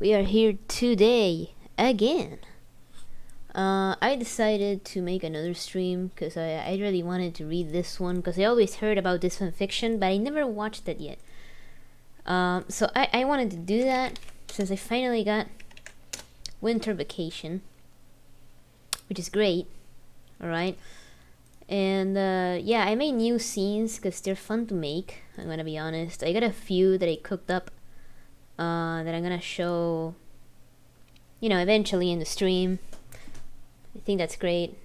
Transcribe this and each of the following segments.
We are here today again. I decided to make another stream because I really wanted to read this one because I always heard about this fanfiction, but I never watched it yet. So I wanted to do that since I finally got winter vacation, which is great. Alright. And yeah, I made new scenes because they're fun to make. I'm gonna be honest. I got a few that I cooked up that I'm gonna show, you know, eventually in the stream. I think that's great.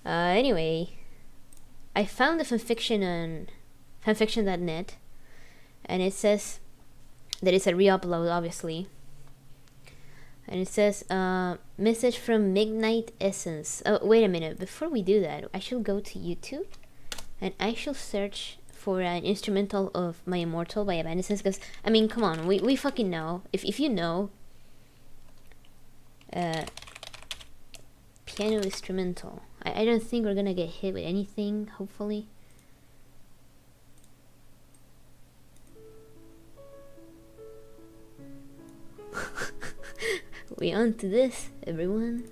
Anyway, I found the fanfiction on fanfiction.net, and it says that it's a re-upload, obviously. And it says, message from Midnight Essence. Oh, wait a minute. Before we do that, I should go to YouTube and I shall search for an instrumental of My Immortal by Evanescence. Because, I mean, come on. We fucking know. If you know, piano instrumental. I don't think we're gonna get hit with anything, hopefully. We on to this, everyone.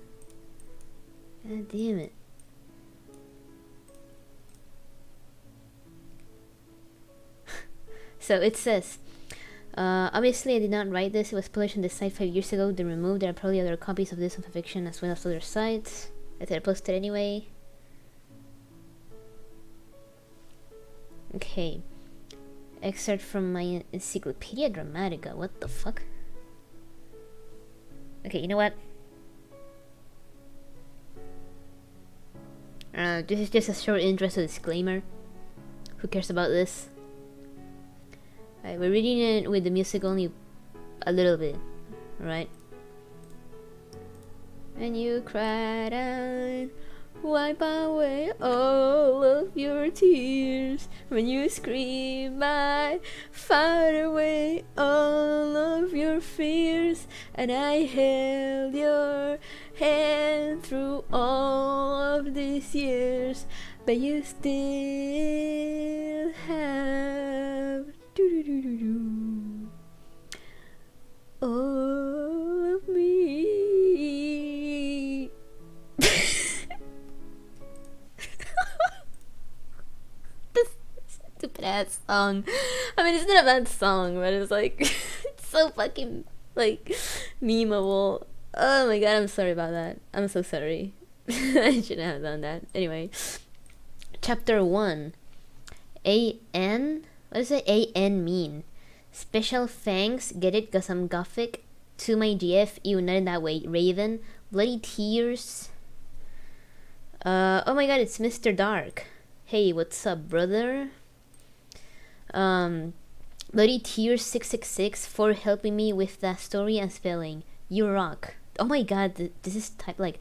God damn it. So it says, obviously I did not write this. It was published on the site 5 years ago. They removed. There are probably other copies of this on fanfiction as well as other sites. I thought I posted anyway. Okay. Excerpt from my Encyclopedia Dramatica. What the fuck? Okay, you know what? This is just a short intro, so disclaimer. Who cares about this? We're reading it with the music only a little bit, alright? And you cried out, wipe away all of your tears. When you scream, I fight away all of your fears. And I held your hand through all of these years, but you still have all of me. This stupid ass song. I mean, it's not a bad song, but it's like it's so fucking like memeable. Oh my god, I'm sorry about that. I'm so sorry. I shouldn't have done that. Anyway, chapter 1. A-N? What does the A-N mean? Special thanks, get it, cause I'm gothic. To my GF, ew, not in that way. Raven, bloody tears. Oh my god, it's Mr. Dark. Hey, what's up, brother? Bloody tears 666 for helping me with that story and spelling. You rock. Oh my god, this is type like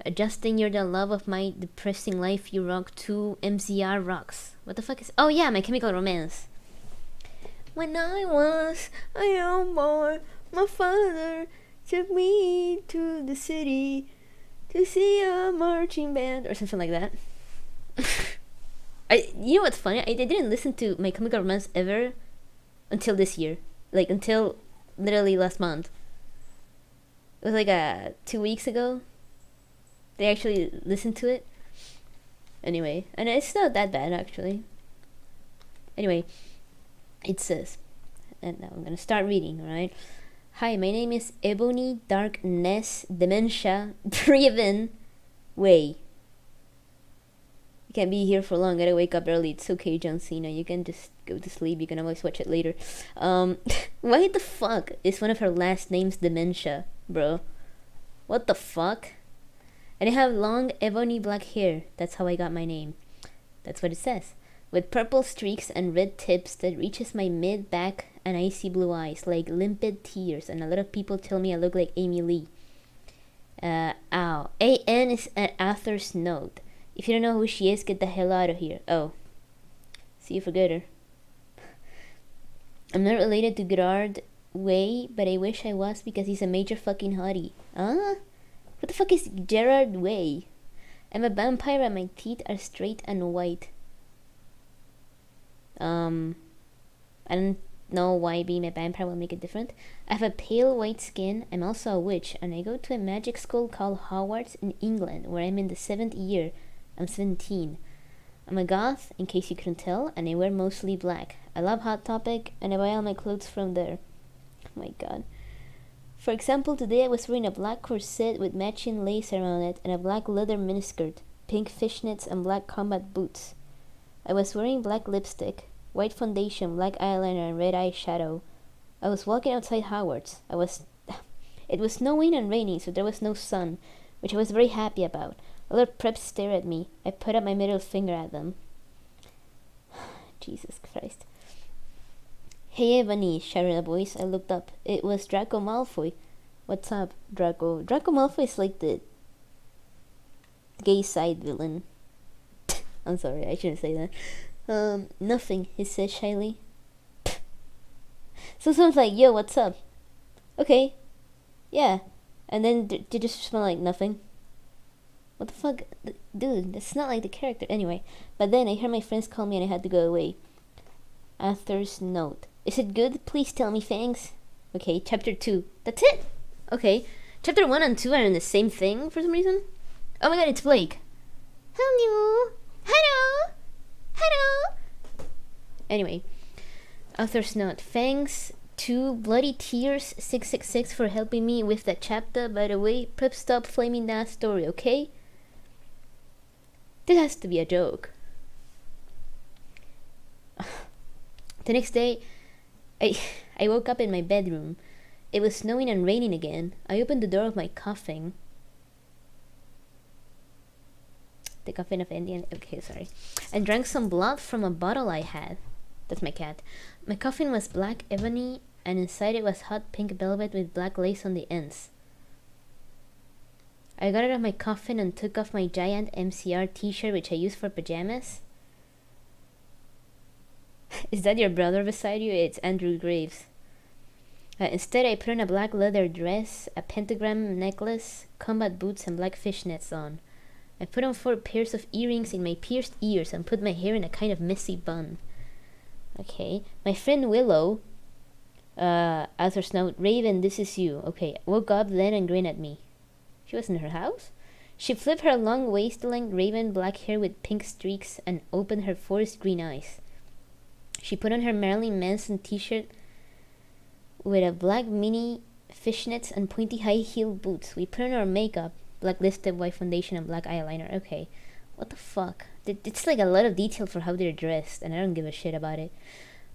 adjusting. You're the love of my depressing life. You rock. 2 MCR rocks. What the fuck is? Oh yeah, My Chemical Romance. When I was a young boy, my father took me to the city to see a marching band or something like that. You know what's funny? I didn't listen to My Chemical Romance ever until this year. Like until literally last month. It was like 2 weeks ago. They actually listened to it. Anyway, and it's not that bad actually. Anyway, it says, and now I'm gonna start reading, alright? Hi, my name is Ebony Darkness Dementia Driven Way. You can't be here for long, gotta wake up early. It's okay, John Cena. You can just go to sleep, you can always watch it later. Why the fuck is one of her last names Dementia, bro? What the fuck? And I have long ebony black hair. That's how I got my name. That's what it says. With purple streaks and red tips that reaches my mid-back and icy blue eyes like limpid tears. And a lot of people tell me I look like Amy Lee. Ow. A-N is an author's note. If you don't know who she is, get the hell out of here. Oh. See, you forget her. I'm not related to Gerard Way, but I wish I was because he's a major fucking hottie. Huh? What the fuck is Gerard Way? I'm a vampire and my teeth are straight and white. I don't know why being a vampire will make it different. I have a pale white skin. I'm also a witch, and I go to a magic school called Hogwarts in England, where I'm in the 7th year. I'm 17. I'm a goth, in case you couldn't tell, and I wear mostly black. I love Hot Topic, and I buy all my clothes from there. Oh my god. For example, today I was wearing a black corset with matching lace around it, and a black leather miniskirt, pink fishnets, and black combat boots. I was wearing black lipstick, white foundation, black eyeliner, and red eyeshadow. I was walking outside Hogwarts. It was snowing and raining, so there was no sun, which I was very happy about. Other preps stare at me. I put up my middle finger at them. Jesus Christ. Hey, Ebony, shouted a voice. I looked up. It was Draco Malfoy. What's up, Draco? Draco Malfoy is like the gay side villain. I'm sorry, I shouldn't say that. Nothing, he said shyly. So someone's like, yo, what's up? Okay. Yeah. And then they just smell like nothing. What the fuck? Dude, that's not like the character. Anyway, but then I heard my friends call me and I had to go away. Author's note. Is it good? Please tell me, thanks. Okay, chapter 2. That's it? Okay. Chapter 1 and 2 are in the same thing for some reason. Oh my god, it's Blake. Hello. Hello. Hello. Anyway, author's note. Thanks to Bloody Tears 666 for helping me with that chapter. By the way, prep stop flaming that story, okay? This has to be a joke. The next day, I woke up in my bedroom. It was snowing and raining again. I opened the door of my coffin. The coffin of Indian. Okay, sorry. And drank some blood from a bottle I had. That's my cat. My coffin was black ebony, and inside it was hot pink velvet with black lace on the ends. I got out of my coffin and took off my giant MCR t-shirt, which I use for pajamas. Is that your brother beside you? It's Andrew Graves. Instead, I put on a black leather dress, a pentagram necklace, combat boots, and black fishnets on. I put on 4 pairs of earrings in my pierced ears and put my hair in a kind of messy bun. Okay. My friend Willow, author's note, Raven, this is you. Okay. Woke up then and grinned at me. She was in her house? She flipped her long waist-length raven black hair with pink streaks and opened her forest green eyes. She put on her Marilyn Manson t-shirt with a black mini fishnets and pointy high-heeled boots. We put on our makeup, black lipstick, white foundation, and black eyeliner. Okay. What the fuck? It's like a lot of detail for how they're dressed, and I don't give a shit about it.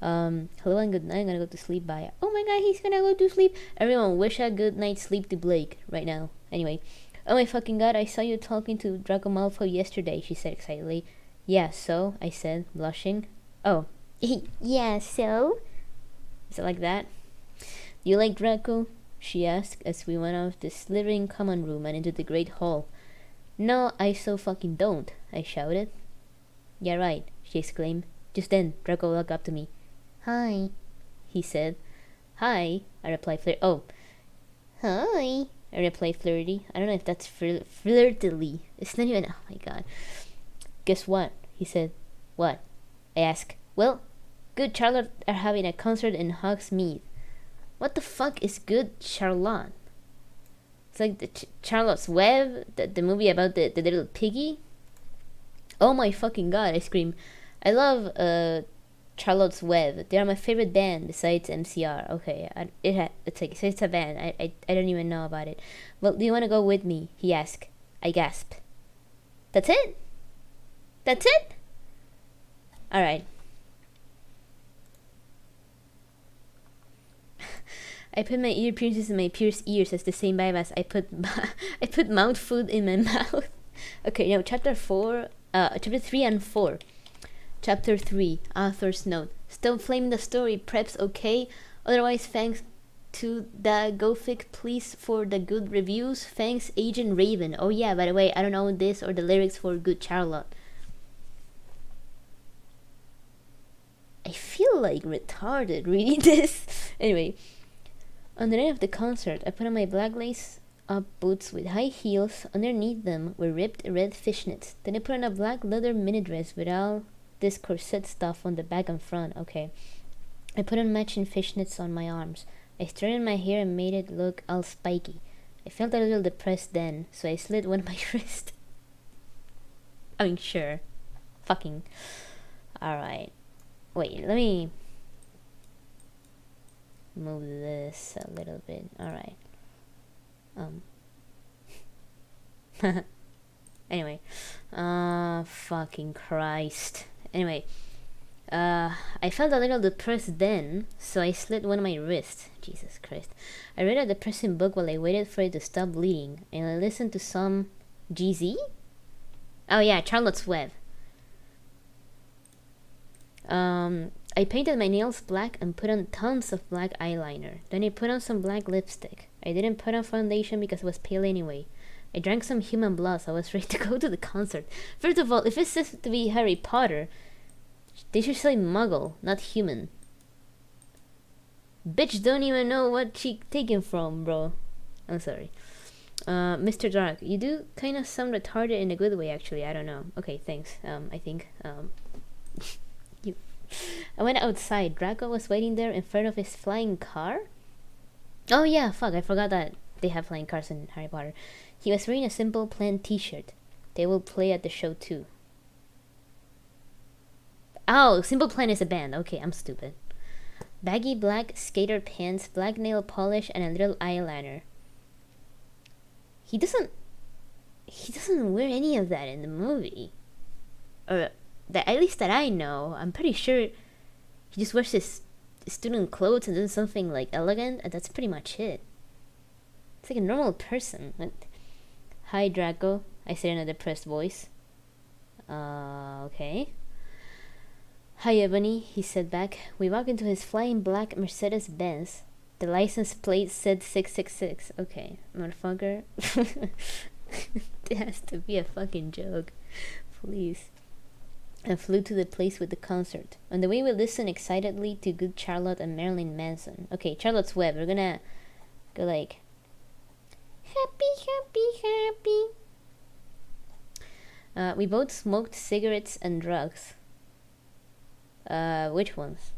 Hello and good night. I'm gonna go to sleep. Bye. Oh my god, he's gonna go to sleep. Everyone, wish a good night's sleep to Blake right now. Anyway. Oh my fucking god, I saw you talking to Draco Malfoy yesterday, she said excitedly. Yeah, so? I said, blushing. Oh. Yeah, so? Is it like that? Do you like Draco? She asked as we went out of the slithering common room and into the great hall. No, I so fucking don't, I shouted. Yeah, right, she exclaimed. Just then, Draco walked up to me. Hi, he said. Hi, I replied Oh. Hi, I replied flirty. I don't know if that's flirtily. It's not even... Oh my god. Guess what? He said. What? I asked. Well, Good Charlotte are having a concert in Hogsmeade. What the fuck is Good Charlotte? It's like the Charlotte's Web, the movie about the little piggy. Oh my fucking god, I scream. I love Charlotte's Web. They are my favorite band besides MCR. Okay, it's a band. I don't even know about it. Well, do you want to go with me? He asked. I gasped. That's it? That's it? Alright. I put my ear piercings in my pierced ears as the same vibe as I put mouth food in my mouth. Okay, now chapter 3 and 4. Chapter 3, author's note. Still flaming the story, preps okay? Otherwise, thanks to the Gothic please for the good reviews. Thanks, Agent Raven. Oh yeah, by the way, I don't know this or the lyrics for Good Charlotte. I feel like retarded reading this. Anyway, on the night of the concert, I put on my black lace up boots with high heels. Underneath them were ripped red fishnets. Then I put on a black leather mini dress with all this corset stuff on the back and front. Okay. I put on matching fishnets on my arms. I straightened my hair and made it look all spiky. I felt a little depressed then, so I slit one of my wrist. I mean, sure. Fucking. Alright. Wait, let me move this a little bit. Alright. Anyway. Fucking Christ. Anyway. I felt a little depressed then, so I slit one of my wrists. Jesus Christ. I read a depressing book while I waited for it to stop bleeding, and I listened to some GZ? Oh yeah, Charlotte's Web. I painted my nails black and put on tons of black eyeliner. Then I put on some black lipstick. I didn't put on foundation because I was pale anyway. I drank some human blood, so I was ready to go to the concert. First of all, if it's supposed to be Harry Potter, they should say muggle, not human. Bitch don't even know what she taken from, bro. I'm sorry. Mr. Dark, you do kind of sound retarded in a good way, actually. I don't know. Okay, thanks. I think, you. I went outside. Draco was waiting there in front of his flying car? Oh yeah, fuck, I forgot that they have flying cars in Harry Potter. He was wearing a simple plain t-shirt. They will play at the show too. Oh, Simple Plan is a band. Okay, I'm stupid. Baggy black skater pants, black nail polish, and a little eyeliner. He doesn't wear any of that in the movie. Or that, at least that I know. I'm pretty sure he just wears his student clothes and does something like elegant, and that's pretty much it. It's like a normal person. Hi, Draco, I said in a depressed voice. Okay. Hi, Ebony, he said back. We walked into his flying black Mercedes-Benz. The license plate said 666. Okay, motherfucker. It has to be a fucking joke. Please. And flew to the place with the concert. On the way we listened excitedly to Good Charlotte and Marilyn Manson. Okay, Charlotte's Web. We're gonna go like... Happy, happy, happy. We both smoked cigarettes and drugs. Which ones?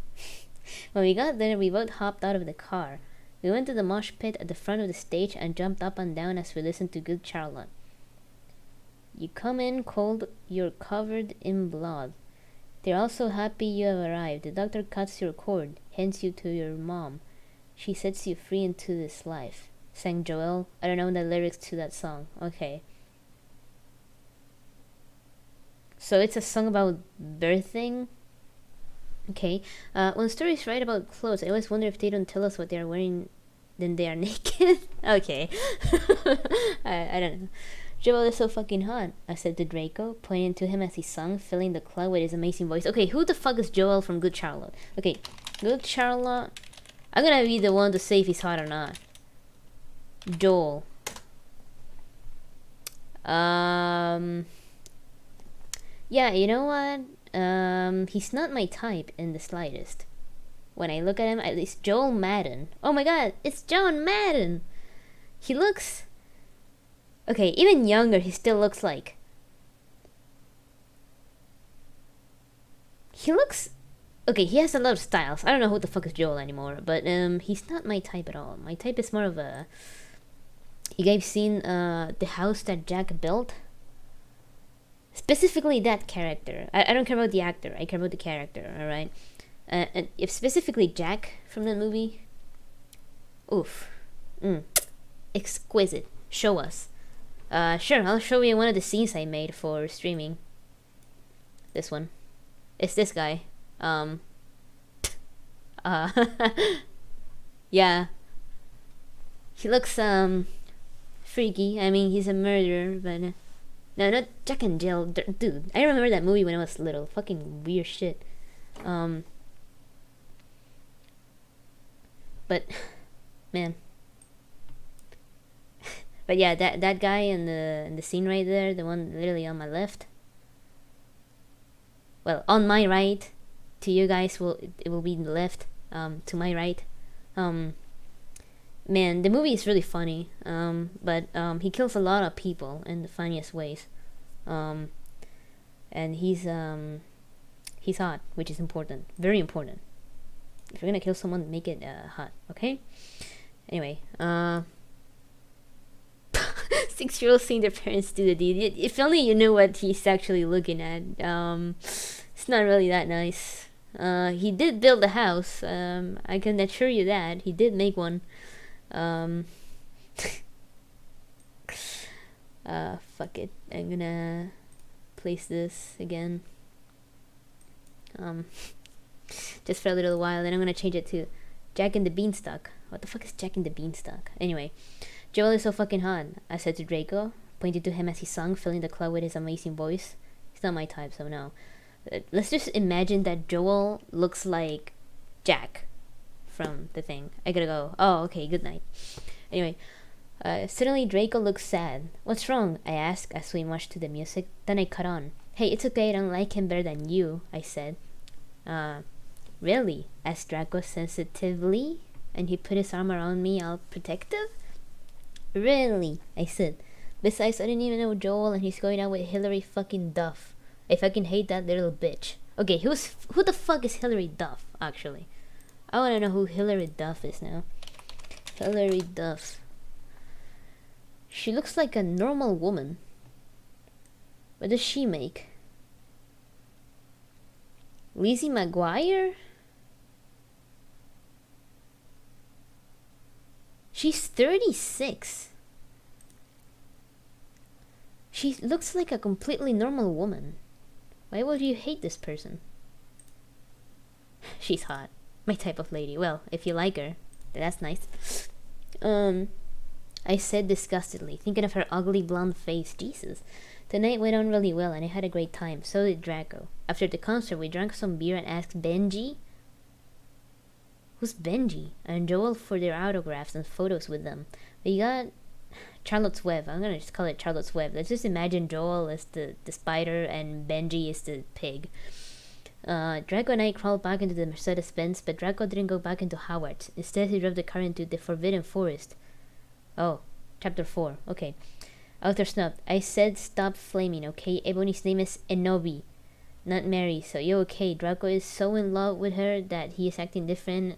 When we got there, we both hopped out of the car. We went to the mosh pit at the front of the stage and jumped up and down as we listened to Good Charlotte. You come in cold, you're covered in blood. They're all so happy you have arrived. The doctor cuts your cord, hands you to your mom. She sets you free into this life. Sang Joel. I don't know the lyrics to that song. Okay. So it's a song about birthing? Okay. When stories write about clothes, I always wonder if they don't tell us what they are wearing, then they are naked. Okay. I don't know. Joel is so fucking hot, I said to Draco, pointing to him as he sung, filling the club with his amazing voice. Okay, who the fuck is Joel from Good Charlotte? Okay, Good Charlotte. I'm gonna be the one to say if he's hot or not. Joel. Yeah, you know what? He's not my type in the slightest. When I look at him, at least Joel Madden. Oh my god, it's John Madden! He looks... Okay, even younger, he still looks like... He looks... Okay, he has a lot of styles. I don't know who the fuck is Joel anymore, but he's not my type at all. My type is more of a... You guys seen The House That Jack Built? Specifically that character. I don't care about the actor, I care about the character, alright? And if specifically Jack from the movie... Oof. Exquisite. Show us. Sure, I'll show you one of the scenes I made for streaming. This one. It's this guy. Yeah. He looks, freaky. I mean, he's a murderer, but... no, not Jack and Jill. Dude, I remember that movie when I was little. Fucking weird shit. But... man. But yeah, that guy in the scene right there, the one literally on my left. Well, on my right. To you guys, it will be left. To my right. Man, the movie is really funny. But he kills a lot of people in the funniest ways. And he's hot, which is important, very important. If you're gonna kill someone, make it hot, okay? Anyway, 6-year-olds seeing their parents do the deed. If only you knew what he's actually looking at. It's not really that nice. He did build a house. I can assure you that he did make one. Fuck it. I'm gonna place this again. Just for a little while, then I'm gonna change it to Jack and the Beanstalk. What the fuck is Jack and the Beanstalk? Anyway, Joel is so fucking hot, I said to Draco, pointing to him as he sung, filling the club with his amazing voice. He's not my type, so no. Let's just imagine that Joel looks like Jack from the thing. I gotta go. Oh, okay, good night. Anyway, suddenly Draco looks sad. What's wrong? I asked as we marched to the music. Then I cut on. Hey, it's okay, I don't like him better than you, I said. Really? Asked Draco sensitively, and he put his arm around me, all protective. Really? I said. Besides, I didn't even know Joel, and he's going out with Hillary fucking Duff. I fucking hate that little bitch. Okay, who the fuck is Hillary Duff, actually? I wanna know who Hillary Duff is now. Hillary Duff. She looks like a normal woman. What does she make? Lizzie McGuire? She's 36. She looks like a completely normal woman. Why would you hate this person? She's hot. My type of lady. Well, if you like her, that's nice. I said disgustedly, thinking of her ugly blonde face. Jesus. The night went on really well and I had a great time. So did Draco. After the concert, we drank some beer and asked Benji. Who's Benji? And Joel for their autographs and photos with them. We got Charlotte's Web. I'm gonna just call it Charlotte's Web. Let's just imagine Joel as the spider and Benji is the pig. Draco and I crawled back into the Mercedes-Benz, but Draco didn't go back into Howard's. Instead, he drove the car into the Forbidden Forest. Oh, chapter 4. Okay. Author snubbed. I said stop flaming, okay? Ebony's name is Enobi, not Mary, so you okay? Draco is so in love with her that he is acting different.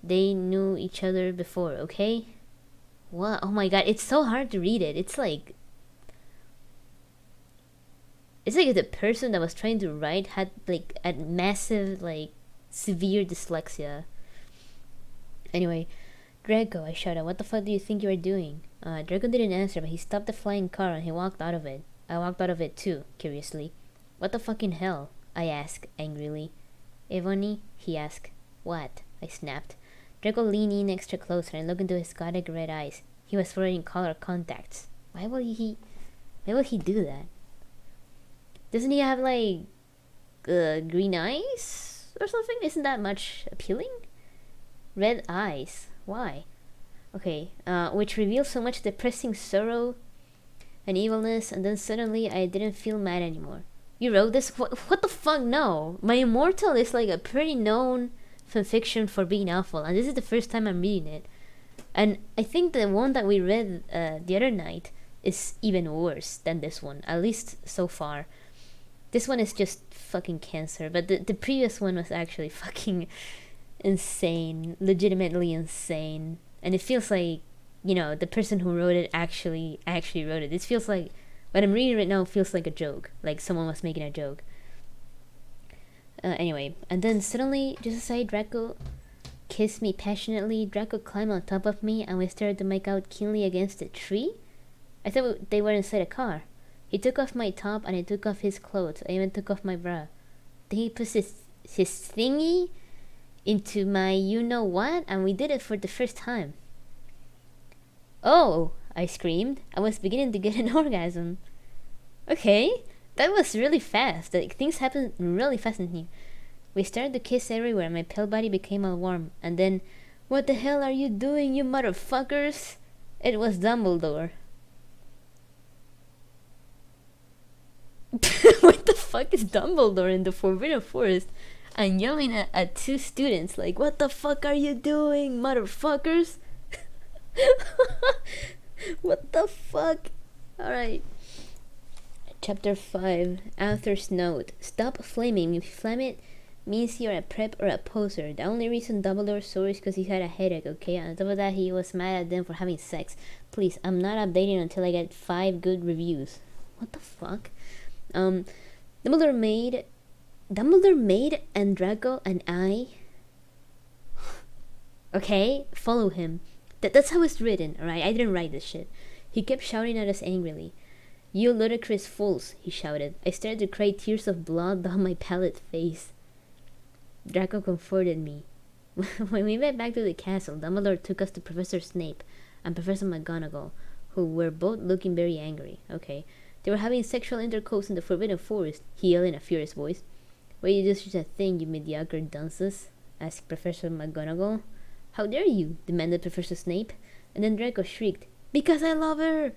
They knew each other before, okay? What? Oh my god, it's so hard to read it. It's like the person that was trying to write had like a massive, like, severe dyslexia. Anyway, Draco, I shouted, what the fuck do you think you are doing? Draco didn't answer, but he stopped the flying car and he walked out of it. I walked out of it too, curiously. What the fucking hell? I asked, angrily. Ebony? He asked. What? I snapped. Draco leaned in extra closer and looked into his gothic red eyes. He was wearing color contacts. Why would he do that? Doesn't he have, like, green eyes or something? Isn't that much appealing? Red eyes. Why? Okay, which revealed so much depressing sorrow and evilness, and then suddenly I didn't feel mad anymore. You wrote this? What the fuck? No. My Immortal is like a pretty known fanfiction for being awful, and this is the first time I'm reading it. And I think the one that we read the other night is even worse than this one, at least so far. This one is just fucking cancer, but the previous one was actually fucking insane, legitimately insane. And it feels like, you know, the person who wrote it actually wrote it. This feels like, what I'm reading right now feels like a joke, like someone was making a joke. Anyway, and then suddenly, just aside, Draco kissed me passionately. Draco climbed on top of me, and we started to make out keenly against a tree. I thought they were inside a car. He took off my top, and I took off his clothes. I even took off my bra. Then he put his thingy into my you-know-what, and we did it for the first time. Oh, I screamed. I was beginning to get an orgasm. Okay, that was really fast. Like, things happened really fast in here. We started to kiss everywhere, and my pale body became all warm. And then, what the hell are you doing, you motherfuckers? It was Dumbledore. What the fuck is Dumbledore in the Forbidden Forest? I'm yelling at two students, like, what the fuck are you doing, motherfuckers? What the fuck? Alright. Chapter 5. Author's note. Stop flaming. You flame it means you're a prep or a poser. The only reason Dumbledore sore is because he had a headache, okay? On top of that, he was mad at them for having sex. Please, I'm not updating until I get 5 good reviews. What the fuck? Dumbledore made and Draco and I. Okay, follow him. That's how it's written, alright? I didn't write this shit. He kept shouting at us angrily. You ludicrous fools, he shouted. I started to cry tears of blood down my pallid face. Draco comforted me. When we went back to the castle, Dumbledore took us to Professor Snape and Professor McGonagall, who were both looking very angry. Okay. They were having sexual intercourse in the Forbidden Forest, he yelled in a furious voice. Why you do such a thing, you mediocre dunces? Asked Professor McGonagall. How dare you? Demanded Professor Snape. And then Draco shrieked, Because I love her!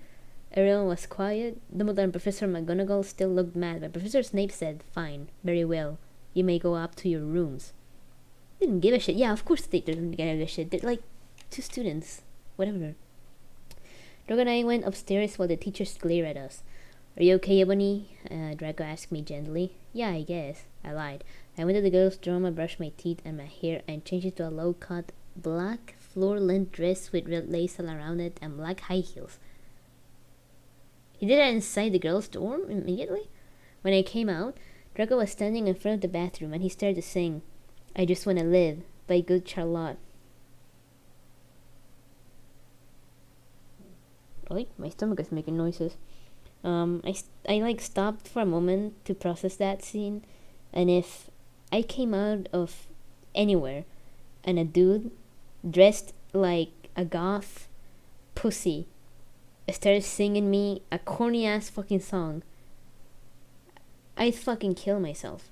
Everyone was quiet. Dumbledore and Professor McGonagall still looked mad, but Professor Snape said, Fine, very well. You may go up to your rooms. Didn't give a shit. Yeah, of course they didn't give a shit. They're like 2 students. Whatever. Draco and I went upstairs while the teachers glared at us. Are you okay, Ebony? Draco asked me gently. Yeah, I guess. I lied. I went to the girls' dorm, I brushed my teeth and my hair and changed it to a low-cut black floor-length dress with red lace all around it and black high heels. He did that inside the girls' dorm immediately? When I came out, Draco was standing in front of the bathroom and he started to sing I Just Wanna Live by Good Charlotte. Oh, my stomach is making noises. I like stopped for a moment to process that scene, and if I came out of anywhere and a dude dressed like a goth pussy started singing me a corny ass fucking song, I'd fucking kill myself.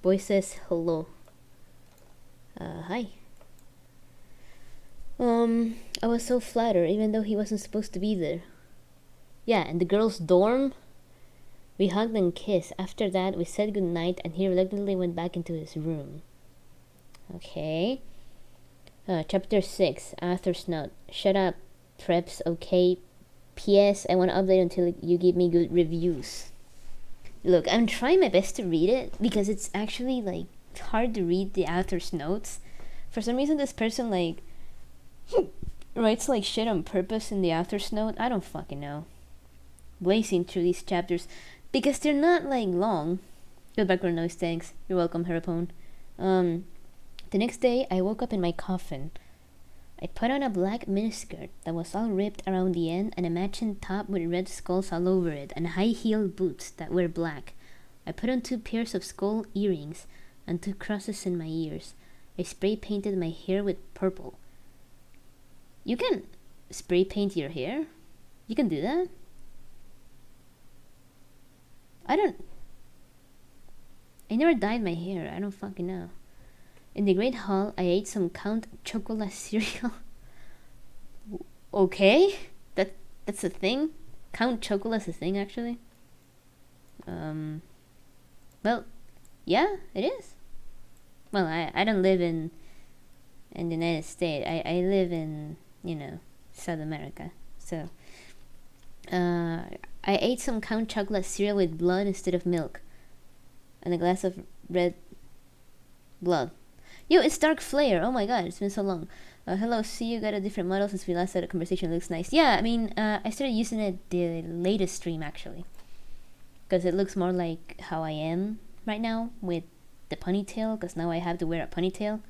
Boy says hello. Hi. I was so flattered even though he wasn't supposed to be there. Yeah, in the girls' dorm, we hugged and kissed. After that, we said goodnight and he reluctantly went back into his room. Okay. Chapter 6, Arthur's Note. Shut up, preps, okay? P.S. I want to update until you give me good reviews. Look, I'm trying my best to read it because it's actually, like, hard to read the author's notes. For some reason, this person, like, writes, like, shit on purpose in the author's note. I don't fucking know. Blazing through these chapters because they're not like long. Good background noise, thanks. You're welcome, Harapone. The next day I woke up in my coffin. I put on a black miniskirt that was all ripped around the end and a matching top with red skulls all over it and high-heeled boots that were black. I put on 2 pairs of skull earrings and 2 crosses in my ears. I spray painted my hair with purple. You can spray paint your hair? You can do that? I never dyed my hair. I don't fucking know. In the Great Hall, I ate some Count Chocula cereal. Okay, that's a thing. Count Chocola's a thing, actually. Well, yeah, it is. Well, I don't live in the United States. I live in, South America. So, I ate some Count Chocolate cereal with blood instead of milk. And a glass of red blood. Yo, it's Dark Flare. Oh my god, it's been so long. Hello, see you got a different model since we last had a conversation. It looks nice. Yeah, I mean, I started using it the latest stream, actually. Because it looks more like how I am right now with the ponytail. Because now I have to wear a ponytail.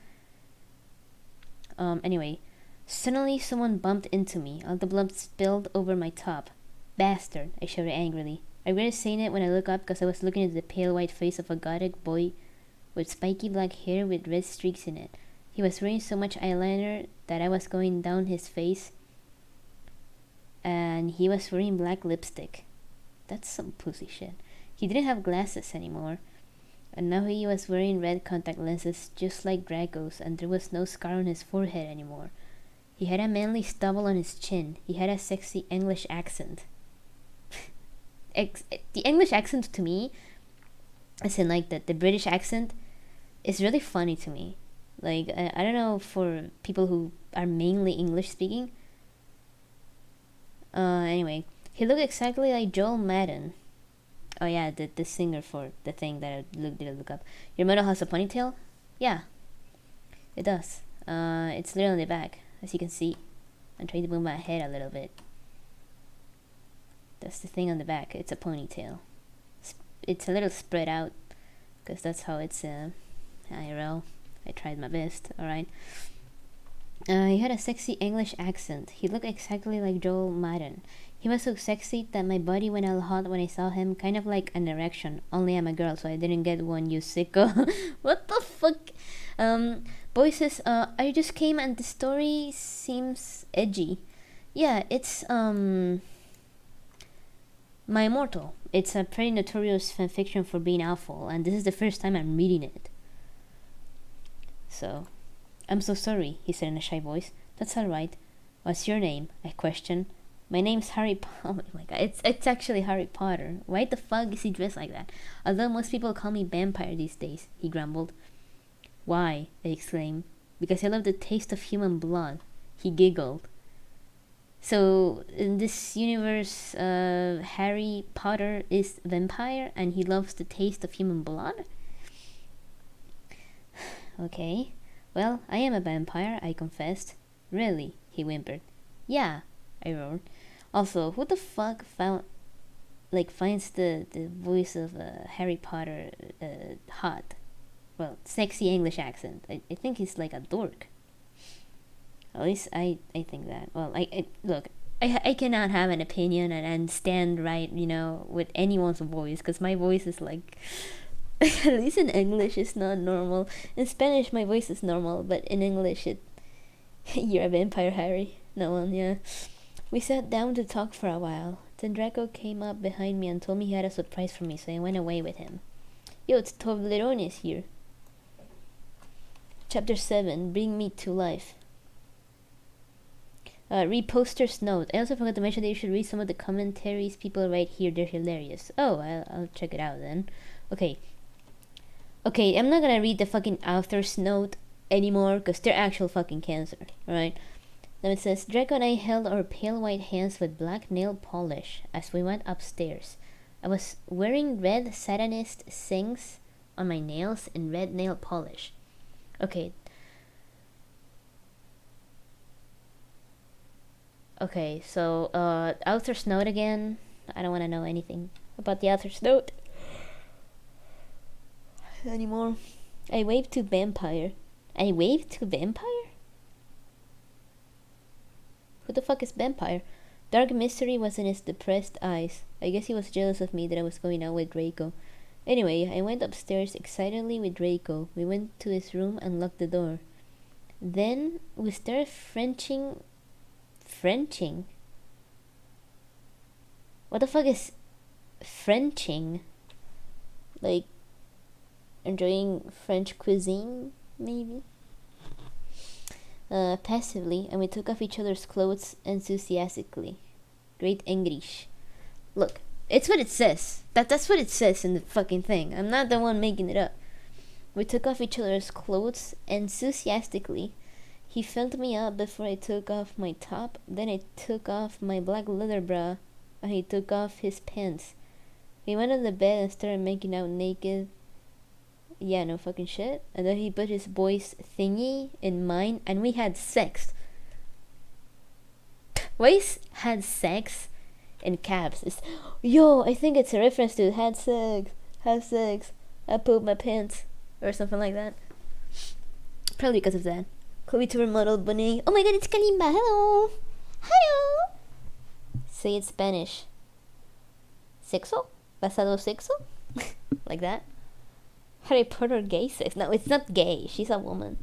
Anyway. Suddenly, someone bumped into me. All the blood spilled over my top. Bastard, I shouted angrily. I regretted saying it when I looked up because I was looking at the pale white face of a gothic boy with spiky black hair with red streaks in it. He was wearing so much eyeliner that I was going down his face, and he was wearing black lipstick. That's some pussy shit. He didn't have glasses anymore, and now he was wearing red contact lenses just like Draco's, and there was no scar on his forehead anymore. He had a manly stubble on his chin. He had a sexy English accent. The English accent to me, as in like the British accent, is really funny to me. Like, I don't know for people who are mainly English speaking. Anyway, he looked exactly like Joel Madden. Oh yeah, the singer for the thing that I didn't look up. Your model has a ponytail? Yeah, it does. It's little on the back, as you can see. I'm trying to move my head a little bit. That's the thing on the back. It's a ponytail. It's a little spread out, because that's how it's IRL. I tried my best, alright. He had a sexy English accent. He looked exactly like Joel Madden. He was so sexy that my body went all hot when I saw him, kind of like an erection. Only I'm a girl, so I didn't get one, you sicko. What the fuck? Boy says, I just came and the story seems edgy. Yeah, it's, My Immortal. It's a pretty notorious fanfiction for being awful, and this is the first time I'm reading it. So, I'm so sorry, he said in a shy voice. That's alright. What's your name? I questioned. My name's Harry Oh my god, it's actually Harry Potter. Why the fuck is he dressed like that? Although most people call me vampire these days, he grumbled. Why? I exclaimed. Because I love the taste of human blood. He giggled. So, in this universe, Harry Potter is vampire and he loves the taste of human blood? Okay. Well, I am a vampire, I confessed. Really? He whimpered. Yeah, I roared. Also, who the fuck finds the voice of Harry Potter hot? Well, sexy English accent. I think he's like a dork. At least I think that. Well, look, I cannot have an opinion and stand right, with anyone's voice, because my voice is like, at least in English it's not normal. In Spanish my voice is normal, but in English you're a vampire, Harry. No one, yeah. We sat down to talk for a while. Then Draco came up behind me and told me he had a surprise for me, so I went away with him. Yo, it's Toblerones here. Chapter 7, Bring Me to Life. Read poster's note. I also forgot to mention that you should read some of the commentaries people write here. They're hilarious. Oh, I'll check it out then. Okay, I'm not gonna read the fucking author's note anymore, because they're actual fucking cancer, alright? Now it says, Draco and I held our pale white hands with black nail polish as we went upstairs. I was wearing red satinist things on my nails and red nail polish. Okay, so, author's note again. I don't want to know anything about the author's note anymore. I waved to vampire. Who the fuck is vampire? Dark mystery was in his depressed eyes. I guess he was jealous of me that I was going out with Draco. Anyway, I went upstairs excitedly with Draco. We went to his room and locked the door. Then we started Frenching? What the fuck is Frenching? Like, enjoying French cuisine, maybe? Passively, and we took off each other's clothes enthusiastically. Great English. Look, it's what it says. That's what it says in the fucking thing. I'm not the one making it up. We took off each other's clothes enthusiastically. He filled me up before I took off my top. Then I took off my black leather bra, and he took off his pants. We went on the bed and started making out naked. Yeah, no fucking shit. And then he put his boy's thingy in mine, and we had sex. Waze had sex in caps. Yo, I think it's a reference to had sex. I pooped my pants. Or something like that. Probably because of that. Chloe to her model bunny. Oh my god, it's Kalimba. Hello. Say it Spanish. Sexo? Pasado sexo? Like that. Harry Potter gay sex. No, it's not gay. She's a woman.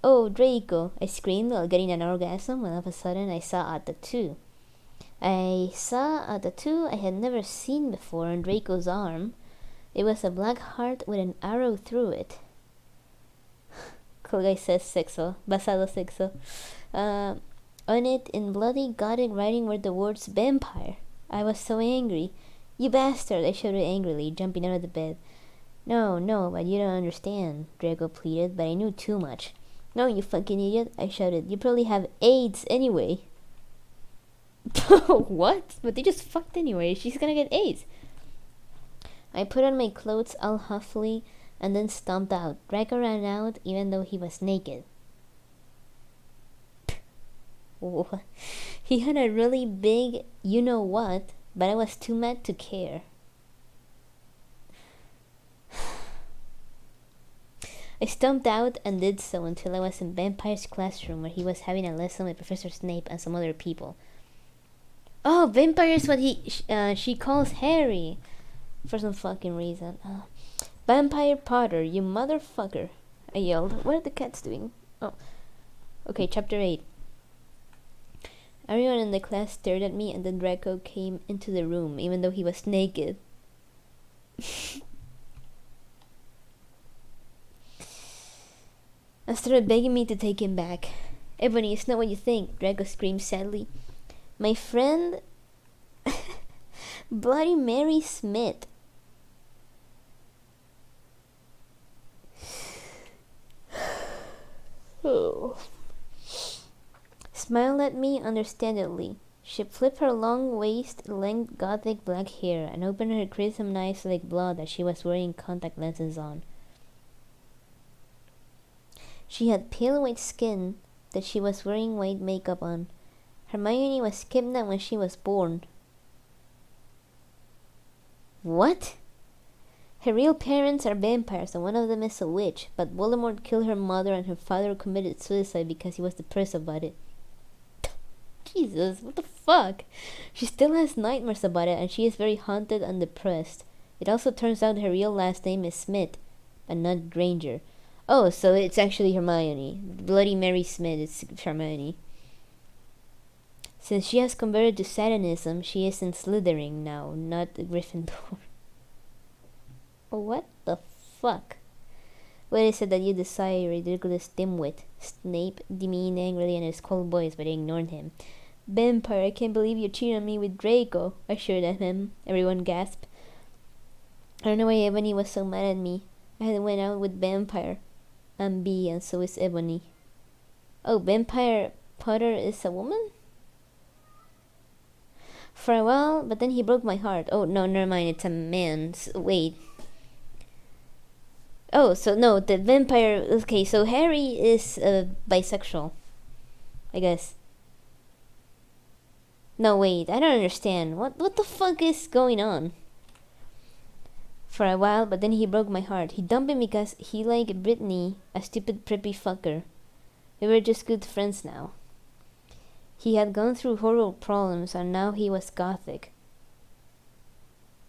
Oh, Draco. I screamed while getting an orgasm when all of a sudden I saw a tattoo. I saw a tattoo I had never seen before on Draco's arm. It was a black heart with an arrow through it. Cool guy says sexo. Basado sexo. On it, in bloody gothic writing, were the words vampire. I was so angry. You bastard, I shouted angrily, jumping out of the bed. No, but you don't understand, Draco pleaded, but I knew too much. No, you fucking idiot, I shouted. You probably have AIDS anyway. What? But they just fucked anyway. She's gonna get AIDS. I put on my clothes all huffily and then stomped out. Draco ran out even though he was naked. He had a really big you-know-what, but I was too mad to care. I stomped out and did so until I was in Vampire's classroom where he was having a lesson with Professor Snape and some other people. Oh, Vampire is what she calls Harry for some fucking reason. Vampire Potter, you motherfucker, I yelled. What are the cats doing? Oh. Okay, chapter 8. Everyone in the class stared at me and then Draco came into the room even though he was naked. And started begging me to take him back. Ebony, it's not what you think, Draco screamed sadly. My friend Bloody Mary Smith. Oh. Smiled at me understandably. She flipped her long waist-length gothic black hair and opened her crimson eyes like blood as she was wearing contact lenses on. She had pale white skin that she was wearing white makeup on. Hermione was kidnapped when she was born. What? Her real parents are vampires and one of them is a witch, but Voldemort killed her mother and her father committed suicide because he was depressed about it. Jesus, what the fuck? She still has nightmares about it and she is very haunted and depressed. It also turns out her real last name is Smith, and not Granger. Oh, so it's actually Hermione. Bloody Mary Smith is Hermione. Since she has converted to Satanism, she is in Slytherin now, not Gryffindor. Oh, what the fuck? What is it that you desire, ridiculous dimwit? Snape demeaned angrily in his cold voice, but I ignored him. Vampire, I can't believe you cheated on me with Draco, I shouted at him. Everyone gasped. I don't know why Ebony was so mad at me. I had went out with Vampire. I'm B, and so is Ebony. Oh, Vampire Potter is a woman? For a while, but then he broke my heart. Oh, no, never mind, it's a man. Wait. Oh, so no, the vampire... Okay, so Harry is bisexual, I guess. No, wait, I don't understand. What the fuck is going on? For a while, but then he broke my heart. He dumped me because he liked Brittany, a stupid preppy fucker. We were just good friends now. He had gone through horrible problems and now he was gothic.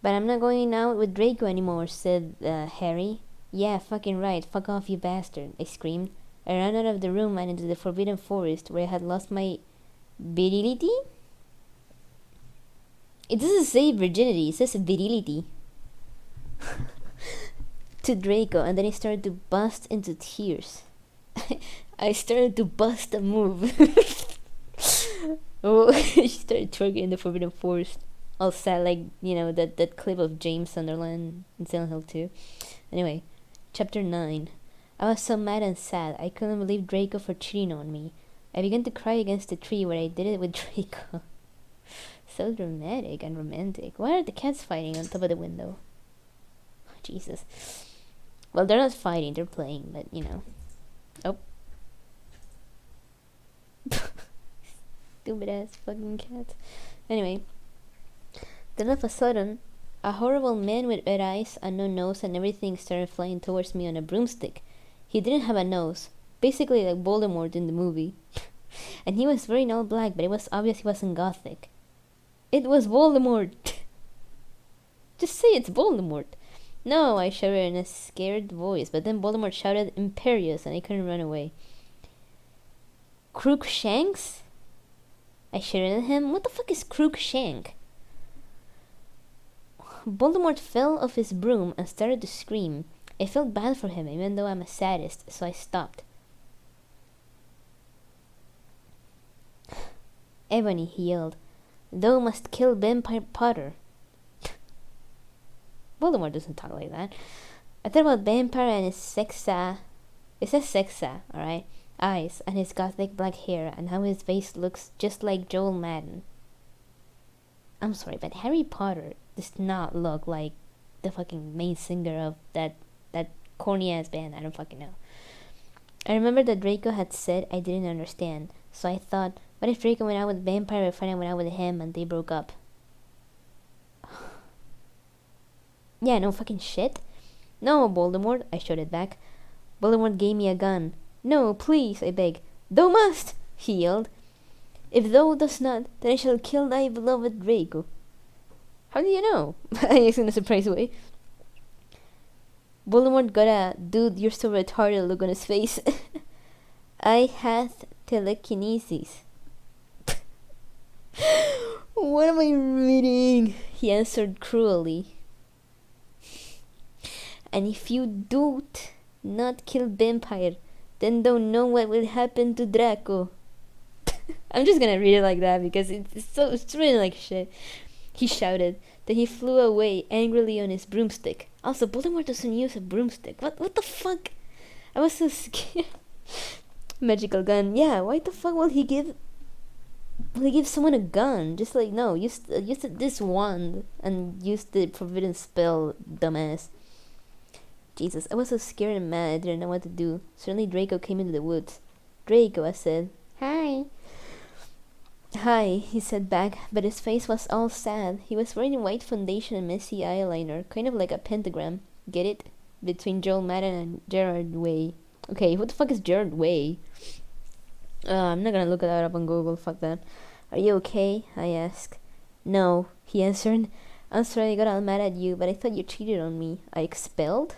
But I'm not going out with Draco anymore, said Harry. Yeah, fucking right. Fuck off, you bastard, I screamed. I ran out of the room and into the Forbidden Forest where I had lost my virility? It doesn't say virginity, it says virility. To Draco, and then he started to bust into tears. I started to bust a move. Oh, she started twerking in the Forbidden Forest. All sad, like, you know, that clip of James Sunderland in Silent Hill 2. Anyway, chapter 9. I was so mad and sad. I couldn't believe Draco for cheating on me. I began to cry against the tree where I did it with Draco. So dramatic and romantic. Why are the cats fighting on top of the window? Jesus. Well, they're not fighting, they're playing, but you know. Oh. Stupid ass fucking cats. Anyway. Then all of a sudden, a horrible man with red eyes and no nose and everything started flying towards me on a broomstick. He didn't have a nose. Basically like Voldemort in the movie. And he was wearing all black, but it was obvious he wasn't gothic. It was Voldemort! Just say it's Voldemort. No, I shouted in a scared voice, but then Voldemort shouted imperious and I couldn't run away. Crookshanks? I shouted at him. What the fuck is Crookshank? Voldemort fell off his broom and started to scream. I felt bad for him, even though I'm a sadist, so I stopped. Ebony, he yelled. Thou must kill Vampire Potter. Voldemort doesn't talk like that. I thought about Vampire and his sexa... It says sexa, alright? Eyes, and his gothic black hair, and how his face looks just like Joel Madden. I'm sorry, but Harry Potter does not look like the fucking main singer of that corny ass band. I don't fucking know. I remember that Draco had said I didn't understand, so I thought, what if Draco went out with Vampire and Friday went out with him and they broke up? Yeah, no fucking shit. No, Voldemort, I shouted back. Voldemort gave me a gun. No, please, I begged. Thou must, he yelled. If thou dost not, then I shall kill thy beloved Draco. How do you know? I asked in a surprised way. Voldemort got a dude, you're so retarded look on his face. I hath telekinesis. What am I reading? He answered cruelly. And if you do not kill Vampire, then don't know what will happen to Draco. I'm just gonna read it like that because it's really like shit. He shouted. Then he flew away angrily on his broomstick. Also, Voldemort doesn't use a broomstick. What the fuck? I was so scared. Magical gun. Yeah, why the fuck will he give someone a gun? Just like, no, use this wand and use the forbidden spell, dumbass. Jesus, I was so scared and mad I didn't know what to do. Suddenly Draco came into the woods. Draco, I said. Hi. Hi, he said back, but his face was all sad. He was wearing white foundation and messy eyeliner, kind of like a pentagram. Get it? Between Joel Madden and Gerard Way. Okay, who the fuck is Gerard Way? I'm not gonna look that up on Google, fuck that. Are you okay? I asked. No, he answered. I'm sorry I got all mad at you, but I thought you cheated on me. I expelled?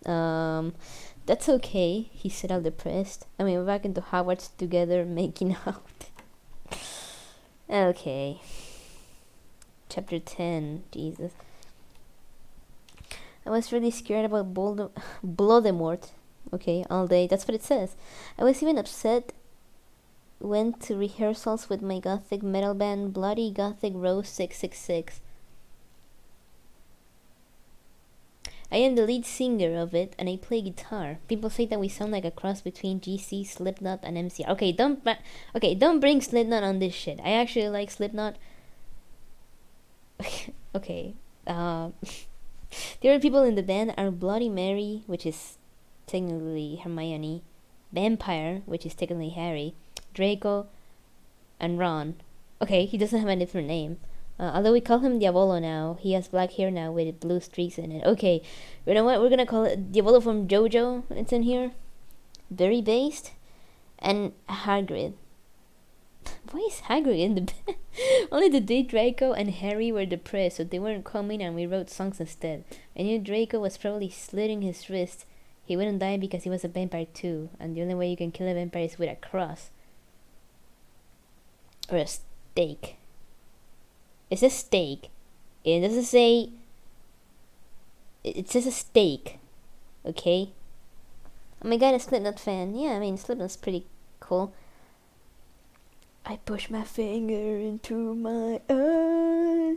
That's okay, he said all depressed. I mean, we're back into Hogwarts together, making out. Okay. Chapter 10, Jesus. I was really scared about Voldemort. Okay, all day, that's what it says. I was even upset. Went to rehearsals with my gothic metal band, Bloody Gothic Rose 666. I am the lead singer of it, and I play guitar. People say that we sound like a cross between GC, Slipknot, and MCR. Okay, don't bring Slipknot on this shit. I actually like Slipknot. Okay. The other people in the band are Bloody Mary, which is technically Hermione, Vampire, which is technically Harry, Draco, and Ron. Okay, he doesn't have a different name. Although we call him Diavolo now, he has black hair now with blue streaks in it. Okay, you know what? We're gonna call it Diavolo from JoJo. It's in here. Very based. And Hagrid. Why is Hagrid in the band? Only the day Draco and Harry were depressed, so they weren't coming and we wrote songs instead. I knew Draco was probably slitting his wrist. He wouldn't die because he was a vampire too, and the only way you can kill a vampire is with a cross. Or a stake. It says steak. It doesn't say... It says a steak. Okay? Oh my god, a Slipknot fan. Yeah, I mean, Slipknot's pretty cool. I push my finger into my eyes.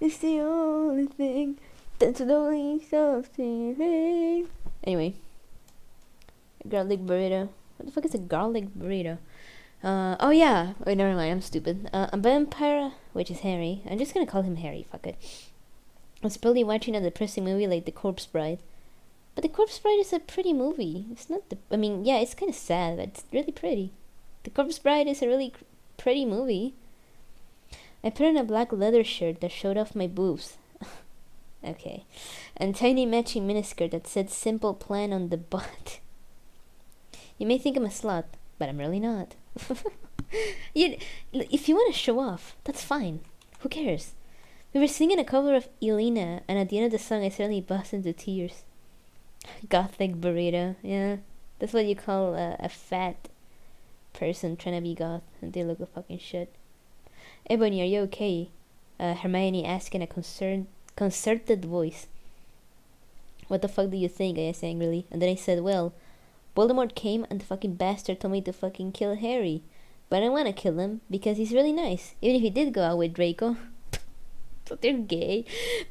It's the only thing that's slowly something. Anyway. Garlic burrito. What the fuck is a garlic burrito? Oh yeah. Wait, never mind. I'm stupid. A vampire, which is Harry. I'm just gonna call him Harry. Fuck it. I was probably watching a depressing movie like The Corpse Bride. But The Corpse Bride is a pretty movie. It's not the... I mean, yeah, it's kind of sad, but it's really pretty. The Corpse Bride is a really pretty movie. I put on a black leather shirt that showed off my boobs. Okay. And tiny matching miniskirt that said Simple Plan on the butt. You may think I'm a slut, but I'm really not. If you want to show off, that's fine. Who cares? We were singing a cover of Elena, and at the end of the song I suddenly burst into tears. Gothic burrito, yeah. That's what you call a fat person trying to be goth, and they look a fucking shit. Ebony, are you okay? Hermione asked in a concerted voice. What the fuck do you think? I asked angrily, and then I said, well, Voldemort came and the fucking bastard told me to fucking kill Harry. But I don't want to kill him, because he's really nice, even if he did go out with Draco. So they're gay.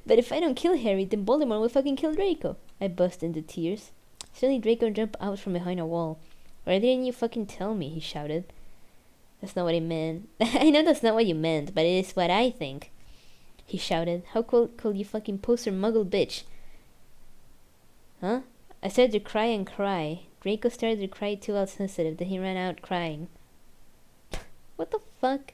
But if I don't kill Harry, then Voldemort will fucking kill Draco. I burst into tears. Suddenly Draco jumped out from behind a wall. Why didn't you fucking tell me? He shouted. That's not what he meant. I know that's not what you meant, but it is what I think. he shouted. How could you fucking poser muggle bitch? Huh? I started to cry and cry. Draco started to cry too, all sensitive. Then he ran out crying. What the fuck?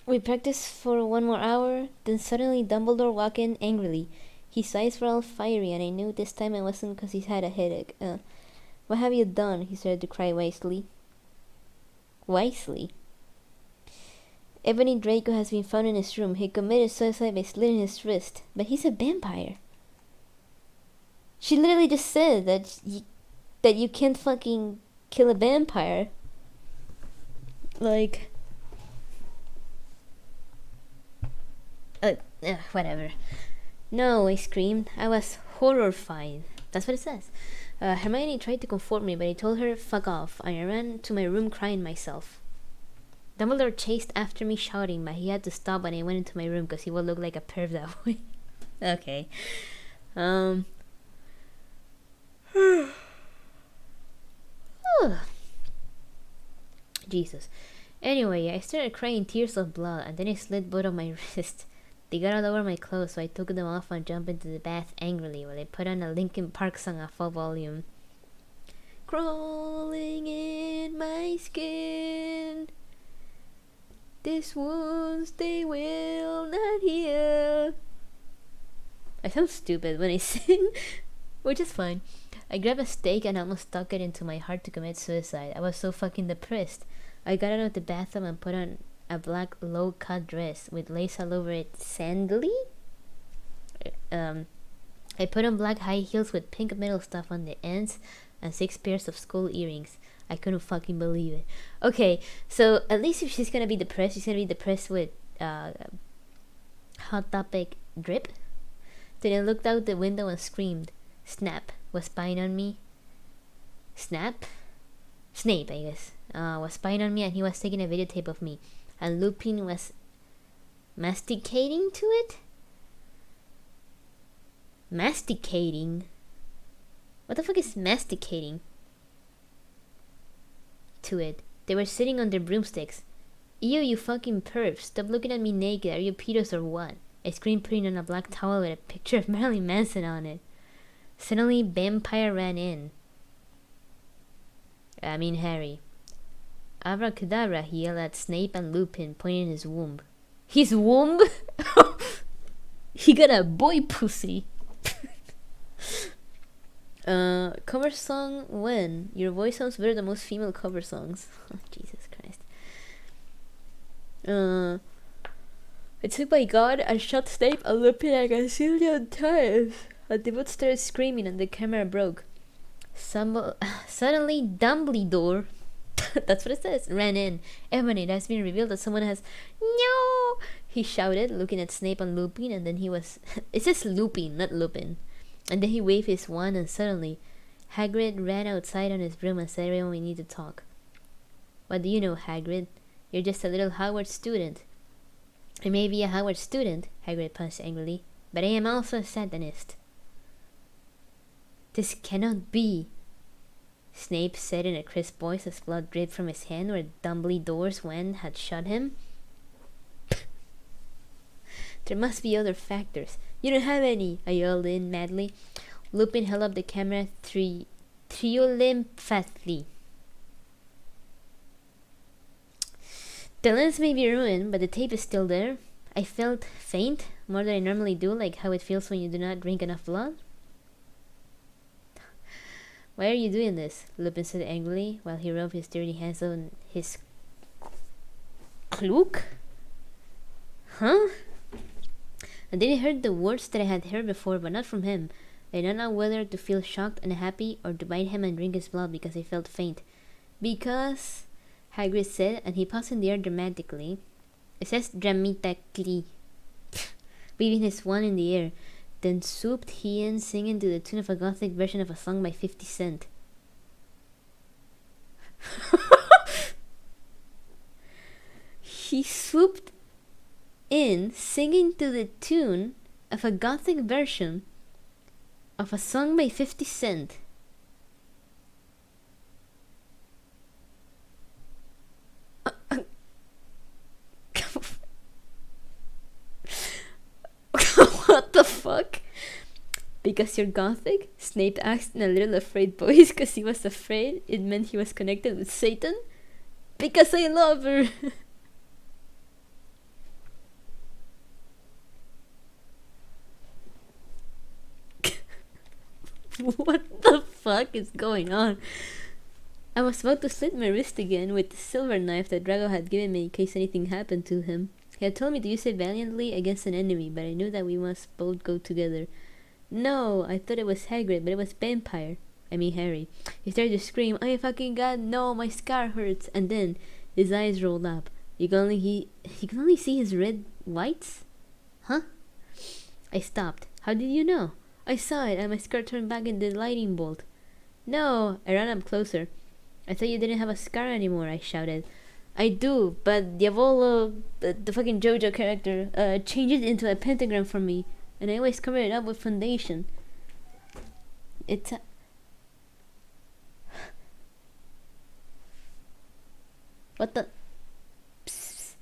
We practiced for 1 more hour, then suddenly Dumbledore walked in angrily. His eyes were all fiery, and I knew this time it wasn't because he had a headache. What have you done? He started to cry wisely. Wisely? Ebony Draco has been found in his room. He committed suicide by slitting his wrist. But he's a vampire. She literally just said that you can't fucking kill a vampire. Like... whatever. No, I screamed. I was horrified. That's what it says. Hermione tried to comfort me, but I told her, fuck off. I ran to my room crying myself. Dumbledore chased after me shouting, but he had to stop when I went into my room because he would look like a perv that way. Okay. Jesus. Anyway, I started crying tears of blood, and then I slit both of my wrists. They got all over my clothes, so I took them off and jumped into the bath angrily while I put on a Linkin Park song at full volume. Crawling in my skin, these wounds they will not heal. I sound stupid when I sing, which is fine. I grabbed a stake and almost stuck it into my heart to commit suicide. I was so fucking depressed. I got out of the bathtub and put on a black low-cut dress with lace all over it. Sandally? I put on black high heels with pink metal stuff on the ends and 6 pairs of skull earrings. I couldn't fucking believe it. Okay, so at least if she's gonna be depressed, she's gonna be depressed with Hot Topic drip. Then I looked out the window and screamed. Snap was spying on me. Snape, I guess, was spying on me, and he was taking a videotape of me. And Lupin was masticating to it? Masticating? What the fuck is masticating? To it. They were sitting on their broomsticks. Ew, you fucking perv. Stop looking at me naked. Are you pedos or what? I screamed, putting on a black towel with a picture of Marilyn Manson on it. Suddenly, Vampire ran in. I mean Harry. Abracadabra, he yelled at Snape and Lupin, pointing his womb. His womb? He got a boy pussy. Cover song when? Your voice sounds better than most female cover songs. Jesus Christ. I took my gun and shot Snape and Lupin like a zillion times. And they both started screaming and the camera broke. Suddenly, Dumbledore, that's what it says, ran in. Ebony, it has been revealed that someone has... No! He shouted, looking at Snape and Lupin, and then he was... It says Lupin, not Lupin. And then he waved his wand, and suddenly, Hagrid ran outside on his broom and said, everyone, we need to talk. What do you know, Hagrid? You're just a little Hogwarts student. I may be a Hogwarts student, Hagrid punched angrily, but I am also a Satanist. This cannot be, Snape said in a crisp voice as blood dripped from his hand where Dumbledore's wand had shot him. There must be other factors. You don't have any, I yelled in madly. Lupin held up the camera triumphantly. The lens may be ruined, but the tape is still there. I felt faint, more than I normally do, like how it feels when you do not drink enough blood. Why are you doing this? Lupin said angrily, while he rubbed his dirty hands on his cloak. Huh? And then I heard the words that I had heard before, but not from him. I don't know whether to feel shocked and happy, or to bite him and drink his blood because I felt faint. Because, Hagrid said, and he paused in the air dramatically. It says dramatically, waving his wand in the air. Then swooped he in, singing to the tune of a gothic version of a song by 50 Cent. He swooped in, singing to the tune of a gothic version of a song by 50 Cent. the fuck? Because you're gothic? Snape asked in a little afraid voice because he was afraid it meant he was connected with Satan? Because I love her. What the fuck is going on? I was about to slit my wrist again with the silver knife that Drago had given me in case anything happened to him. He had told me to use it valiantly against an enemy, but I knew that we must both go together. No, I thought it was Hagrid, but it was Vampire. I mean Harry. He started to scream, "Oh fucking god, no, my scar hurts," and then his eyes rolled up. You can only see his red whites? Huh? I stopped. How did you know? I saw it, and my scar turned back into the lightning bolt. No, I ran up closer. I thought you didn't have a scar anymore, I shouted. I do, but Diavolo, the fucking JoJo character, changed it into a pentagram for me, and I always cover it up with foundation. It's a... What the... Psst.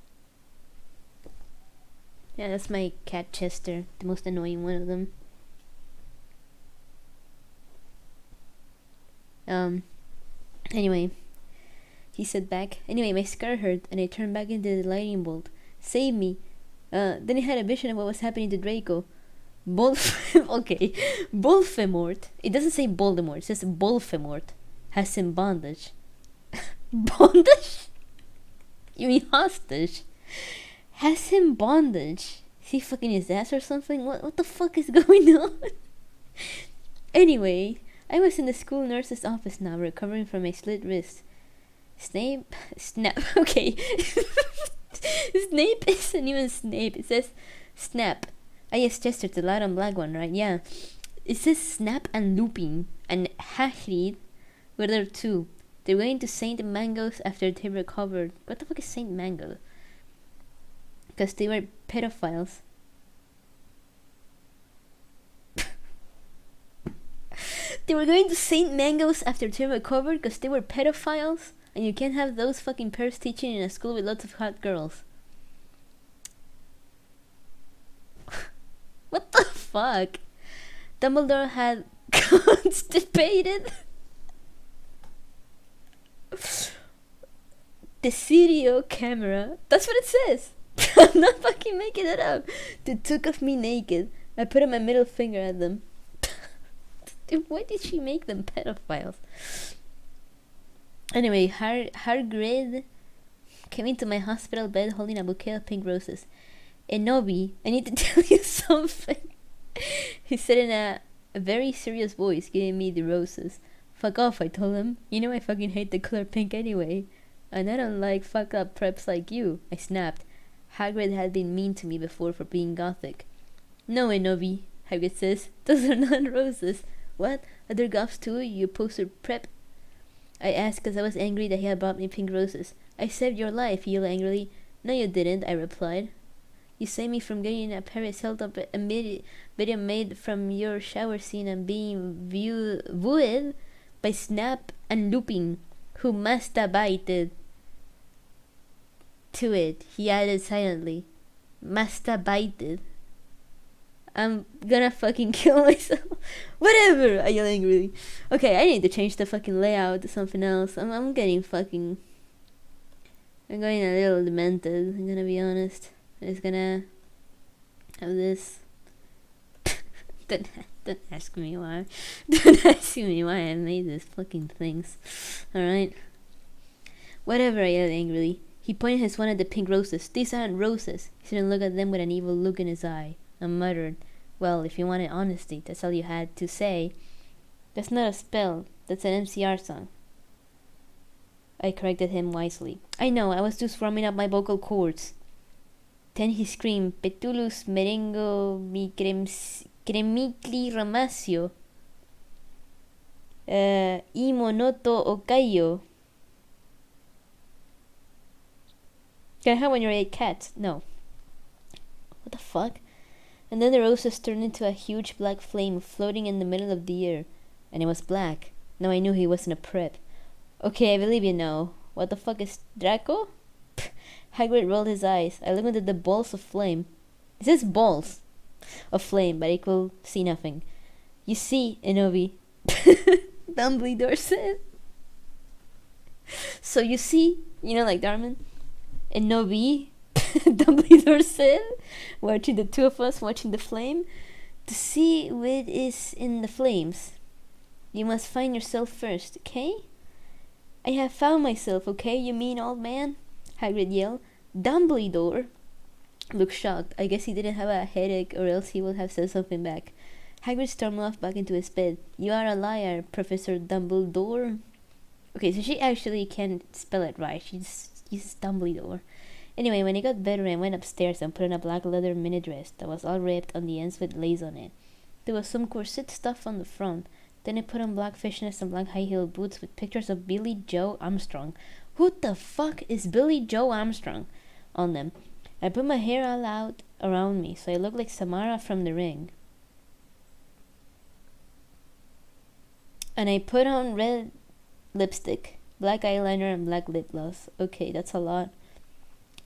Yeah, that's my cat Chester, the most annoying one of them. Anyway, he said back. Anyway, my scar hurt, and I turned back into the lightning bolt. Save me. Then I had a vision of what was happening to Draco. Okay. Voldemort. It doesn't say Voldemort, it says Voldemort. Has him bondage. Bondage? You mean hostage? Has him bondage. Is he fucking his ass or something? What the fuck is going on? Anyway, I was in the school nurse's office now, recovering from a slit wrist. Snap. Okay. Snape isn't even Snape. It says Snap. Yes, Chester, the loud and black one, right? Yeah. It says Snap and Lupin and Hagrid were there too. They went to Saint Mango's after they recovered. What the fuck is Saint Mango? Because they were pedophiles. They were going to Saint Mango's after they recovered because they were pedophiles, and you can't have those fucking pervs teaching in a school with lots of hot girls. What the fuck? Dumbledore had constipated. The stereo camera. That's what it says. I'm not fucking making it up. They took of me naked. I put up my middle finger at them. Dude, why did she make them pedophiles? Anyway, Hagrid came into my hospital bed holding a bouquet of pink roses. Enobi, I need to tell you something. He said in a very serious voice, giving me the roses. Fuck off, I told him. You know I fucking hate the color pink anyway. And I don't like fuck up preps like you, I snapped. Hagrid had been mean to me before for being gothic. No, Enobi, Hagrid says. Those are not roses. What? Other goths too, you poster prep? I asked because I was angry that he had bought me pink roses. I saved your life, he yelled angrily. No, you didn't, I replied. You saved me from getting a Paris Hilton video made from your shower scene and being viewed by Snap and Lupin, who masturbated to it, he added silently. Masturbated. I'm gonna fucking kill myself. Whatever, I yell angrily. Okay, I need to change the fucking layout to something else. I'm getting fucking... I'm going a little demented, I'm gonna be honest. I'm just gonna have this. Don't ask me why. Don't ask me why I made these fucking things. Alright? Whatever, I yelled angrily. He pointed his one at the pink roses. These aren't roses. He didn't look at them with an evil look in his eye. I muttered, well, if you wanted honesty, that's all you had to say. That's not a spell. That's an MCR song. I corrected him wisely. I know, I was just warming up my vocal cords. Then he screamed, Petulus merengo mi cremicli ramasio. Imonoto okayo. Can I have when you're a cat? No. What the fuck? And then the roses turned into a huge black flame floating in the middle of the air. And it was black. Now I knew he wasn't a prep. Okay, I believe you now. What the fuck is Draco? Hagrid rolled his eyes. I looked at the balls of flame. It says balls. of flame, but I could see nothing. You see, Enobi, Dumbledore said. So you see, like Darman, Enobi, Dumbledore said, watching the two of us watching the flame. To see what is in the flames, you must find yourself first, okay? I have found myself, okay, you mean old man? Hagrid yelled. Dumbledore looked shocked. I guess he didn't have a headache, or else he would have said something back. Hagrid stormed off back into his bed. You are a liar, Professor Dumbledore. Okay, so she actually can't spell it right. She just uses Dumbledore. Anyway, when he got better, I went upstairs and put on a black leather mini dress that was all wrapped on the ends with lace on it. There was some corset stuff on the front. Then I put on black fishnets and black high-heeled boots with pictures of Billy Joe Armstrong. Who the fuck is Billy Joe Armstrong? On them. I put my hair all out around me, so I looked like Samara from The Ring. And I put on red lipstick, black eyeliner, and black lip gloss. Okay, that's a lot.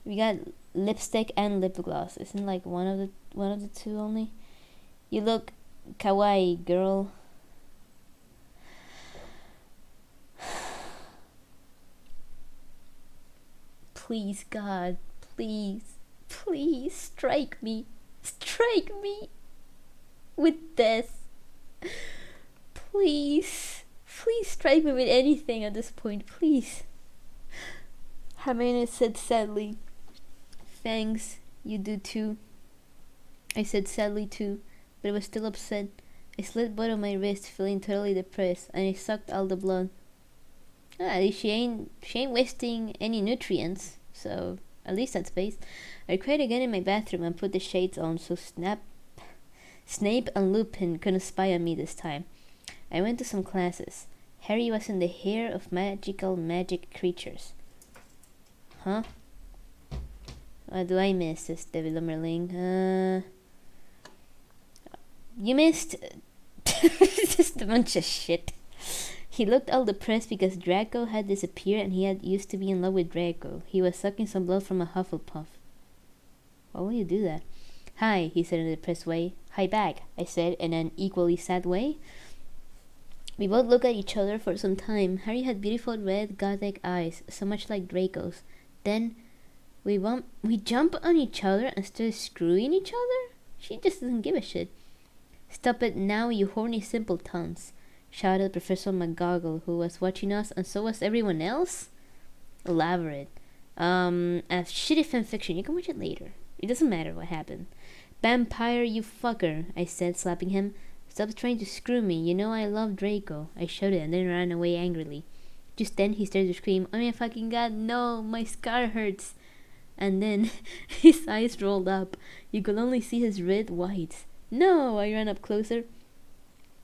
We got lipstick and lip gloss. Isn't like one of the two only? You look kawaii, girl. Please, God, please strike me with death. Please strike me with anything at this point, please. Hermione said sadly. Thanks, you do too. I said sadly too, but I was still upset. I slit both of my wrists, feeling totally depressed, and I sucked all the blood. At least she ain't wasting any nutrients, so at least that's space. I cried again in my bathroom and put the shades on so Snape and Lupin couldn't spy on me this time. I went to some classes. Harry was in the hair of magic creatures. Huh? What do I miss, says David Lumberling? You missed just a bunch of shit. He looked all depressed because Draco had disappeared and he had used to be in love with Draco. He was sucking some blood from a Hufflepuff. Why will you do that? Hi, he said in a depressed way. Hi back, I said in an equally sad way. We both looked at each other for some time. Harry had beautiful red gothic eyes, so much like Draco's. Then we jump on each other and start screwing each other? She just doesn't give a shit. Stop it now, you horny simpletons, shouted Professor McGonagall, who was watching us, and so was everyone else? Elaborate. A shitty fanfiction. You can watch it later. It doesn't matter what happened. Vampire, you fucker, I said, slapping him. Stop trying to screw me. You know I love Draco. I shouted and then ran away angrily. Just then he started to scream, oh my fucking god, no, my scar hurts. And then his eyes rolled up. You could only see his red whites. No, I ran up closer.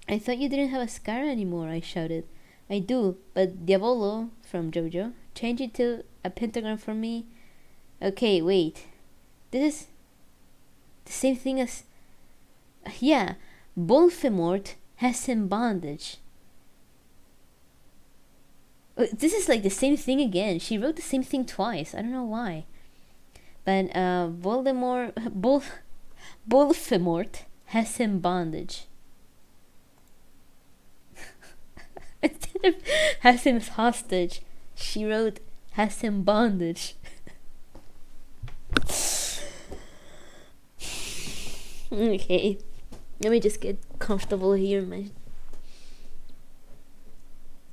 I thought you didn't have a scar anymore, I shouted. I do, but Diavolo, from Jojo, change it to a pentagram for me. Okay, wait. This is the same thing as... Yeah, Voldemort has him bondage. This is like the same thing again. She wrote the same thing twice. I don't know why. But Voldemort has him bondage. Instead of has him hostage, she wrote has him bondage. Okay, let me just get comfortable here.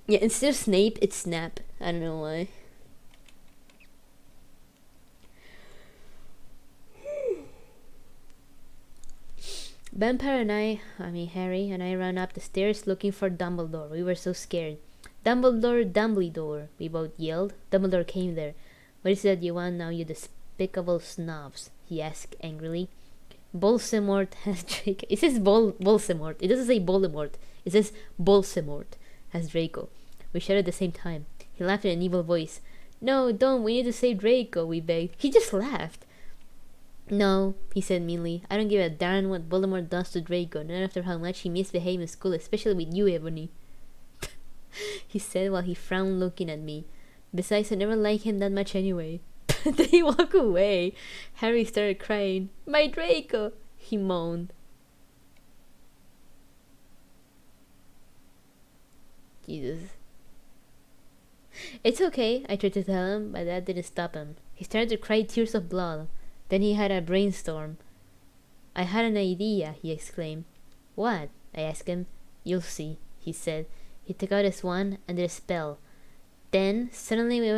Yeah, instead of Snape, it's Snap. I don't know why. Vampire and Harry and I ran up the stairs looking for Dumbledore. We were so scared. Dumbledore, we both yelled. Dumbledore came there. What is it that you want now, you despicable snobs? He asked angrily. Voldemort has Draco. It says Voldemort. It doesn't say Voldemort. It says Voldemort has Draco. We shouted at the same time. He laughed in an evil voice. No, don't. We need to save Draco, we begged. He just laughed. No, he said meanly. I don't give a darn what Voldemort does to Draco, not after how much he misbehaved in school, especially with you, Ebony. He said while he frowned looking at me. Besides, I never liked him that much anyway. Then he walked away. Harry started crying. My Draco! He moaned. Jesus. It's okay, I tried to tell him, but that didn't stop him. He started to cry tears of blood. Then he had a brainstorm. I had an idea, he exclaimed. What? I asked him. You'll see, he said. He took out his wand and did a spell. Then, suddenly we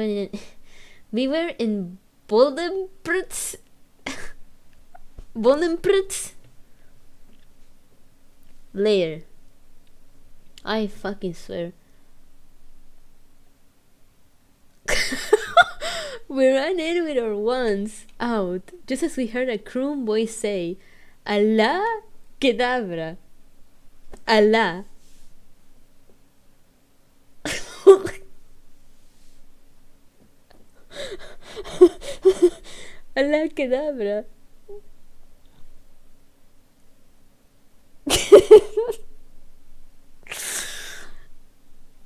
were in Voldemort's lair. I fucking swear. We ran in with our wands out, just as we heard a croon voice say, Allah Kedavra. Allah. Allah Kedavra.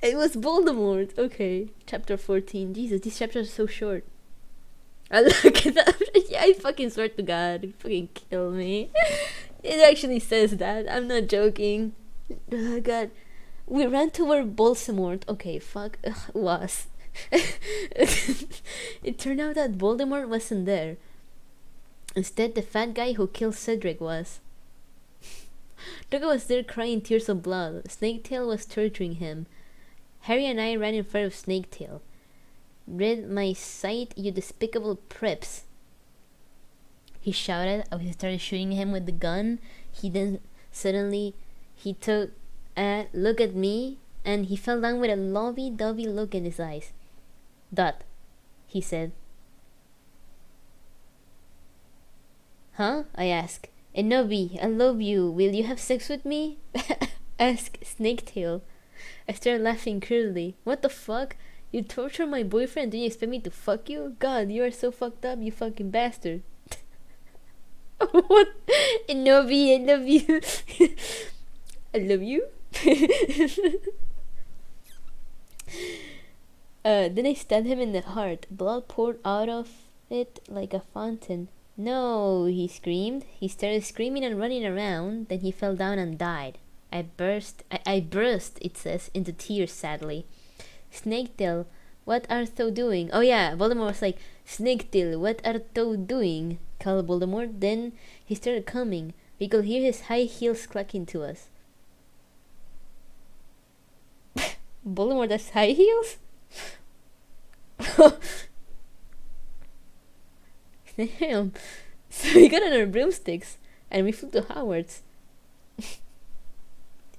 It was Voldemort. Okay, chapter 14. Jesus, these chapters are so short. Allah Kedavra. Yeah, I fucking swear to God, you fucking kill me. It actually says that. I'm not joking. Oh God, we ran toward Voldemort. Okay, fuck was. It turned out that Voldemort wasn't there. Instead, the fat guy who killed Cedric was. Draco was there crying tears of blood. Snaketail was torturing him. Harry and I ran in front of Snaketail. Rid my sight, you despicable preps, he shouted as he started shooting him with the gun. He then suddenly he took a look at me and he fell down with a lovey-dovey look in his eyes. Dot, he said. Huh? I asked. Enobi, I love you. Will you have sex with me? asked Snaketail. I started laughing crudely. What the fuck? You torture my boyfriend? Do you expect me to fuck you? God, you are so fucked up, you fucking bastard. What? Enobi, I love you. I love you? Then I stabbed him in the heart. Blood poured out of it like a fountain. No, he screamed. He started screaming and running around. Then he fell down and died. I burst, it says, into tears sadly. Snaketail, what art thou doing? Oh yeah, Voldemort was like, Snaketail, what art thou doing? Called Voldemort. Then he started coming. We could hear his high heels clacking to us. Voldemort has high heels? Damn. So we got on our broomsticks and we flew to Hogwarts.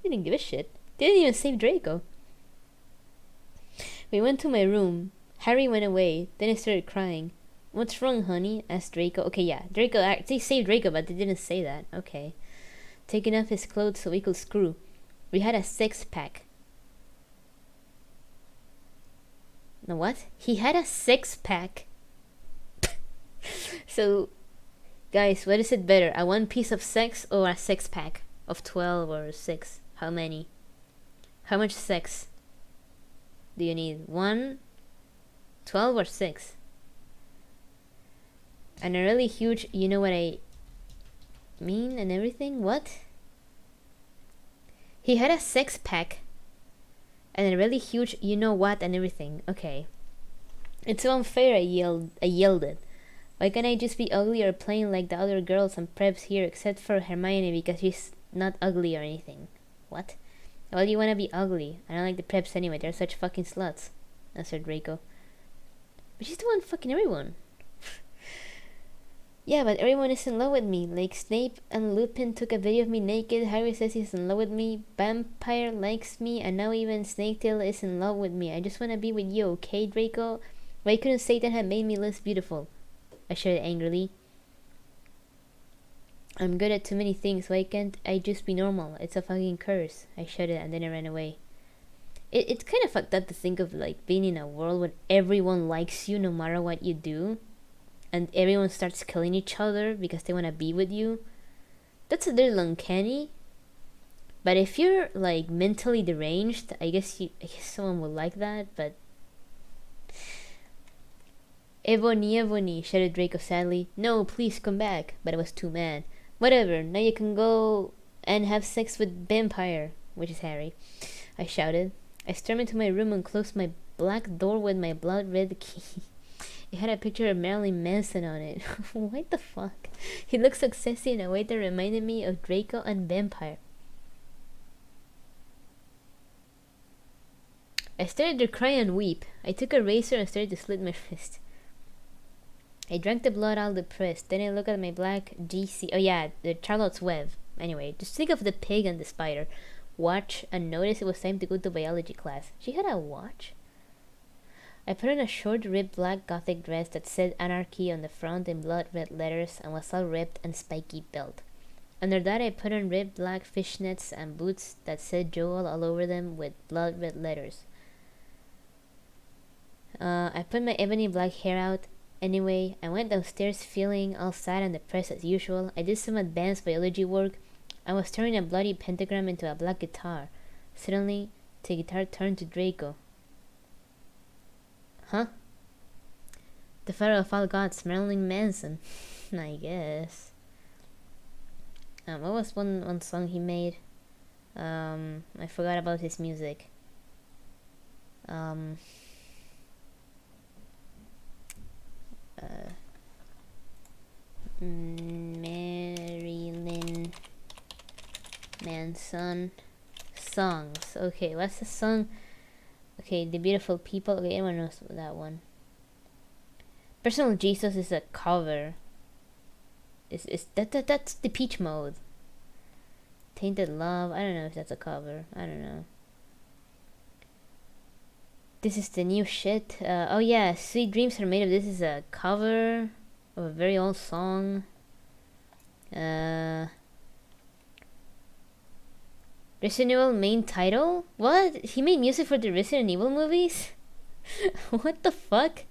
Didn't give a shit. Didn't even save Draco. We went to my room. Harry went away. Then I started crying. What's wrong, honey? Asked Draco. Okay, yeah. They saved Draco, but they didn't say that. Okay. Taking off his clothes so we could screw. We had a 6-pack. No, what? He had a 6-pack. So, guys, what is it better? A one piece of sex or a 6-pack of 12 or 6? How many? How much sex do you need? 1, 12 or 6? And a really huge, you know what I mean and everything? What? He had a 6-pack and a really huge, you know what and everything. Okay. It's so unfair, I yelled it. Why can't I just be ugly or plain like the other girls and preps here, except for Hermione because she's not ugly or anything? What? Well, you wanna be ugly. I don't like the preps anyway, they're such fucking sluts, answered Draco. But she's the one fucking everyone. Yeah, but everyone is in love with me. Like Snape and Lupin took a video of me naked, Harry says he's in love with me, Vampire likes me, and now even Snaketail is in love with me. I just wanna be with you, okay, Draco? Why couldn't Satan have made me less beautiful? I shouted angrily. I'm good at too many things, why can't I just be normal? It's a fucking curse. I shouted and then I ran away. It's kind of fucked up to think of like being in a world where everyone likes you no matter what you do, and everyone starts killing each other because they want to be with you. That's a little uncanny. But if you're like mentally deranged, I guess someone would like that, but Ebony, shouted Draco sadly. No, please come back. But I was too mad. Whatever, now you can go and have sex with vampire, which is Harry, I shouted. I stormed into my room and closed my black door with my blood-red key. It had a picture of Marilyn Manson on it. What the fuck? He looked so sexy in a way that reminded me of Draco and vampire. I started to cry and weep. I took a razor and started to slit my wrist. I drank the blood all depressed. Then I looked at my black GC. Oh yeah, the Charlotte's Web. Anyway, just think of the pig and the spider. Watch and notice it was time to go to biology class. She had a watch? I put on a short ribbed black gothic dress that said anarchy on the front in blood red letters and was all ripped and spiky belt. Under that I put on ribbed black fishnets and boots that said Joel all over them with blood red letters. I put my ebony black hair out. Anyway, I went downstairs feeling all sad and depressed as usual. I did some advanced biology work. I was turning a bloody pentagram into a black guitar. Suddenly, the guitar turned to Draco. Huh? The father of all gods, Marilyn Manson. I guess. What was one song he made? I forgot about his music. Marilyn Manson songs. Okay, what's the song? Okay, The Beautiful People. Okay, anyone knows that one? Personal Jesus is a cover. Is that's the Peach Mode. Tainted Love. I don't know if that's a cover. I don't know. This is the new shit. Oh yeah, Sweet Dreams Are Made of This is a cover of a very old song. Resident Evil main title? What? He made music for the Resident Evil movies? What the fuck?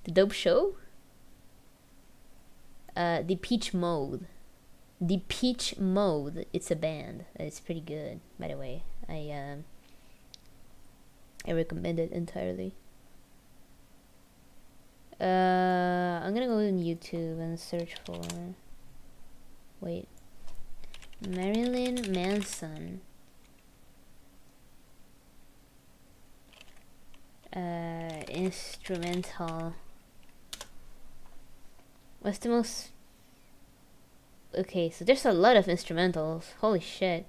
The Dope Show? The Peach Mode. The Peach Mode. It's a band. It's pretty good, by the way. I recommend it entirely. I'm gonna go on YouTube and search for... Wait. Marilyn Manson. Instrumental. What's the most... Okay, so there's a lot of instrumentals. Holy shit.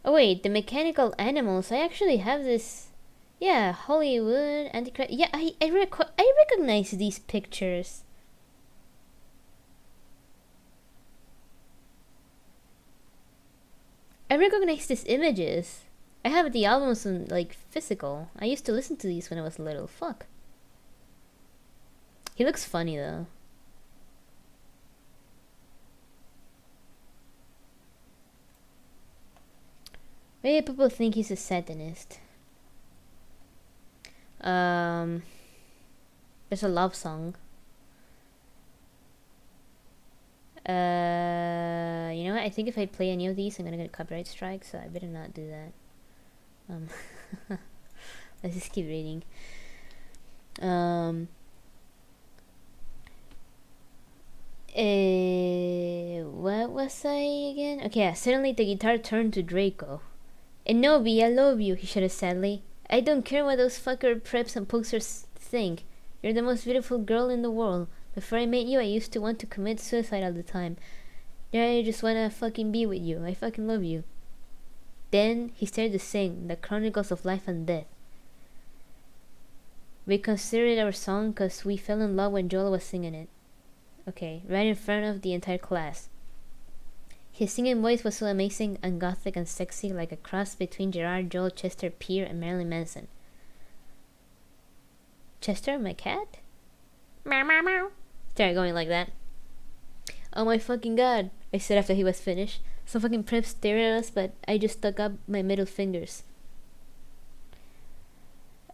Oh wait, the Mechanical Animals. I actually have this. Yeah, Hollywood Antichrist. Yeah, I recognize these pictures. I recognize these images. I have the albums in like physical. I used to listen to these when I was little. Fuck. He looks funny though. Maybe people think he's a Satanist. There's a love song. You know what? I think if I play any of these, I'm gonna get a copyright strike, so I better not do that. Let's just keep reading. What was I again? Okay, yeah, suddenly the guitar turned to Draco. Enobi, I love you, he shouted sadly. I don't care what those fucker preps and posters think. You're the most beautiful girl in the world. Before I met you, I used to want to commit suicide all the time. Now I just wanna fucking be with you. I fucking love you. Then he started to sing the Chronicles of Life and Death. We considered our song cause we fell in love when Joel was singing it. Okay, right in front of the entire class. His singing voice was so amazing and gothic and sexy, like a cross between Gerard, Joel, Chester, Pierre, and Marilyn Manson. Chester, my cat? Meow, meow, meow. Started going like that. Oh my fucking god, I said after he was finished. Some fucking preps stared at us, but I just stuck up my middle fingers.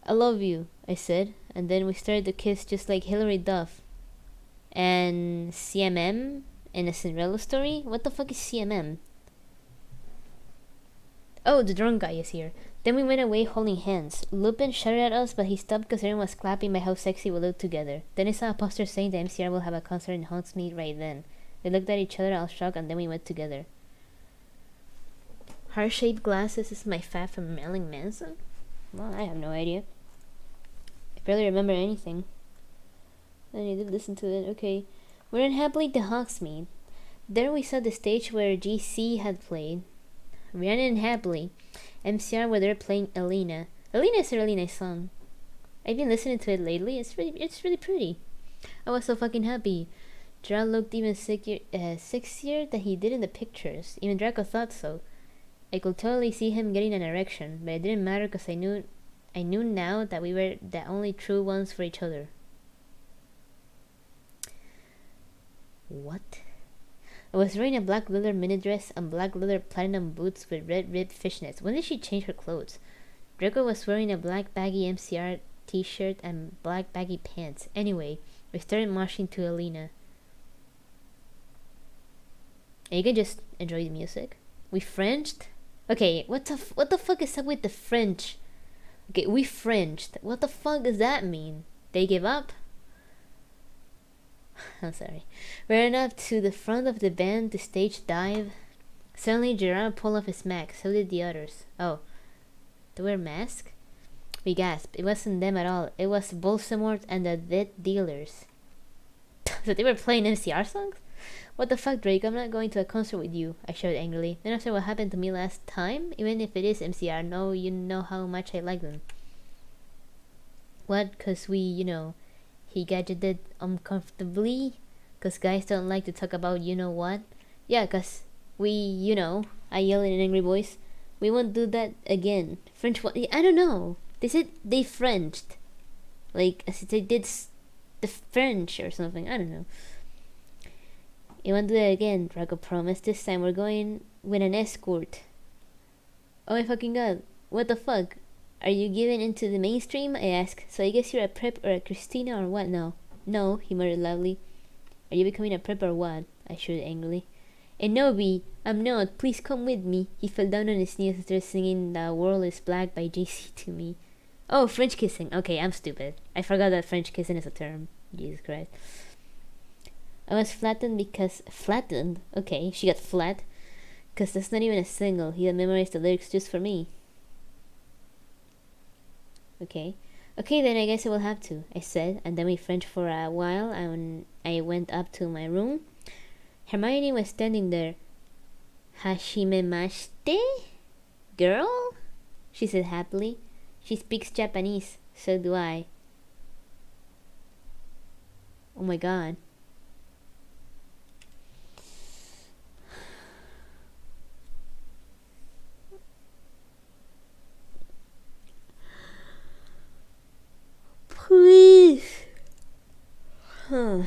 I love you, I said, and then we started to kiss just like Hilary Duff. And CMM in a Cinderella story? What the fuck is CMM? Oh, the drunk guy is here. Then we went away holding hands. Lupin shouted at us, but he stopped because everyone was clapping by how sexy we looked together. Then I saw a poster saying the MCR will have a concert in Hogsmeade right then. We looked at each other all shocked, and then we went together. Heart-shaped glasses is my fat from Marilyn Manson? Well, I have no idea. I barely remember anything. I need to listen to it. Okay. We ran happily to Hogsmeade. There we saw the stage where GC had played. We ran in happily. MCR were there playing Alina. Alina is a really nice song. I've been listening to it lately. It's really pretty. I was so fucking happy. Gerald looked even sexier than he did in the pictures. Even Draco thought so. I could totally see him getting an erection, but it didn't matter because I knew now that we were the only true ones for each other. What? I was wearing a black leather mini dress and black leather platinum boots with red ribbed fishnets. When did she change her clothes? Draco was wearing a black baggy MCR t-shirt and black baggy pants. Anyway, we started marching to Alina. And you can just enjoy the music. We Frenched? Okay, what the fuck is up with the French? Okay, we Frenched. What the fuck does that mean? They give up? I'm sorry. We ran up to the front of the band to stage dive. Suddenly Gerard pulled off his mask. So did the others. Oh. They wear masks? We gasped. It wasn't them at all. It was Voldemort and the Dead Dealers. So they were playing MCR songs? What the fuck, Drake? I'm not going to a concert with you, I shouted angrily. Then after what happened to me last time, even if it is MCR, no, you know how much I like them. What? Cause we, he gadgeted uncomfortably? Cause guys don't like to talk about what? Yeah, cause we, I yelled in an angry voice. We won't do that again. French what? I don't know. They said they Frenched. Like, as if they did the French or something. I don't know. You won't do that again, Draco promised. This time we're going with an escort. Oh my fucking god. What the fuck? Are you giving into the mainstream? I asked. So I guess you're a prep or a Christina or what now? No, he muttered loudly. Are you becoming a prep or what? I shouted angrily. And no, B, I'm not. Please come with me. He fell down on his knees and started singing The World is Black by JC to me. Oh, French kissing. Okay, I'm stupid. I forgot that French kissing is a term. Jesus Christ. I was flattened. Okay, she got flat. Because that's not even a single. He had memorized the lyrics just for me. Okay, then I guess I will have to, I said, and then we Frenched for a while, and I went up to my room. Hermione was standing there. Hashimemashite? Girl? She said happily. She speaks Japanese, so do I. Oh my god. Please. Huh.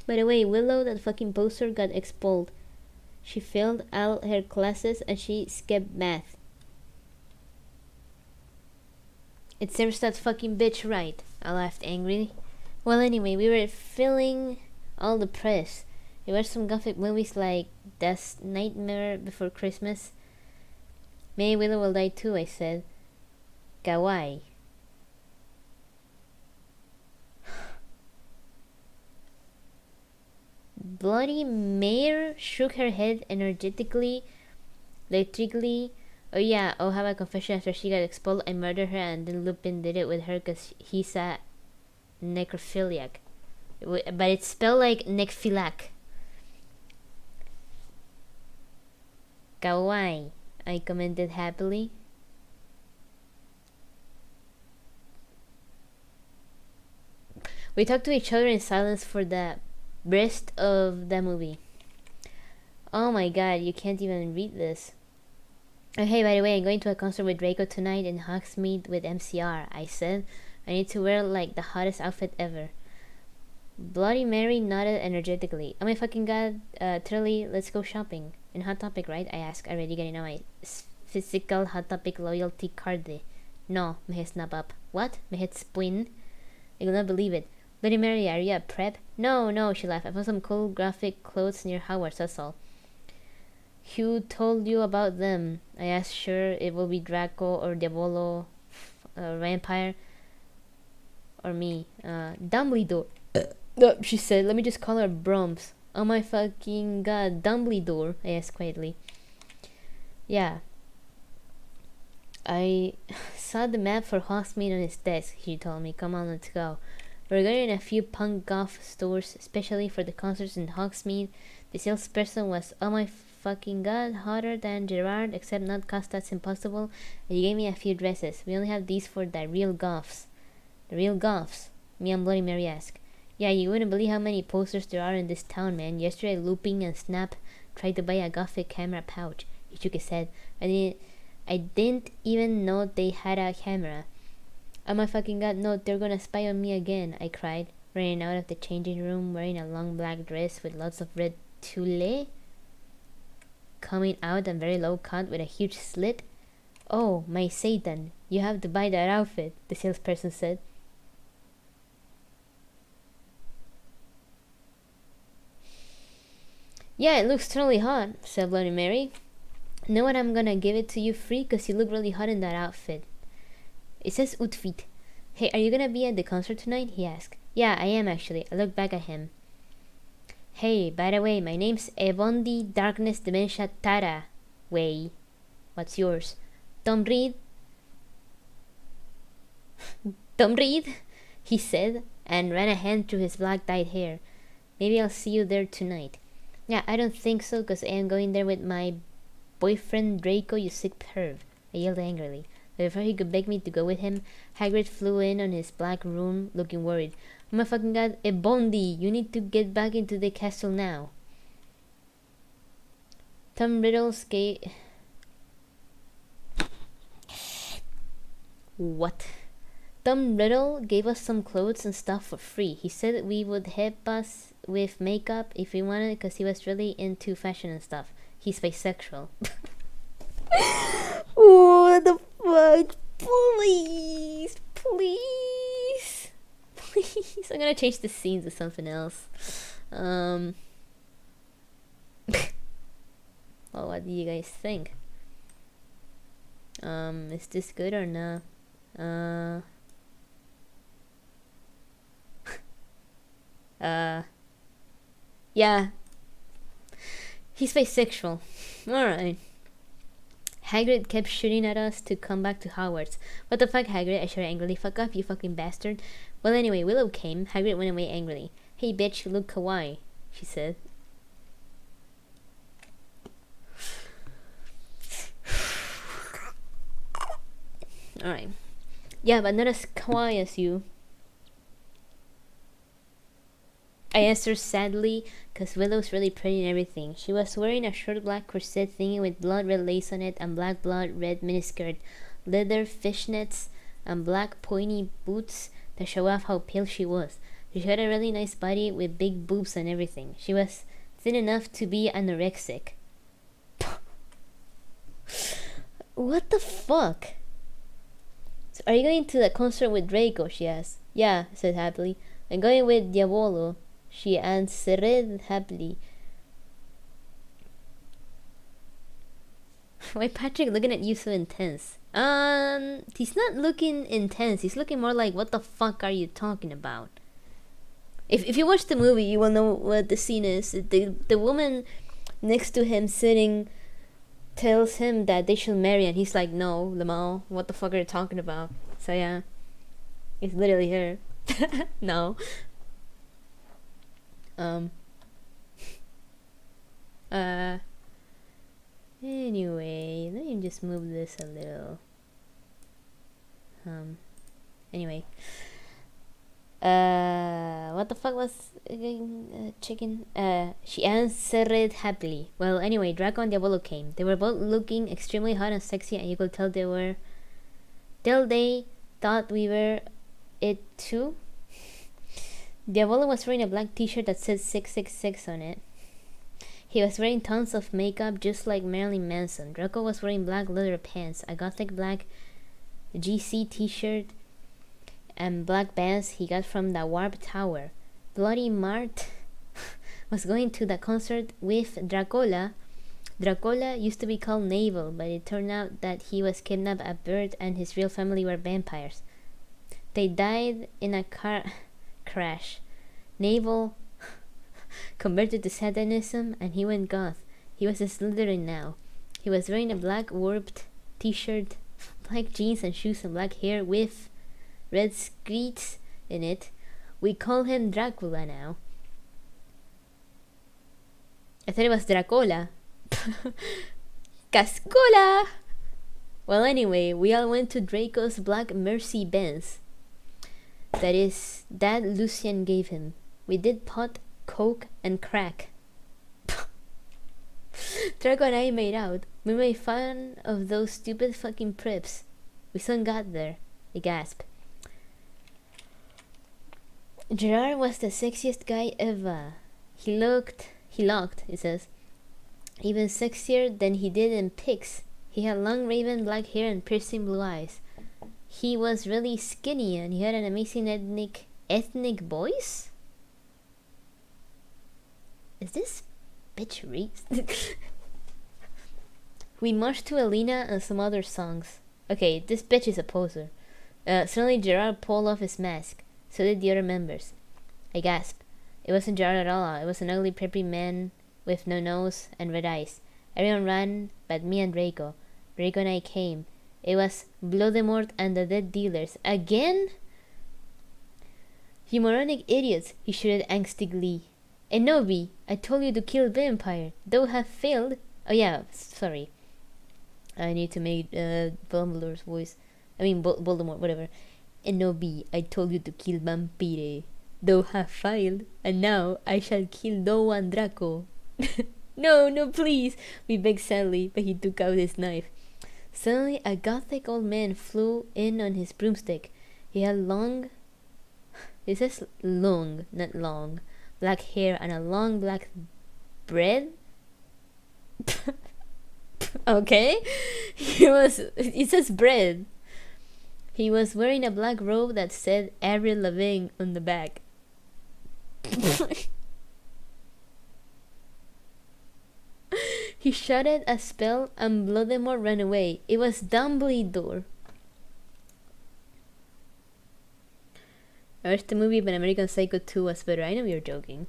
By the way, Willow, that fucking poster, got expelled. She failed all her classes and she skipped math. It serves that fucking bitch right, I laughed angrily. Well, anyway, we were filling all the press. We watched some gothic movies like Death's Nightmare Before Christmas. Maybe Willow will die too, I said. Kawaii. Bloody Mare shook her head electrically. Oh yeah, I'll have a confession. After she got expelled, I murdered her, and then Lupin did it with her because he's a necrophiliac. But it's spelled like necrophiliac. Kawaii, I commented happily. We talked to each other in silence for the rest of the movie. Oh my god, you can't even read this. Oh hey, by the way, I'm going to a concert with Draco tonight in Hogsmeade with MCR, I said. I need to wear like the hottest outfit ever. Bloody Mary nodded energetically. Oh my fucking god, Turley, let's go shopping. In Hot Topic, right? I asked, already getting on my physical Hot Topic loyalty card. No, my head snap up. What? My head spin? I could not believe it. Bloody Mary, are you a prep? No, she laughed. I found some cool graphic clothes near Howard's, that's all. Who told you about them? I asked. Sure, it will be Draco or Diavolo, Vampire, or me. Dumbledore. She said. Let me just call her Brahms. Oh my fucking god, Dumbledore, I asked quietly. Yeah. I saw the map for Hogsmeade on his desk, she told me. Come on, let's go. We're going in a few punk goth stores, especially for the concerts in Hogsmeade. The salesperson was, oh my fucking god, hotter than Gerard, except not cause that's impossible. And he gave me a few dresses. We only have these for the real goths. The real goths? Me and Bloody Mary asked. Yeah, you wouldn't believe how many posters there are in this town, man. Yesterday, Looping and Snap tried to buy a gothic camera pouch. He shook his head. I didn't even know they had a camera. Oh my fucking god, no, they're gonna spy on me again, I cried, running out of the changing room wearing a long black dress with lots of red tulle coming out and very low cut with a huge slit. Oh, my Satan, you have to buy that outfit, the salesperson said. Yeah, it looks totally hot, said Bloody Mary. Know what, I'm gonna give it to you free because you look really hot in that outfit. It says outfit. Hey, are you gonna be at the concert tonight? He asked. Yeah, I am actually. I looked back at him. Hey, by the way, my name's Evondi Darkness Dementia Tara. Way. What's yours? Tom Reed? Tom Reed? He said, and ran a hand through his black dyed hair. Maybe I'll see you there tonight. Yeah, I don't think so, because I am going there with my boyfriend Draco, you sick perv, I yelled angrily. But before he could beg me to go with him, Hagrid flew in on his black room, looking worried. Oh my fucking god, Bondi, you need to get back into the castle now. Tom Riddle's gate. What? Tom Riddle gave us some clothes and stuff for free. He said we would help us with makeup if we wanted, because he was really into fashion and stuff. He's bisexual. What the fuck? Please, please, please. I'm gonna change the scene to something else. Well, what do you guys think? Is this good or not? Yeah. He's bisexual. Alright. Hagrid kept shooting at us to come back to Hogwarts. What the fuck, Hagrid? I shouted angrily. Fuck off, you fucking bastard. Well, anyway, Willow came. Hagrid went away angrily. Hey, bitch, you look kawaii, she said. Alright. Yeah, but not as kawaii as you. I answered sadly, because Willow's really pretty and everything. She was wearing a short black corset thingy with blood red lace on it and black blood red miniskirt, leather fishnets, and black pointy boots that show off how pale she was. She had a really nice body with big boobs and everything. She was thin enough to be anorexic. What the fuck? So are you going to the concert with Draco? She asked. Yeah, I said happily. I'm going with Diavolo, she answered happily. Why Patrick looking at you so intense? He's not looking intense. He's looking more like, what the fuck are you talking about? If you watch the movie, you will know what the scene is. The woman next to him sitting tells him that they should marry, and he's like, no, Lamau, what the fuck are you talking about? So yeah, it's literally her. No. Anyway, let me just move this a little. Anyway. What the fuck was chicken? She answered happily. Well, anyway, Draco and Diavolo came. They were both looking extremely hot and sexy, and you could tell they thought we were it too. Diavolo was wearing a black t-shirt that said 666 on it. He was wearing tons of makeup just like Marilyn Manson. Draco was wearing black leather pants, a gothic black GC t-shirt, and black bands he got from the Warp Tower. Bloody Mart was going to the concert with Dracola. Dracola used to be called Navel, but it turned out that he was kidnapped at birth and his real family were vampires. They died in a car crash. Navel converted to Satanism, and he went goth. He was a Slytherin now. He was wearing a black warped t-shirt, black jeans and shoes, and black hair with red screeds in it. We call him Dracula now. I thought it was Dracola. Cascola! Well, anyway, we all went to Draco's black Mercy Benz. That Lucian gave him. We did pot, coke, and crack. Draco and I made out. We made fun of those stupid fucking preps. We soon got there. I gasped. Gerard was the sexiest guy ever. He looked, it says, even sexier than he did in pics. He had long raven black hair and piercing blue eyes. He was really skinny and he had an amazing ethnic voice? Is this bitch Reese? We marched to Alina and some other songs. Okay, this bitch is a poser. Suddenly Gerard pulled off his mask. So did the other members. I gasped. It wasn't Gerard at all. It was an ugly, preppy man with no nose and red eyes. Everyone ran but me and Draco. Draco and I came. It was Voldemort and the Dead Dealers. Again? You moronic idiots, he shouted angstigly. Enobi, I told you to kill vampire. Though have failed. Oh yeah, sorry. I need to make Dumbledore's voice. I mean Voldemort, whatever. Enobi, I told you to kill vampire. Thou have failed, and now I shall kill no one Draco. No, please, we begged sadly, but he took out his knife. Suddenly, a gothic old man flew in on his broomstick. He had long, it says long, not long, black hair and a long black beard. Okay, it says bread. He was wearing a black robe that said Avril Lavigne on the back. He shouted a spell and Voldemort ran away. It was Dumbledore. I wish the movie but American Psycho 2 was better. I know you're joking.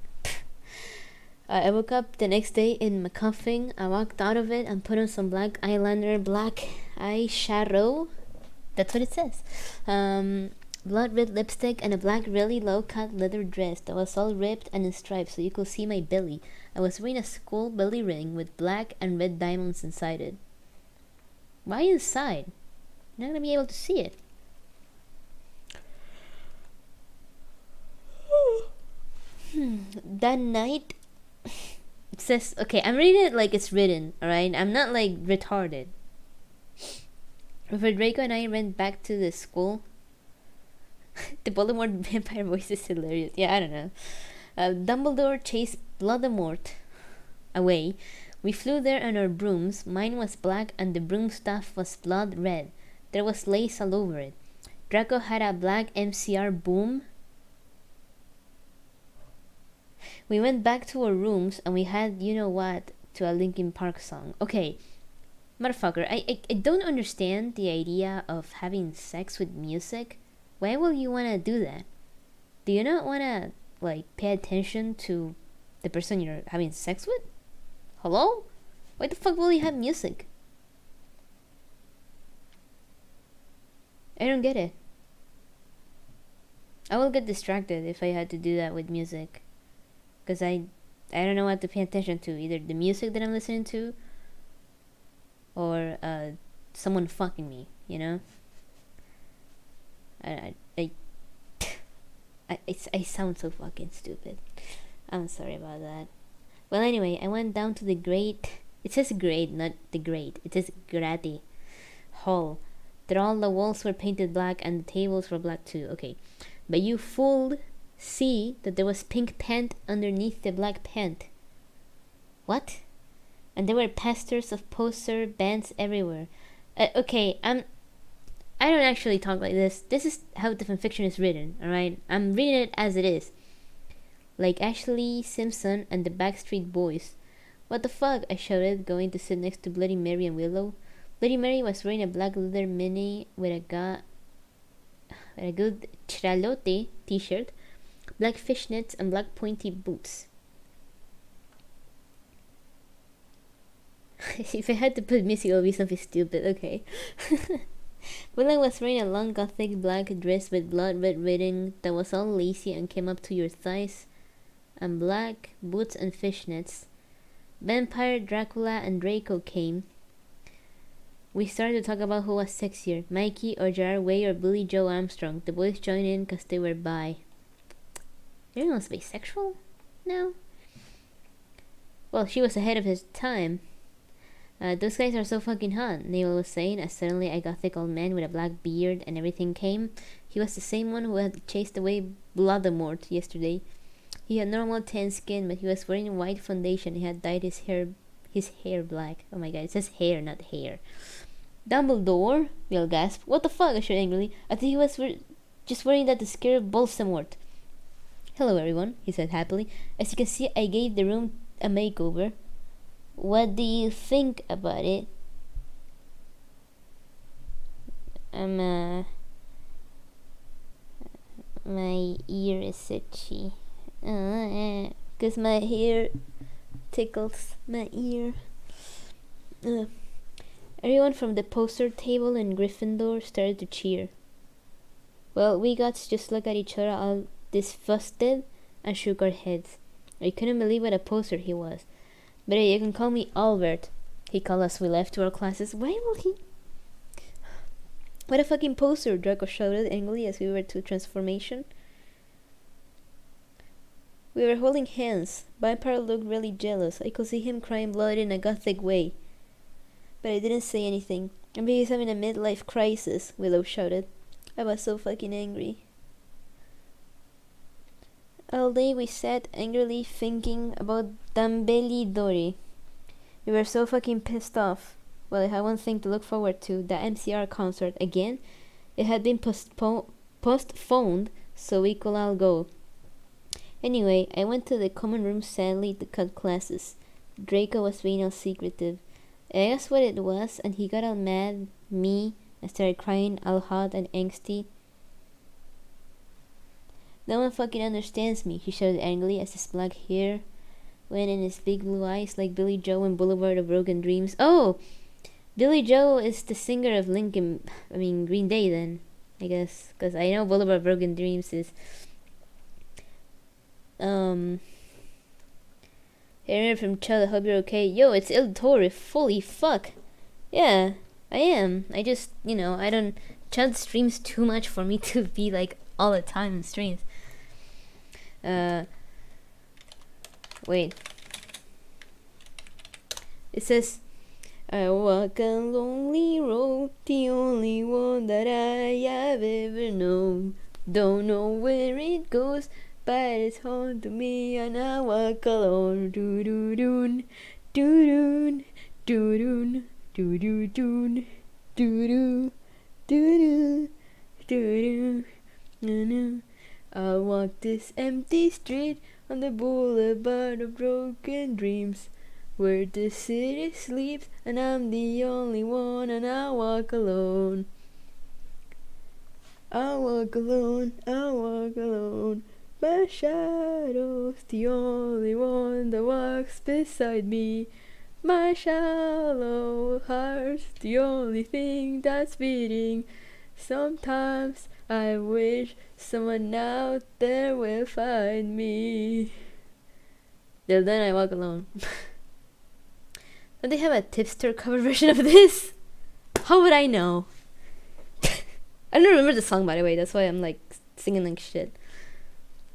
I woke up the next day in McCuffing. I walked out of it and put on some black eyeliner, black eyeshadow. That's what it says. Blood red lipstick and a black really low cut leather dress that was all ripped and in stripes so you could see my belly. I was wearing a skull belly ring with black and red diamonds inside it. Why inside? You're not gonna be able to see it. That night, it says, okay, I'm reading it like it's written, alright? I'm not like retarded. Before Draco and I went back to the school, the Voldemort vampire voice is hilarious. Yeah, I don't know. Dumbledore chased Voldemort away. We flew there on our brooms. Mine was black and the broom staff was blood red. There was lace all over it. Draco had a black MCR boom. We went back to our rooms and we had you know what to a Linkin Park song. Okay, motherfucker, I don't understand the idea of having sex with music. Why will you want to do that? Do you not want to like pay attention to the person you're having sex with? Hello? Why the fuck will you have music? I don't get it. I will get distracted if I had to do that with music. Because I don't know what to pay attention to. Either the music that I'm listening to or someone fucking me, you know? I sound so fucking stupid. I'm sorry about that. Well, anyway, I went down to the great. It says great, not the great. It says grati hall. That all the walls were painted black and the tables were black too. Okay, but you fooled. See that there was pink paint underneath the black paint. What? And there were posters of poster bands everywhere. Okay, I don't actually talk like this. This is how the fanfiction is written, alright? I'm reading it as it is. Like Ashley Simpson and the Backstreet Boys. What the fuck? I shouted, going to sit next to Bloody Mary and Willow. Bloody Mary was wearing a black leather mini with a good chiralote t-shirt, black fishnets, and black pointy boots. If I had to put music, it would be something stupid. Okay. William was wearing a long gothic black dress with blood red ribbing that was all lacy and came up to your thighs, and black boots and fishnets. Vampire, Dracula, and Draco came. We started to talk about who was sexier, Mikey or Gerard Way or Billy Joe Armstrong. The boys joined in because they were bi. Everyone's bisexual now? Well, she was ahead of his time. Those guys are so fucking hot, Neil was saying as suddenly a gothic old man with a black beard and everything came. He was the same one who had chased away Voldemort yesterday. He had normal tan skin, but he was wearing white foundation. He had dyed his hair black. Oh my god, it says hair, not hair. Dumbledore? We all gasped. What the fuck? I shouted angrily. I think he was just wearing that to scare Voldemort. Hello everyone, he said happily. As you can see, I gave the room a makeover. What do you think about it? My ear is itchy. Cause my hair tickles my ear. Everyone from the poster table in Gryffindor started to cheer. Well, we got to just look at each other all disgusted and shook our heads. I couldn't believe what a poster he was. But hey, you can call me Albert, he called as we left to our classes. Why will he? What a fucking poster, Draco shouted angrily as we were to transformation. We were holding hands. Vampire looked really jealous. I could see him crying blood in a gothic way. But I didn't say anything. I'm he's having a midlife crisis, Willow shouted. I was so fucking angry. All day we sat angrily thinking about Dumbledore. We were so fucking pissed off. Well, I had one thing to look forward to, the MCR concert again. It had been postponed, so we could all go. Anyway, I went to the common room sadly to cut classes. Draco was being all secretive. I asked what it was, and he got all mad, me, and started crying all hot and angsty. No one fucking understands me, he shouted angrily as his black hair went in his big blue eyes like Billy Joe in Boulevard of Broken Dreams. Oh! Billy Joe is the singer of Green Day then, I guess. Because I know Boulevard of Broken Dreams is... I remember from Child, I hope you're okay. Yo, it's Il Torre, fully fuck. Yeah, I am. I just, I don't... Child streams too much for me to be like all the time in streams. Wait. It says, I walk a lonely road, the only one that I have ever known. Don't know where it goes, but it's home to me, and I walk alone. Do do doon, do doon, do doon, do do doon, do do, do do, do do. I'll walk this empty street on the boulevard of broken dreams, where the city sleeps and I'm the only one, and I walk alone. I walk alone, I walk alone. My shadow's the only one that walks beside me. My shallow heart's the only thing that's beating. Sometimes I wish someone out there will find me. Till then I walk alone. Don't they have a tipster cover version of this? How would I know? I don't remember the song, by the way. That's why I'm like singing like shit.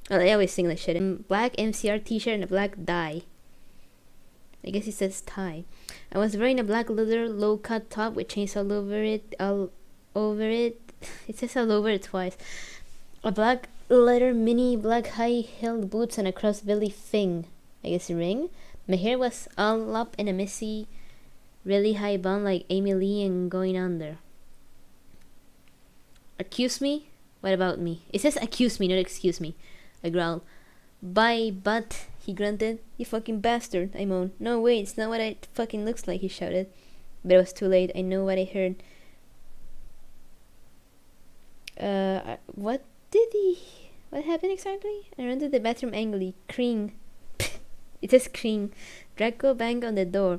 Well, I always sing like shit. Black MCR t-shirt and a black dye. I guess it says tie. I was wearing a black leather low-cut top with chains all over it. It says all over it twice. A black leather mini black high-heeled boots and a crossbelly thing. I guess a ring. My hair was all up in a messy, really high bun like Amy Lee and going under. Accuse me? What about me? It says accuse me, not excuse me. I growled. Bye, but, he grunted. You fucking bastard, I moaned. No, wait, it's not what it fucking looks like, he shouted. But it was too late. I know what I heard. What happened exactly? I ran to the bathroom angrily. Cring. It says cring. Draco banged on the door.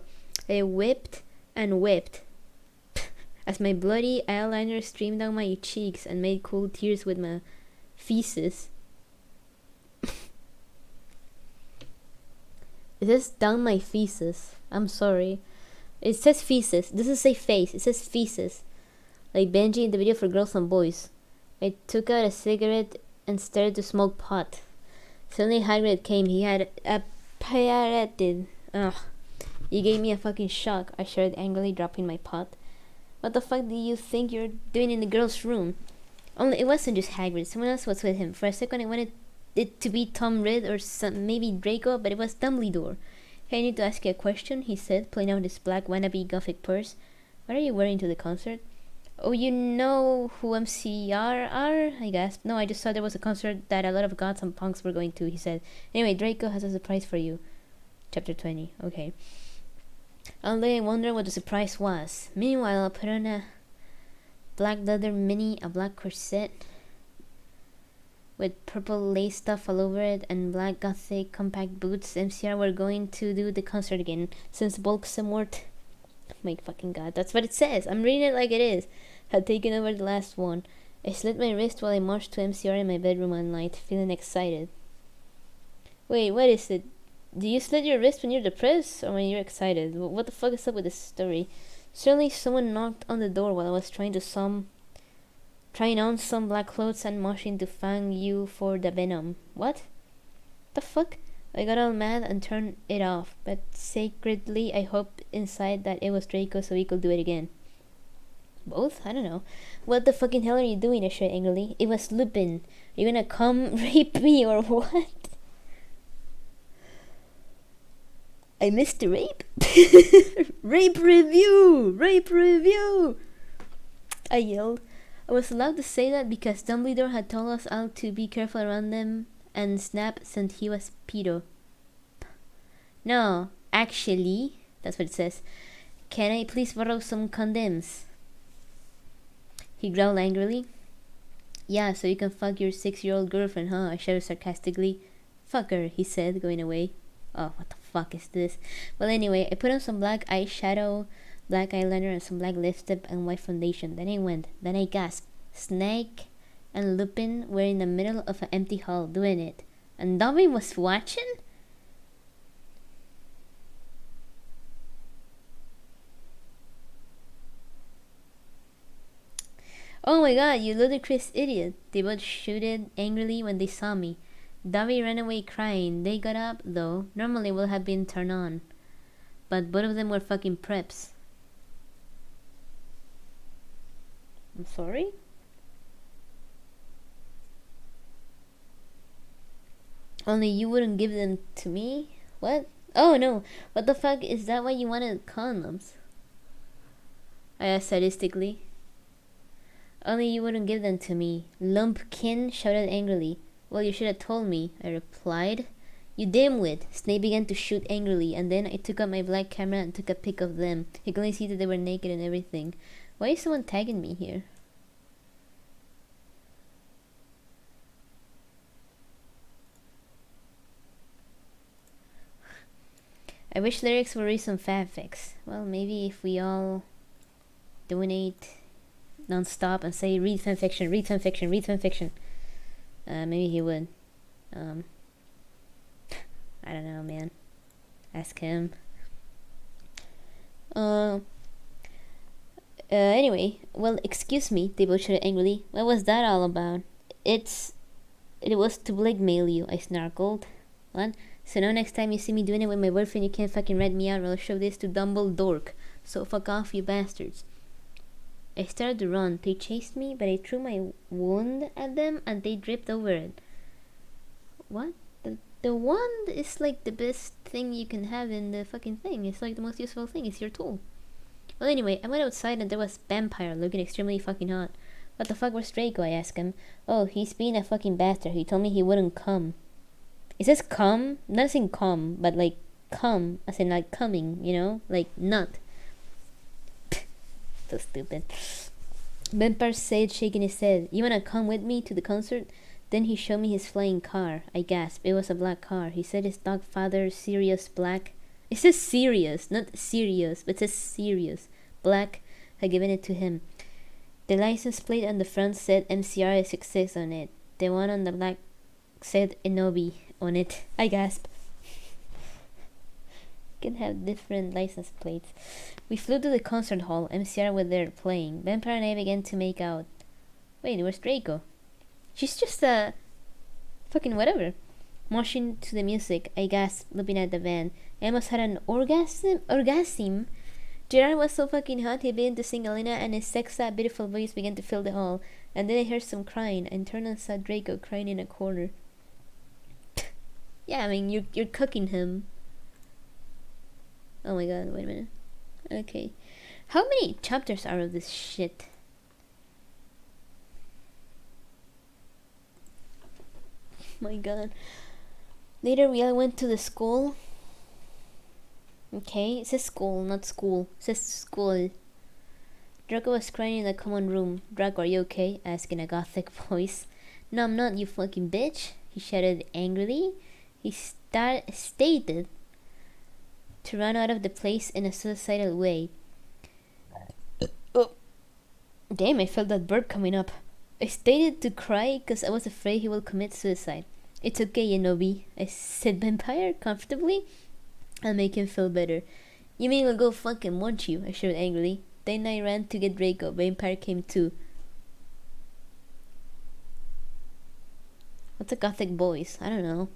I whipped and whipped as my bloody eyeliner streamed down my cheeks and made cool tears with my feces. It says down my feces. I'm sorry. It says feces. It doesn't say face. It says feces. Like Benji in the video for Girls and Boys. I took out a cigarette and started to smoke pot. Suddenly Hagrid came. He had a pirated. Ugh. You gave me a fucking shock, I shouted angrily, dropping my pot. What the fuck do you think you're doing in the girl's room? Only it wasn't just Hagrid. Someone else was with him. For a second I wanted it to be Tom Ridd or maybe Draco, but it was Dumbledore. Hey, I need to ask you a question, he said, pulling out his black wannabe gothic purse. What are you wearing to the concert? Oh, you know who MCR are? I gasped. No, I just saw there was a concert that a lot of goths and punks were going to, he said. Anyway, Draco has a surprise for you. Chapter 20. Okay. Only I wonder what the surprise was. Meanwhile, I put on a black leather mini, a black corset with purple lace stuff all over it, and black gothic compact boots. MCR were going to do the concert again since Voldemort. My fucking god, that's what it says. I'm reading it like it is. Had taken over the last one. I slit my wrist while I marched to MCR in my bedroom one night, feeling excited. Wait, what is it? Do you slit your wrist when you're depressed or when you're excited? What the fuck is up with this story? Suddenly, someone knocked on the door while I was trying on some black clothes and moshing to fang you for the venom. What? The fuck? I got all mad and turned it off, but secretly I hoped inside that it was Draco so he could do it again. Both? I don't know. What the fucking hell are you doing? I shouted angrily. It was Lupin. Are you gonna come rape me or what? I missed the rape? Rape review! Rape review! I yelled. I was allowed to say that because Dumbledore had told us all to be careful around them, and Snap said he was pedo. No, actually, that's what it says. Can I please borrow some condoms? He growled angrily. Yeah, so you can fuck your 6-year-old girlfriend, huh? I shouted sarcastically. Fuck her, he said, going away. Oh, what the fuck is this? Well, anyway, I put on some black eyeshadow, black eyeliner, and some black lipstick and white foundation. Then I gasped. Snake and Lupin were in the middle of an empty hall doing it. And Dobby was watching? Oh my god, you ludicrous idiot. They both shouted angrily when they saw me. Dobby ran away crying. They got up, though. Normally would have been turned on. But both of them were fucking preps. I'm sorry? Only you wouldn't give them to me? What? Oh no, what the fuck, is that why you wanted condoms? I asked sadistically. Only you wouldn't give them to me. Lumpkin shouted angrily. Well, you should have told me, I replied. You dimwit! Snape began to shoot angrily, and then I took out my black camera and took a pic of them. You can only see that they were naked and everything. Why is someone tagging me here? I wish lyrics were read some fanfics. Well, maybe if we all donate non-stop and say read fanfiction, read fanfiction, read fanfiction. Maybe he would. I don't know, man. Ask him. Anyway, well, excuse me, they both shouted angrily. What was that all about? It was to blackmail you, I snarkled. What? So now next time you see me doing it with my boyfriend, you can't fucking rat me out, or I'll show this to Dumbledore. So fuck off, you bastards. I started to run. They chased me, but I threw my wand at them and they dripped over it. What? The wand is like the best thing you can have in the fucking thing. It's like the most useful thing. It's your tool. Well, anyway, I went outside and there was Vampire looking extremely fucking hot. What the fuck was Draco? I asked him. Oh, he's being a fucking bastard. He told me he wouldn't come. It says come, not as in come, but like come, as in like coming, you know? Like nut. So stupid. Vampire said, shaking his head. You wanna come with me to the concert? Then he showed me his flying car. I gasped. It was a black car. He said his dog father, Sirius Black, It says serious, not serious, but it says serious. Black had given it to him. The license plate on the front said MCR66 on it. The one on the back said Inobi on it. I gasp. Can have different license plates. We flew to the concert hall. MCR was there playing. Vampire and I began to make out. Wait, where's Draco? She's just fucking whatever. Motion to the music. I gasped, looking at the van. I almost had an orgasm. Gerard was so fucking hot, he began to sing Elena, and his sexy, beautiful voice began to fill the hall. And then I heard some crying, and turned and saw Draco crying in a corner. Yeah, I mean, you're cooking him. Oh my god, wait a minute. Okay. How many chapters are of this shit? My god. Later we all went to the school. Okay, it says school, not school. It says school. Draco was crying in the common room. Draco, are you okay? Asked in a gothic voice. No, I'm not, you fucking bitch. He shouted angrily. He stated to run out of the place in a suicidal way. Oh. Damn, I felt that burp coming up. I stated to cry because I was afraid he will commit suicide. It's okay, Inobi, I said Vampire comfortably. I'll make him feel better. You mean he'll go fucking want you? I shouted angrily. Then I ran to get Draco. Vampire came too. What's a gothic voice? I don't know.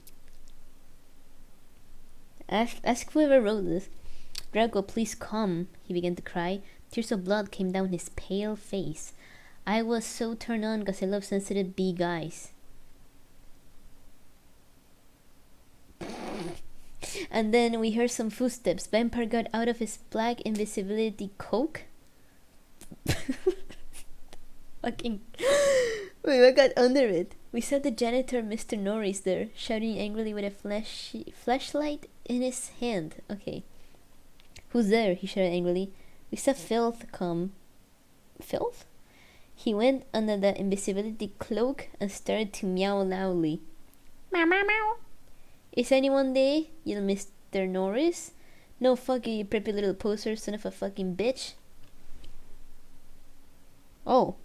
Ask whoever wrote this. Draco, please come. He began to cry. Tears of blood came down his pale face. I was so turned on because I love sensitive big guys. And then we heard some footsteps. Vampire got out of his black invisibility cloak. Fucking. Wait, what got under it? We saw the janitor, Mr. Norris, there, shouting angrily with a flashlight in his hand. Okay. Who's there? He shouted angrily. We saw Filth come. Filth? He went under the invisibility cloak and started to meow loudly. Meow, meow, meow. Is anyone there? Yelled Mr. Norris. No, fuck you, you preppy little poser, son of a fucking bitch. Oh.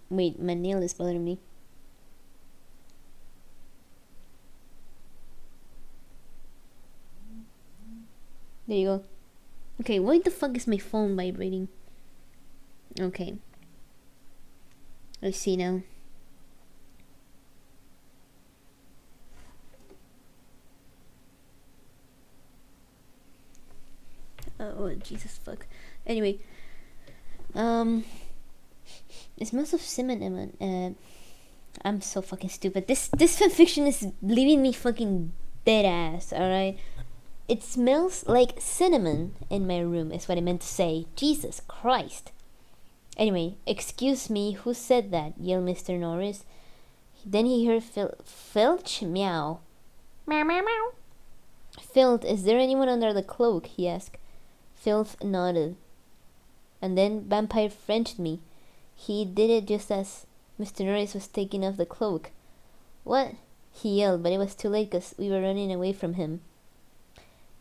Wait, my nail is bothering me. There you go. Okay, why the fuck is my phone vibrating? Okay. I see now. Oh, Jesus fuck. Anyway. It smells of cinnamon. I'm so fucking stupid. This fanfiction is leaving me fucking dead ass, alright? It smells like cinnamon in my room, is what I meant to say. Jesus Christ. Anyway, excuse me, who said that? Yelled Mr. Norris. Then he heard Filch meow. Meow, meow, meow. Filth, is there anyone under the cloak? He asked. Filth nodded. And then Vampire Frenched me. He did it just as Mr. Norris was taking off the cloak. What? He yelled, but it was too late because we were running away from him.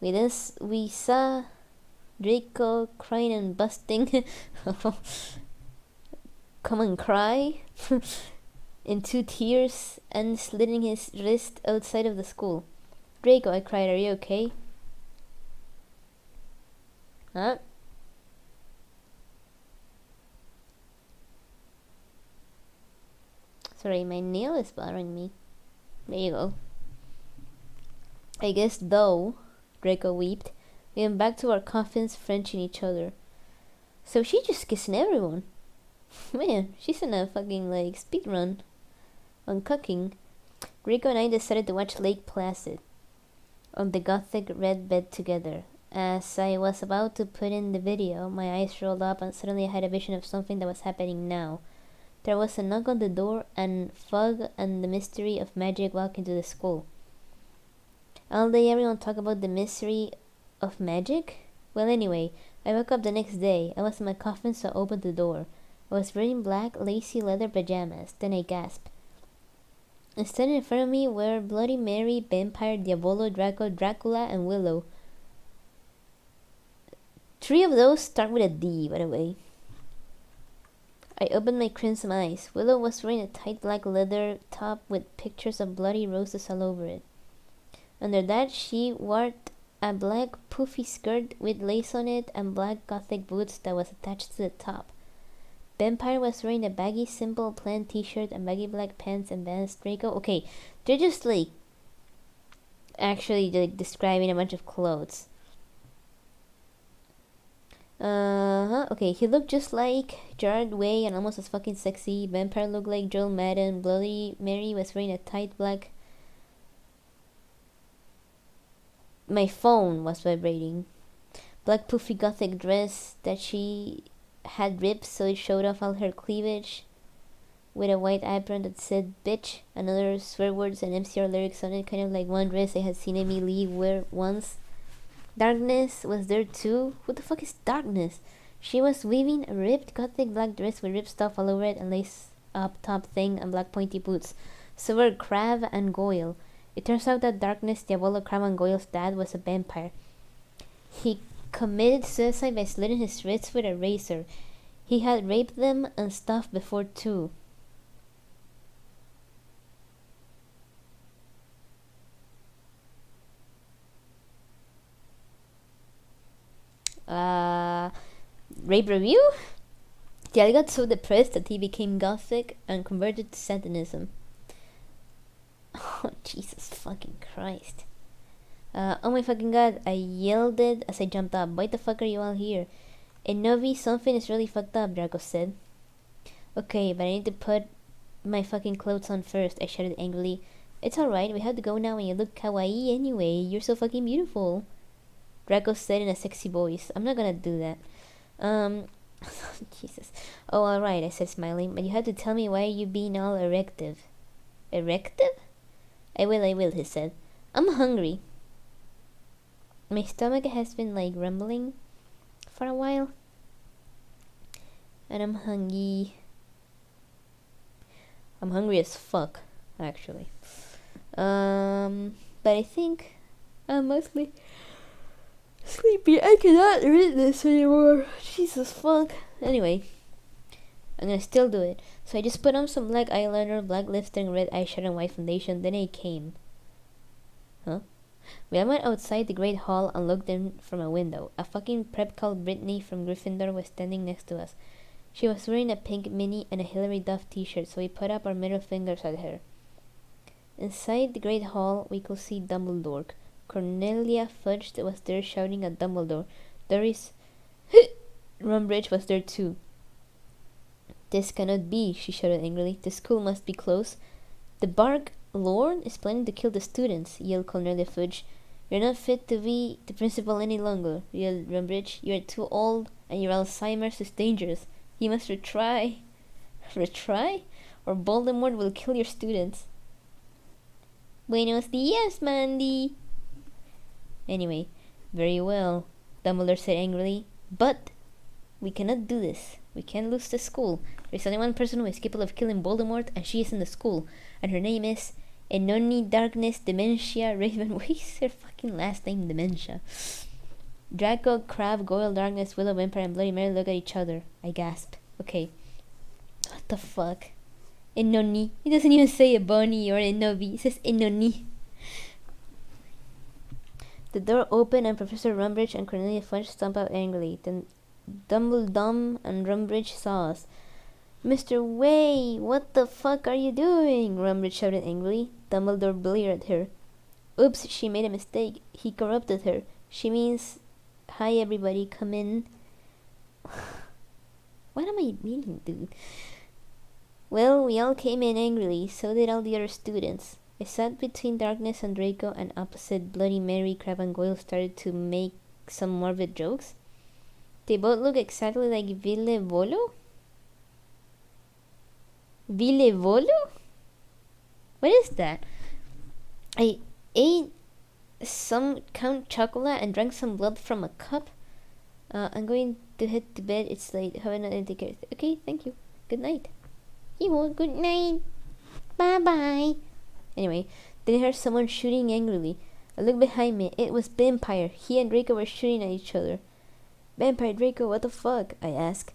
We saw Draco crying and busting. Come and cry. Into tears and slitting his wrist outside of the school. Draco, I cried, are you okay? Huh? Sorry, my nail is bothering me. There you go. I guess though, Draco wept, we went back to our coffins Frenching each other. So she just kissing everyone. Man, she's in a fucking like speed run on cooking. Draco and I decided to watch Lake Placid on the gothic red bed together. As I was about to put in the video, my eyes rolled up and suddenly I had a vision of something that was happening now. There was a knock on the door and fog and the mystery of magic walked into the school. All day everyone talked about the mystery of magic? Well, anyway, I woke up the next day. I was in my coffin, so I opened the door. I was wearing black, lacy leather pajamas. Then I gasped. And standing in front of me were Bloody Mary, Vampire, Diavolo, Draco, Dracula, and Willow. 3 of those start with a D, by the way. I opened my crimson eyes. Willow was wearing a tight black leather top with pictures of bloody roses all over it. Under that, she wore a black poofy skirt with lace on it and black gothic boots that was attached to the top. Vampire was wearing a baggy simple plain t-shirt and baggy black pants and Vans. Draco, okay, they're just like actually like describing a bunch of clothes. Okay, he looked just like Gerard Way and almost as fucking sexy. Vampire looked like Joel Madden. Bloody Mary was wearing a tight black... My phone was vibrating. Black poofy gothic dress that she had ripped so it showed off all her cleavage. With a white apron that said bitch and other swear words and MCR lyrics on it, kind of like one dress I had seen Amy Lee wear once. Darkness was there too. Who the fuck is Darkness? She was weaving a ripped gothic black dress with ripped stuff all over it and lace up top thing and black pointy boots. So were Crab and Goyle. It turns out that Darkness, Diavolo, Crab and Goyle's dad was a vampire. He committed suicide by slitting his wrists with a razor. He had raped them and stuff before too. Rape review? The guy got so depressed that he became gothic and converted to Satanism. Oh, Jesus fucking Christ. Oh my fucking god, I yelled it as I jumped up. Why the fuck are you all here? In Novi, something is really fucked up, Draco said. Okay, but I need to put my fucking clothes on first, I shouted angrily. It's alright, we have to go now and you look kawaii anyway. You're so fucking beautiful. Draco said in a sexy voice. I'm not gonna do that. Jesus. Oh, alright, I said smiling, but you have to tell me why you being all erective. Erective? I will, he said. I'm hungry. My stomach has been like rumbling for a while. And I'm hungry. I'm hungry as fuck, actually. But I think I'm mostly sleepy. I cannot read this anymore. Jesus fuck. Anyway, I'm gonna still do it. So I just put on some black eyeliner, black lipstick, red eyeshadow, and white foundation. Then I came. Huh? We all went outside the Great Hall and looked in from a window. A fucking prep called Brittany from Gryffindor was standing next to us. She was wearing a pink mini and a Hilary Duff t-shirt, so we put up our middle fingers at her. Inside the Great Hall, we could see Dumbledore. Cornelia Fudge was there shouting at Dumbledore. Doris Rumbridge was there too. This cannot be, she shouted angrily. The school must be closed. The Bark Lord is planning to kill the students, yelled Cornelia Fudge. You're not fit to be the principal any longer, yelled Rumbridge. You're too old, and your Alzheimer's is dangerous. You must retry. Retry? Or Voldemort will kill your students. Buenos dias, Mandy. Anyway, very well, Dumbledore said angrily. But we cannot do this. We can't lose the school. There's only one person who is capable of killing Voldemort, and she is in the school. And her name is Enoni Darkness Dementia Raven. What is her fucking last name? Dementia. Draco, Crab, Goyle, Darkness, Willow, Vampire, and Bloody Mary look at each other. I gasped. Okay. What the fuck? Enoni. It doesn't even say a Bonnie or a Novi. It says Enoni. The door opened and Professor Rumbridge and Cornelia Fudge stomped out angrily. Then Dumbledore and Rumbridge saw us. Mr. Way, what the fuck are you doing? Rumbridge shouted angrily. Dumbledore bleared at her. Oops, she made a mistake. He corrupted her. She means, hi everybody, come in. What am I meaning, dude? Well, we all came in angrily, so did all the other students. I sat between Darkness and Draco, and opposite Bloody Mary, Crab and Goyle started to make some morbid jokes. They both look exactly like Ville Volo? Ville Volo? What is that? I ate some Count Chocolate and drank some blood from a cup. I'm going to head to bed. It's late. Have a nice day. Okay, thank you. Good night. You good night. Bye bye. Anyway, then I heard someone shooting angrily. I looked behind me. It was Vampire. He and Draco were shooting at each other. Vampire, Draco, what the fuck? I asked.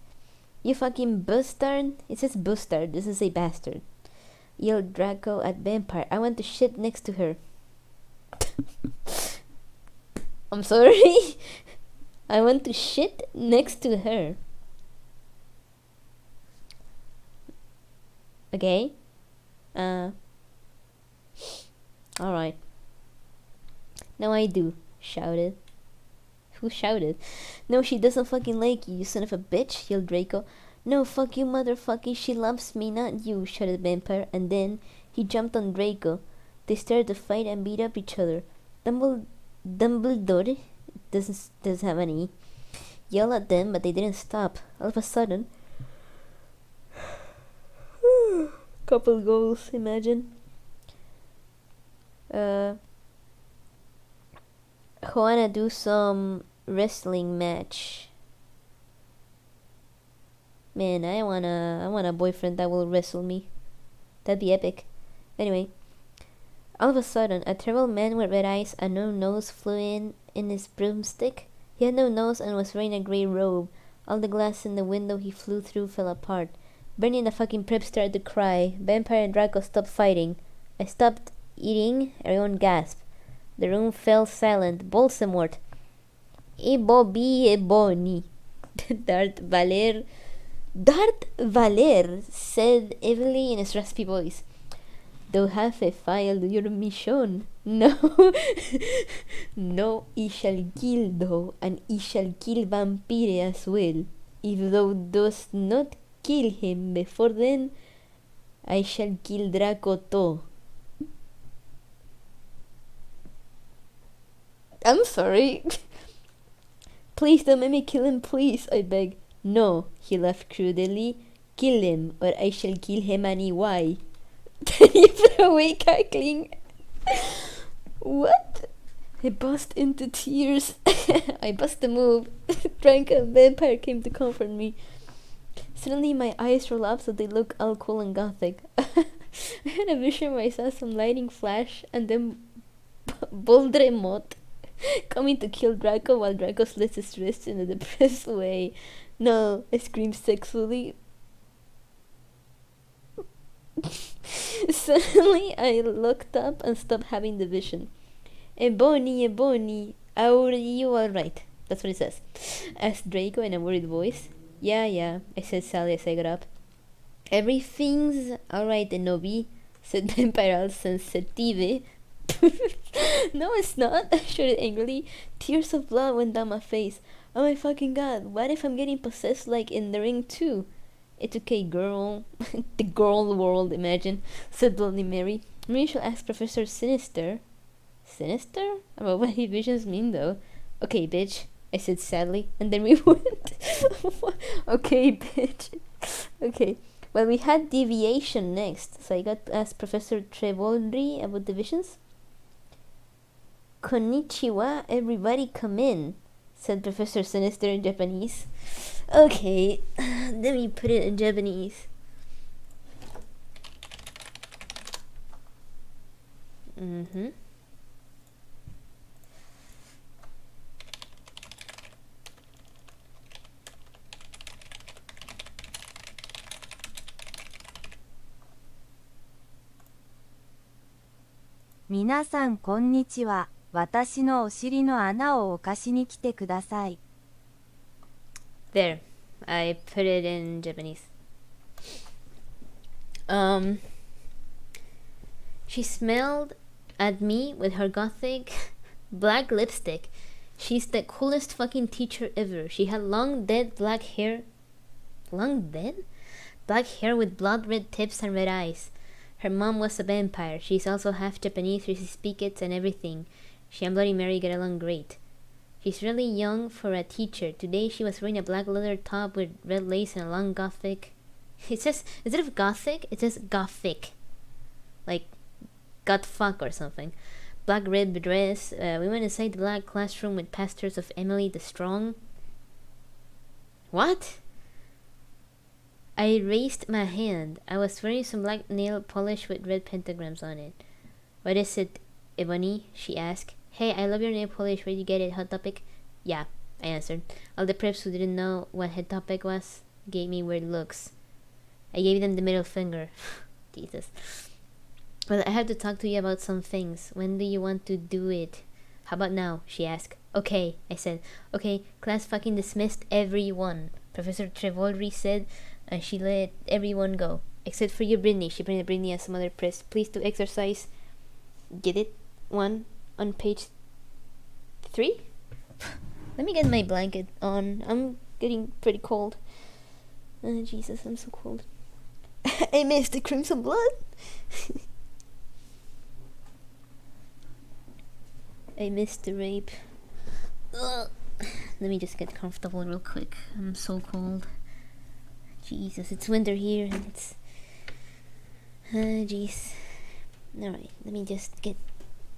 You fucking bastard? It says bastard. This is a bastard. Yelled Draco at Vampire. I want to shit next to her. I'm sorry? I want to shit next to her. Okay? Alright. No, I do. Shouted. Who shouted? No, she doesn't fucking like you, you son of a bitch, yelled Draco. No, fuck you, motherfucker, she loves me, not you, shouted Vampire, and then he jumped on Draco. They started to fight and beat up each other. Dumbledore doesn't have any. Yelled at them, but they didn't stop. All of a sudden, couple goals, imagine. Wanna do some wrestling match. Man, I want a boyfriend that will wrestle me. That'd be epic. Anyway, all of a sudden, a terrible man with red eyes and no nose flew in his broomstick. He had no nose and was wearing a grey robe. All the glass in the window he flew through fell apart. Bernie and the fucking prep started to cry. Vampire and Draco stopped fighting. I stopped eating. Everyone gasped. The room fell silent. Voldemort. E Bobby e Bonnie. Darth Valer said evilly in his raspy voice. Do have failed your mission. No. No, he shall kill thou, and he shall kill Vampire as well. If thou dost not kill him before then, I shall kill Draco too. I'm sorry. Please don't make me kill him, please, I beg. No, he laughed crudely. Kill him, or I shall kill him anyway. He threw away cackling. What? I burst into tears. I bust a move. Draco and Vampire came to comfort me. Suddenly my eyes roll up so they look all cool and gothic. I had a vision where I saw some lightning flash and then Voldemort coming to kill Draco while Draco slits his wrist in a depressed way. No, I screamed sexually. Suddenly I looked up and stopped having the vision. Ebony, are you alright? That's what it says. Asked Draco in a worried voice. Yeah, I said sadly as I got up. Everything's alright, Enobi, said Vampire all sensitive. No, it's not, I shouted angrily. Tears of blood went down my face. Oh my fucking god, what if I'm getting possessed like in The Ring too? It's okay, girl. The girl world, imagine, said Bloody Mary. Maybe you should ask Professor Sinister. Sinister? About what his visions mean, though. Okay, bitch, I said sadly, and then we went. Okay, bitch. Okay, well, we had deviation next, so I got to ask Professor Trevolri about the visions. Konnichiwa, everybody come in, said Professor Sinister in Japanese. Okay, let me put it in Japanese. Minasan konnichiwa. 私のお尻の穴をお貸しに来てください。There, I put it in Japanese. She smiled at me with her gothic black lipstick. She's the coolest fucking teacher ever. She had long dead black hair. Long dead? Black hair with blood red tips and red eyes. Her mom was a vampire. She's also half Japanese, she speaks it and everything. She and Bloody Mary get along great. She's really young for a teacher. Today she was wearing a black leather top with red lace and a long gothic. It says, instead of gothic, it says gothic. Like, got fuck or something. Black red dress. We went inside the black classroom with pastors of Emily the Strong. What? I raised my hand. I was wearing some black nail polish with red pentagrams on it. What is it, Ebony? She asked. Hey, I love your nail polish. Where did you get it? Hot Topic? Yeah, I answered. All the preps who didn't know what Hot Topic was gave me weird looks. I gave them the middle finger. Jesus. Well, I have to talk to you about some things. When do you want to do it? How about now? She asked. Okay, I said. Okay, class fucking dismissed everyone. Professor Trevolry said, and she let everyone go. Except for you, Brittany. She pointed at Brittany and some other press. Please do exercise. Get it? 1 on page 3? Let me get my blanket on. I'm getting pretty cold. Oh, Jesus, I'm so cold. I missed the crimson blood. I missed the rape. Ugh. Let me just get comfortable real quick. I'm so cold. Jesus, it's winter here and it's... jeez. Alright, let me just get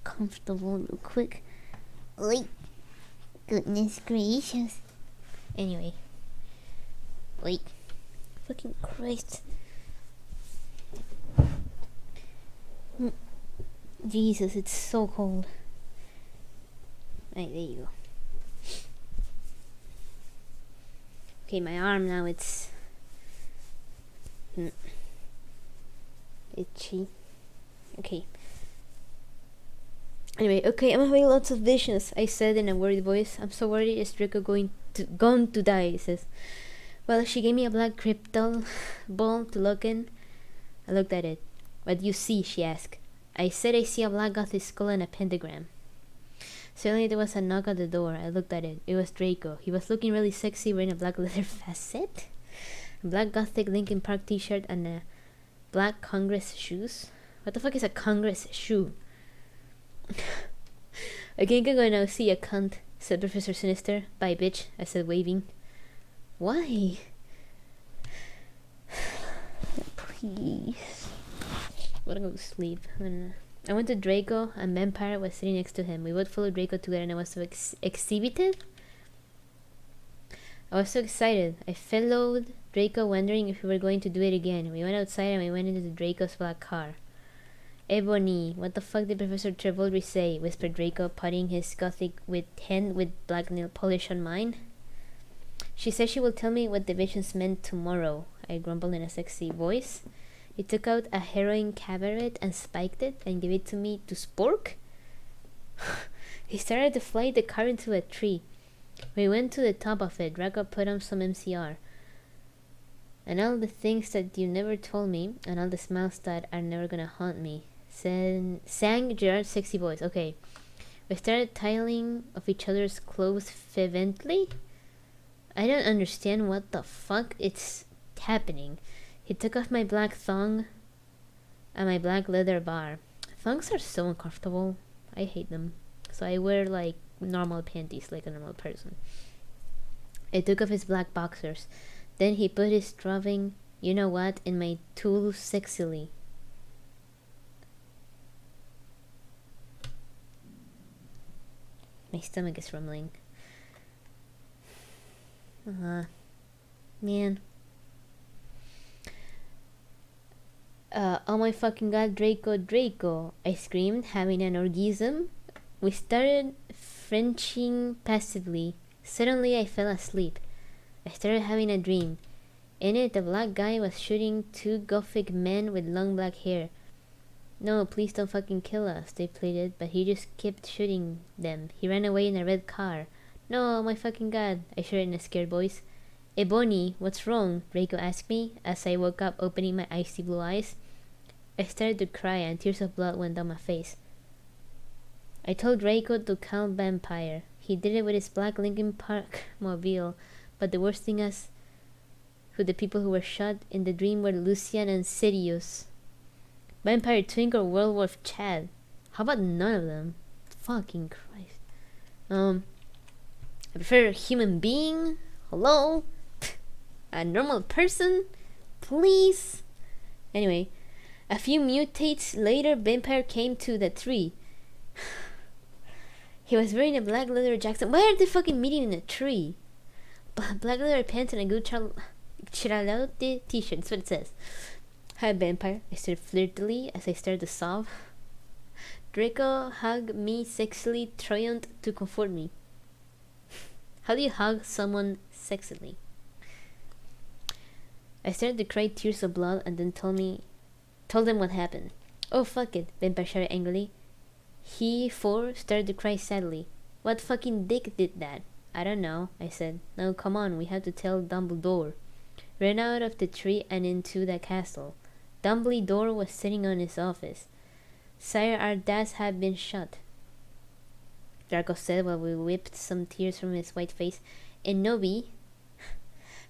comfortable real quick. Oi. Goodness gracious. Anyway. Oi. Fucking Christ. Jesus, it's so cold. Right, there you go. Okay, my arm now, it's itchy. Okay. Anyway, okay, I'm having lots of visions, I said in a worried voice. I'm so worried, is Draco going to die, he says. Well, she gave me a black crystal ball to look in. I looked at it. What do you see? She asked. I said I see a black gothic skull and a pentagram. Suddenly there was a knock at the door. I looked at it. It was Draco. He was looking really sexy wearing a black leather facet, a black gothic Linkin Park t-shirt, and a black Congress shoes. What the fuck is a Congress shoe? I can't go now see a cunt, said Professor Sinister. Bye, bitch, I said, waving. Why? Please. I'm gonna go to sleep. I went to Draco, and Vampire was sitting next to him. We both followed Draco together, and I was so exhibited. I was so excited. I followed Draco, wondering if we were going to do it again. We went outside, and we went into Draco's black car. Ebony, what the fuck did Professor Trevolry say? Whispered Draco, putting his gothic hand with black nail polish on mine. She said she will tell me what the visions meant tomorrow. I grumbled in a sexy voice. He took out a heroin cabaret and spiked it and gave it to me to spork. He started to fly the car into a tree. We went to the top of it. Draco put on some MCR. And all the things that you never told me, and all the smiles that are never gonna haunt me, sang Gerard's sexy voice. Okay. We started tiling of each other's clothes fervently. I don't understand what the fuck it's happening. He took off my black thong and my black leather bar. Thongs are so uncomfortable. I hate them. So I wear like normal panties like a normal person. I took off his black boxers. Then he put his drawing, you know what, in my tool sexily. My stomach is rumbling. Man. Oh my fucking god, Draco, I screamed, having an orgasm. We started Frenching passively. Suddenly I fell asleep. I started having a dream. In it, the black guy was shooting 2 gothic men with long black hair. No, please don't fucking kill us, they pleaded, but he just kept shooting them. He ran away in a red car. No, my fucking god, I shouted in a scared voice. Ebony, what's wrong? Draco asked me as I woke up, opening my icy blue eyes. I started to cry and tears of blood went down my face. I told Draco to calm Vampire. He did it with his black Linkin Park mobile, but the worst thing is who the people who were shot in the dream were Lucian and Sirius. Vampire Twink or Werewolf Chad. How about none of them? Fucking Christ. I prefer a human being. Hello? A normal person? Please? Anyway, a few mutates later, Vampire came to the tree. He was wearing a black leather jacket. Why are they fucking meeting in a tree? Black leather pants and a good Chiralote t-shirt. That's what it says. Hi, Vampire. I said flirtily as I started to sob. Draco hugged me sexily, triumphed to comfort me. How do you hug someone sexily? I started to cry tears of blood and then told them what happened. Oh fuck it, Vampire shouted angrily. He, started to cry sadly. What fucking dick did that? I don't know, I said. Now come on, we have to tell Dumbledore. Ran out of the tree and into the castle. Dumbledore was sitting on his office. Sire, our dads have been shot, Draco said while we whipped some tears from his white face. And Nobi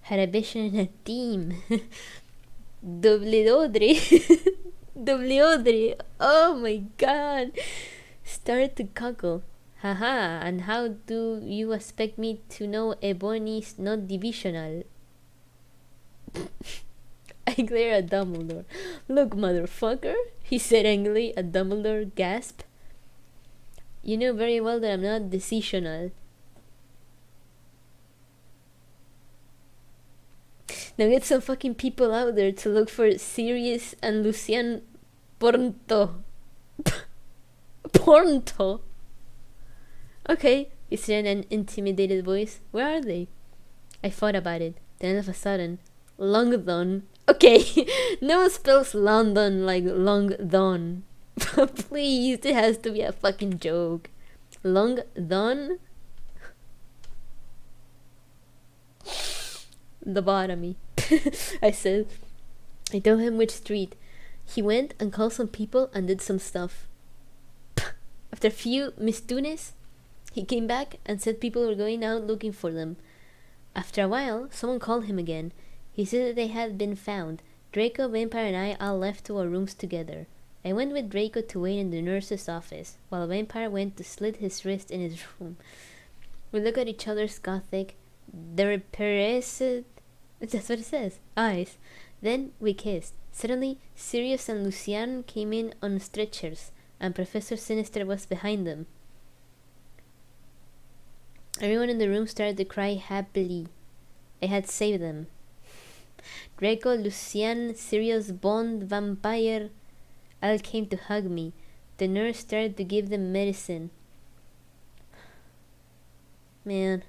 had a vision and a theme. Dobledodre. Dobledodre. Oh my god. Started to cackle. Haha, and how do you expect me to know Ebony's not divisional? I glared at Dumbledore. Look, motherfucker, he said angrily at Dumbledore. Gasp. You know very well that I'm not decisional. Now get some fucking people out there to look for Sirius and Lucian Pornto. Pornto? Okay, he said in an intimidated voice. Where are they? I thought about it. Then all of a sudden, Longdon. Okay, no one spells London like Longdon. Please, it has to be a fucking joke. Longdon? Lobotomy. I said. I told him which street. He went and called some people and did some stuff. After a few mistunes, he came back and said people were going out looking for them. After a while, someone called him again. He said that they had been found. Draco, Vampire, and I all left to our rooms together. I went with Draco to wait in the nurse's office, while Vampire went to slit his wrist in his room. We looked at each other's gothic, that's what it says, eyes. Then we kissed. Suddenly, Sirius and Lucian came in on stretchers, and Professor Sinister was behind them. Everyone in the room started to cry happily. I had saved them. Draco, Lucian, Sirius, Bond, Vampire, all came to hug me. The nurse started to give them medicine. Man.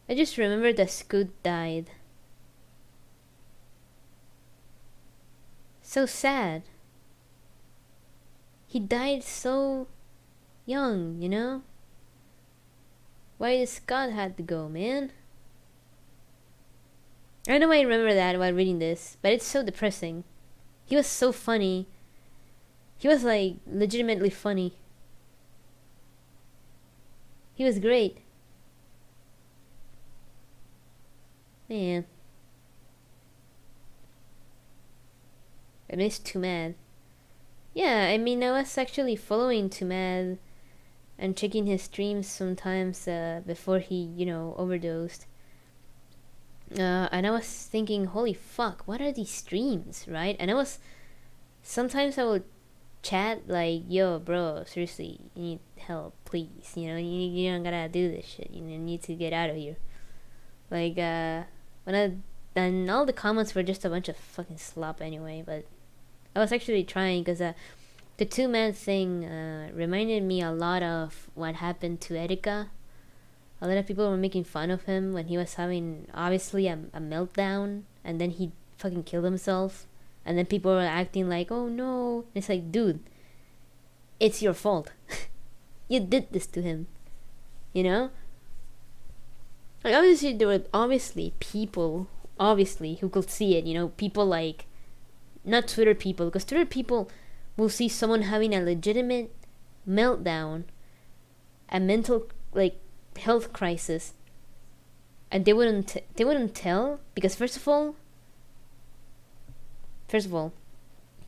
I just remembered that Scoot died. So sad. He died so young, you know? Why did Scott had to go, man? I know I remember that while reading this, but it's so depressing. He was so funny. He was like legitimately funny. He was great. Man. I miss Too Mad. Yeah, I mean, I was actually following Too Mad and checking his streams sometimes before he, overdosed. And I was thinking, holy fuck, what are these streams, right? And sometimes I would chat like, yo, bro, seriously, you need help, please. You don't gotta do this shit. You need to get out of here. Like, and all the comments were just a bunch of fucking slop anyway, but I was actually trying because the two-man thing reminded me a lot of what happened to Erika. A lot of people were making fun of him when he was having, obviously, a meltdown, and then he fucking killed himself, and then people were acting like, oh no. And it's like, dude, it's your fault. You did this to him, Like, obviously, there were people, who could see it, people like, not Twitter people, because Twitter people will see someone having a legitimate meltdown, a mental, health crisis, and they wouldn't tell, because first of all,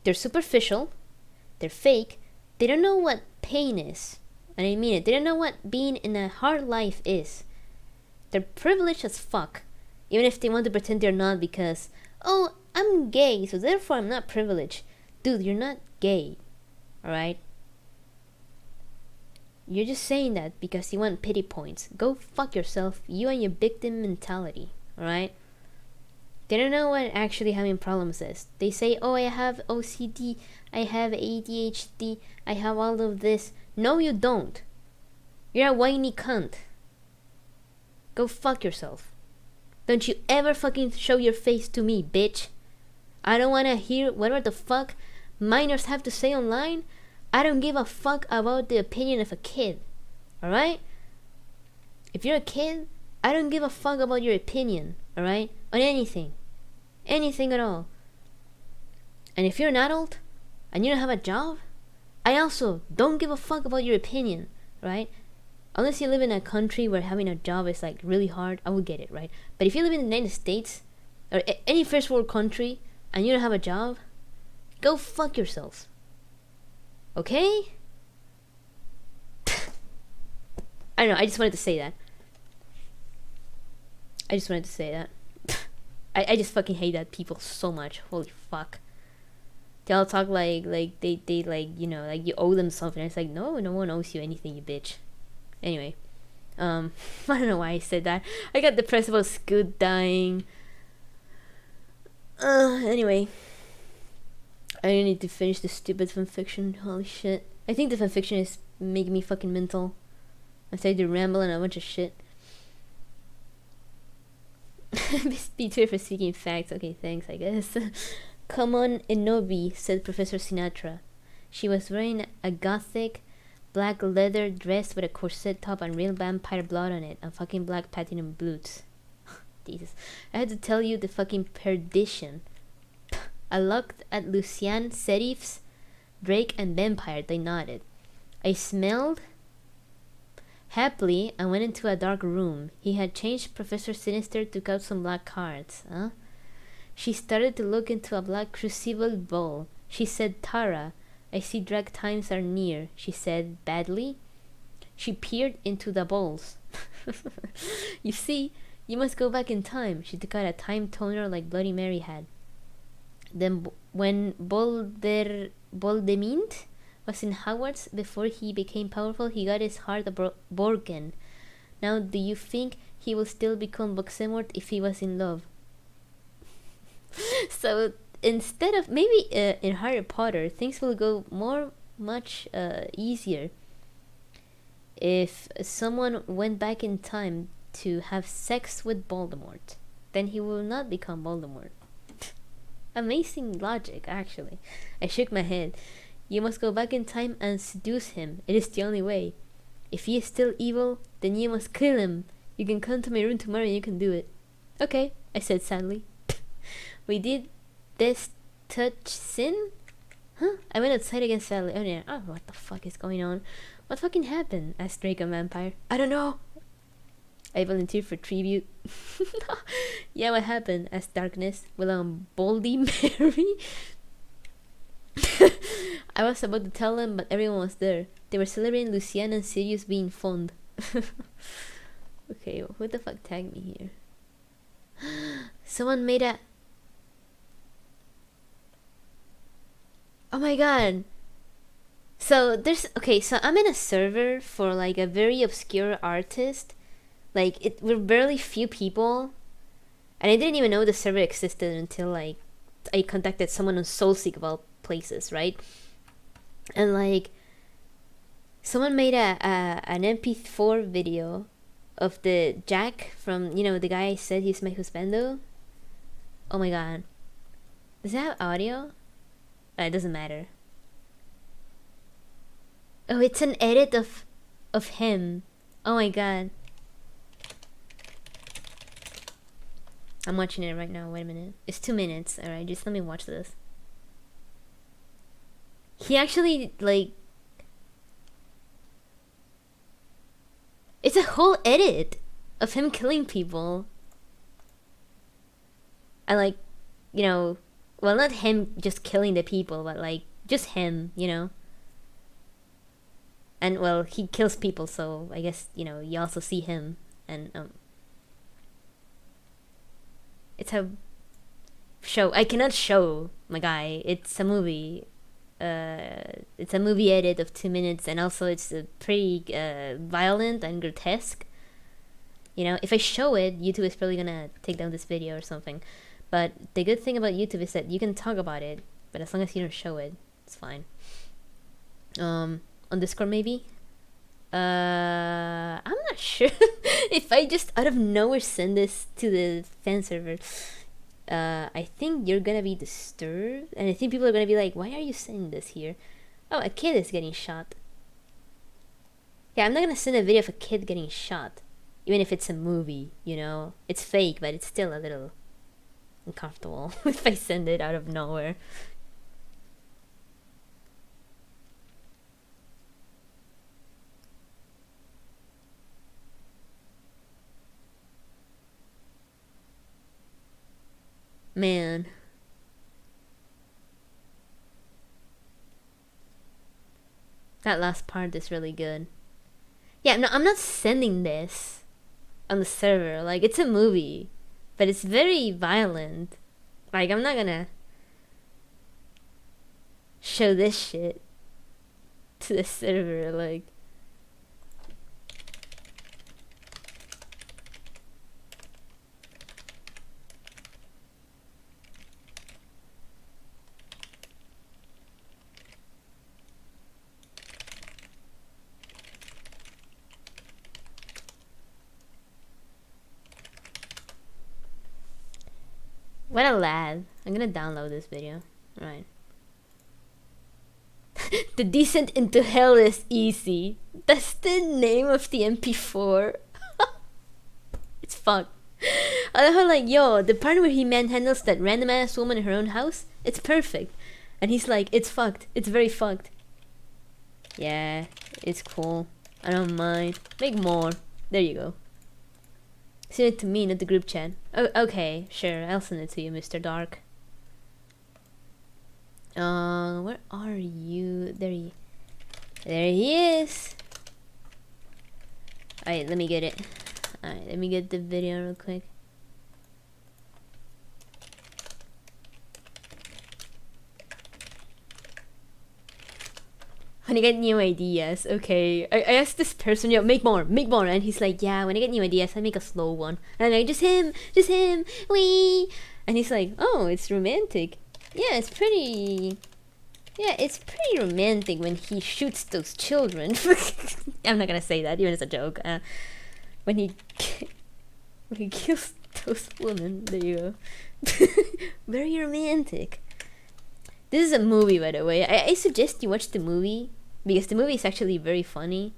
they're superficial, they're fake, they don't know what pain is, and I mean it, they don't know what being in a hard life is. They're privileged as fuck, even if they want to pretend they're not, because, oh, I'm gay, so therefore I'm not privileged. Dude, you're not gay, alright? You're just saying that because you want pity points. Go fuck yourself, you and your victim mentality, alright? They don't know what actually having problems is. They say, oh, I have OCD, I have ADHD, I have all of this. No, you don't. You're a whiny cunt. Go fuck yourself. Don't you ever fucking show your face to me, bitch. I don't wanna hear whatever the fuck minors have to say online. I don't give a fuck about the opinion of a kid. Alright? If you're a kid, I don't give a fuck about your opinion. Alright? On anything. Anything at all. And if you're an adult and you don't have a job, I also don't give a fuck about your opinion. Right? Unless you live in a country where having a job is like really hard, I would get it, right? But if you live in the United States or any first world country and you don't have a job, go fuck yourself. Okay? I don't know, I just wanted to say that. I just fucking hate that people so much. Holy fuck. They all talk like they like, you know, like you owe them something. It's like, no one owes you anything, you bitch. Anyway, I don't know why I said that. I got depressed about Scoot dying. Anyway, I need to finish this stupid fanfiction. Holy shit! I think the fanfiction is making me fucking mental. I started to ramble on a bunch of shit. Be Twitter for speaking facts. Okay, thanks, I guess. Come on, Inobi, said Professor Sinatra. She was wearing a gothic black leather dress with a corset top and real vampire blood on it and fucking black platinum boots. Jesus. I had to tell you the fucking perdition. I looked at Lucian, Serifs, Drake, and Vampire. They nodded. I smelled happily and went into a dark room. He had changed. Professor Sinister took out some black cards. Huh? She started to look into a black crucible bowl. She said, Tara, I see drag times are near, she said badly. She peered into the bowls. You see, you must go back in time. She took out a time toner like Bloody Mary had. Then when Voldemort was in Hogwarts before he became powerful, he got his heart broken. Now do you think he will still become Voldemort if he was in love? So instead of maybe in Harry Potter, things will go much easier if someone went back in time to have sex with Voldemort. Then he will not become Voldemort. Amazing logic, actually. I shook my head. You must go back in time and seduce him. It is the only way. If he is still evil, then you must kill him. You can come to my room tomorrow and you can do it. Okay, I said sadly. We did this touch sin? Huh? I went outside again sadly. Oh yeah. Oh, what the fuck is going on? What fucking happened? Asked Draco Vampire. I don't know. I volunteered for tribute. Yeah, what happened? Asked Darkness. Well, Baldy Mary? I was about to tell them, but everyone was there. They were celebrating Luciana and Sirius being fond. Okay, who the fuck tagged me here? Someone made a... Oh my god. So there's... Okay, so I'm in a server for like a very obscure artist. Like, we're barely few people. And I didn't even know the server existed until like I contacted someone on Soulseek of all places, right? And like someone made an MP4 video of the Jack from, you know, the guy I said he's my husbando. Oh my god. Does it have audio? It doesn't matter. Oh, it's an edit of him. Oh my god. I'm watching it right now. Wait a minute. It's 2 minutes. Alright, just let me watch this. He actually, like... It's a whole edit of him killing people. And like, you know... Well, not him just killing the people, but like, just him, you know? And well, he kills people, so I guess, you know, you also see him. And, it's a show. I cannot show, my guy. It's a movie. It's a movie edit of 2 minutes, and also it's pretty violent and grotesque. You know, if I show it, YouTube is probably gonna take down this video or something. But the good thing about YouTube is that you can talk about it, but as long as you don't show it, it's fine. On Discord maybe? I'm not sure. If I just out of nowhere send this to the fan server, I think you're gonna be disturbed, and I think people are gonna be like, why are you sending this here? Oh, a kid is getting shot. Yeah, I'm not gonna send a video of a kid getting shot, even if it's a movie, you know? It's fake, but it's still a little uncomfortable if I send it out of nowhere. Man. That last part is really good. Yeah, no, I'm not sending this on the server. Like, it's a movie, but it's very violent. Like, I'm not gonna show this shit to the server. Like, what a lad. I'm gonna download this video. Right. The descent into hell is easy. That's the name of the MP4. It's fucked. I love how, like, yo, the part where he manhandles that random ass woman in her own house, it's perfect. And he's like, it's fucked. It's very fucked. Yeah, it's cool. I don't mind. Make more. There you go. Send it to me, not the group chat. Oh, okay, sure. I'll send it to you, Mr. Dark. Where are you? There he is. Alright, let me get it. Alright, let me get the video real quick. When I get new ideas, okay. I asked this person, yo, make more, and he's like, yeah, when I get new ideas, I make a slow one. And I'm like, just him, wee. And he's like, oh, it's romantic. Yeah, it's pretty romantic when he shoots those children. I'm not gonna say that, even as a joke. When he kills those women, there you go. Very romantic. This is a movie, by the way. I suggest you watch the movie, because the movie is actually very funny.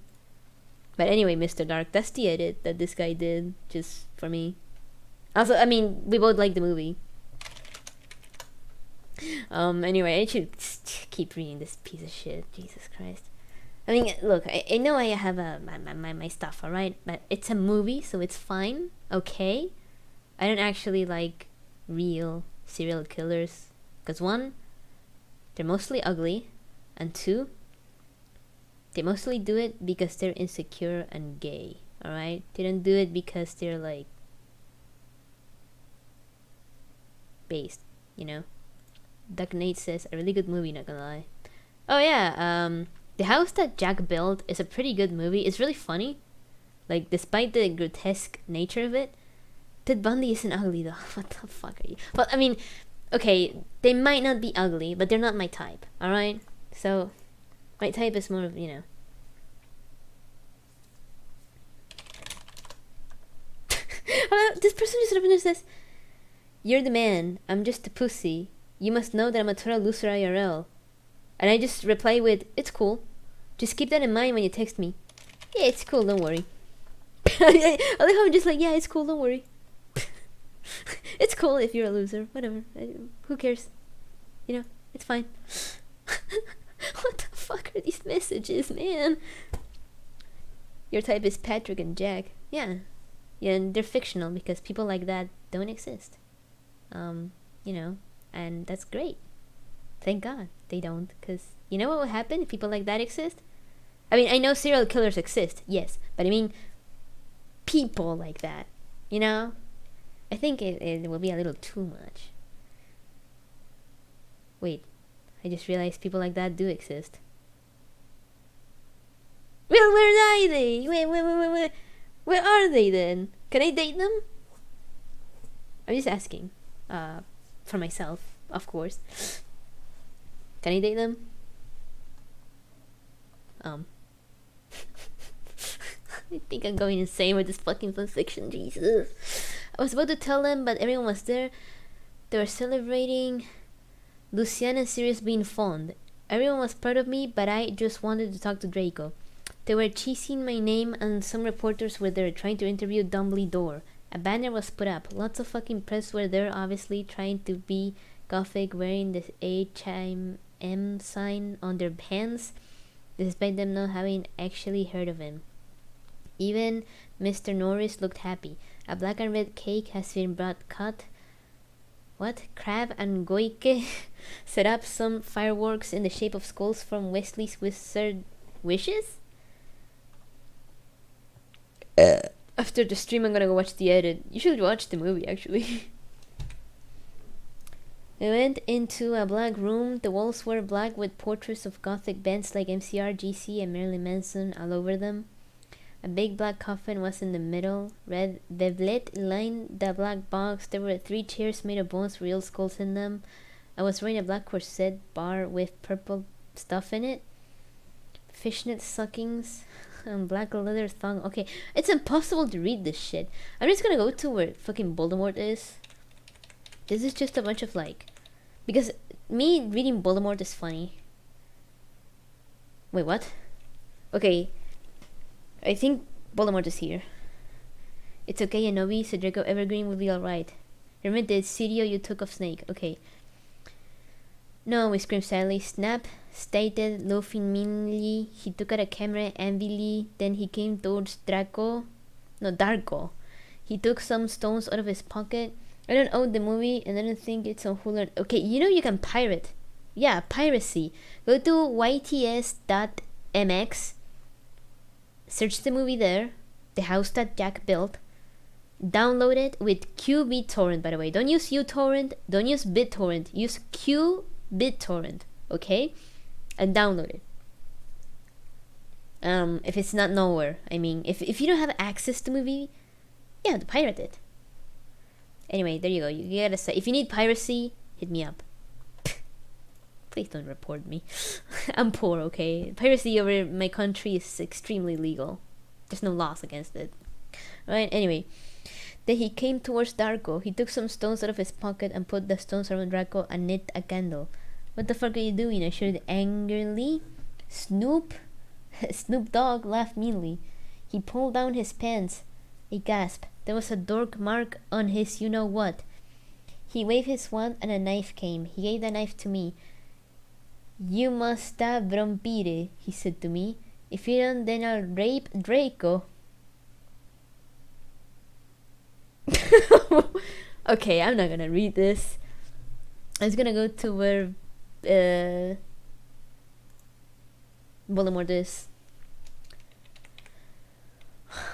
But anyway, Mr. Dark, that's the edit that this guy did, just for me. Also, I mean, we both like the movie. Anyway, I should keep reading this piece of shit. Jesus Christ. I mean, look, I know I have my stuff, alright? But it's a movie, so it's fine, okay? I don't actually like real serial killers. Because one, they're mostly ugly. And two, they mostly do it because they're insecure and gay, alright? They don't do it because they're, like, based, you know? Duck Nate says, a really good movie, not gonna lie. Oh yeah, The House That Jack Built is a pretty good movie. It's really funny. Like, despite the grotesque nature of it, Ted Bundy isn't ugly though. What the fuck are you? Well, I mean, okay, they might not be ugly, but they're not my type, alright? So, my type is more of, you know. This person just opened says, you're the man, I'm just a pussy. You must know that I'm a total loser IRL. And I just reply with, it's cool. Just keep that in mind when you text me. Yeah, it's cool, don't worry. I like how I'm just like, yeah, it's cool, don't worry. It's cool if you're a loser, whatever. Who cares? You know, it's fine. What the fuck are these messages, man? Your type is Patrick and Jack. Yeah. Yeah, and they're fictional because people like that don't exist. You know, and that's great. Thank God they don't, because you know what would happen if people like that exist? I mean, I know serial killers exist, yes, but I mean, people like that, you know? I think it will be a little too much. Wait, I just realized people like that do exist. Well, where are they? Where are they then? Can I date them? I'm just asking. for myself, of course. Can I date them? I think I'm going insane with this fucking fanfiction, Jesus. I was about to tell them, but everyone was there. They were celebrating Luciana and Sirius being fond. Everyone was proud of me, but I just wanted to talk to Draco. They were cheesing my name, and some reporters were there trying to interview Dumbledore. A banner was put up. Lots of fucking press were there, obviously trying to be gothic, wearing the HIM sign on their hands, despite them not having actually heard of him. Even Mr. Norris looked happy. A black and red cake has been brought cut. What? Crab and Goike set up some fireworks in the shape of skulls from Wesley's wizard wishes? After the stream, I'm gonna go watch the edit. You should watch the movie, actually. We went into a black room. The walls were black with portraits of gothic bands like MCR, GC, and Marilyn Manson all over them. A big black coffin was in the middle. Red velvet lined the black box. There were 3 chairs made of bones, real skulls in them. I was wearing a black corset bar with purple stuff in it. Fishnet stockings and black leather thong. Okay, it's impossible to read this shit. I'm just gonna go to where fucking Voldemort is. This is just a bunch of like... Because me reading Voldemort is funny. Wait, what? Okay. I think Voldemort is here. It's okay, Anobi, said Draco. Evergreen will be alright. Remember the video you took of Snake. Okay. No, we screamed sadly. Snap stated, laughing meanly. He took out a camera envily. Then he came towards Darko. He took some stones out of his pocket. I don't own the movie and I don't think it's on Hulu. Okay, you know you can pirate. Yeah, piracy. Go to yts.mx. Search the movie there, the house that Jack built. Download it with QBittorrent, by the way. Don't use uTorrent, don't use BitTorrent. Use QBittorrent, okay? And download it. If it's not nowhere. I mean, if you don't have access to the movie, yeah, pirate it. Anyway, there you go. You gotta say, if you need piracy, hit me up. Please don't report me. I'm poor, okay? Piracy over my country is extremely legal. There's no laws against it. Right, anyway. Then he came towards Darko. He took some stones out of his pocket and put the stones around Draco and lit a candle. What the fuck are you doing? I shouted angrily. Snoop Dogg laughed meanly. He pulled down his pants. A gasp. There was a dark mark on his you-know-what. He waved his wand and a knife came. He gave the knife to me. You must stab Vampire, he said to me. If you don't, then I'll rape Draco. Okay, I'm not gonna read this. I'm just gonna go to where Voldemort is.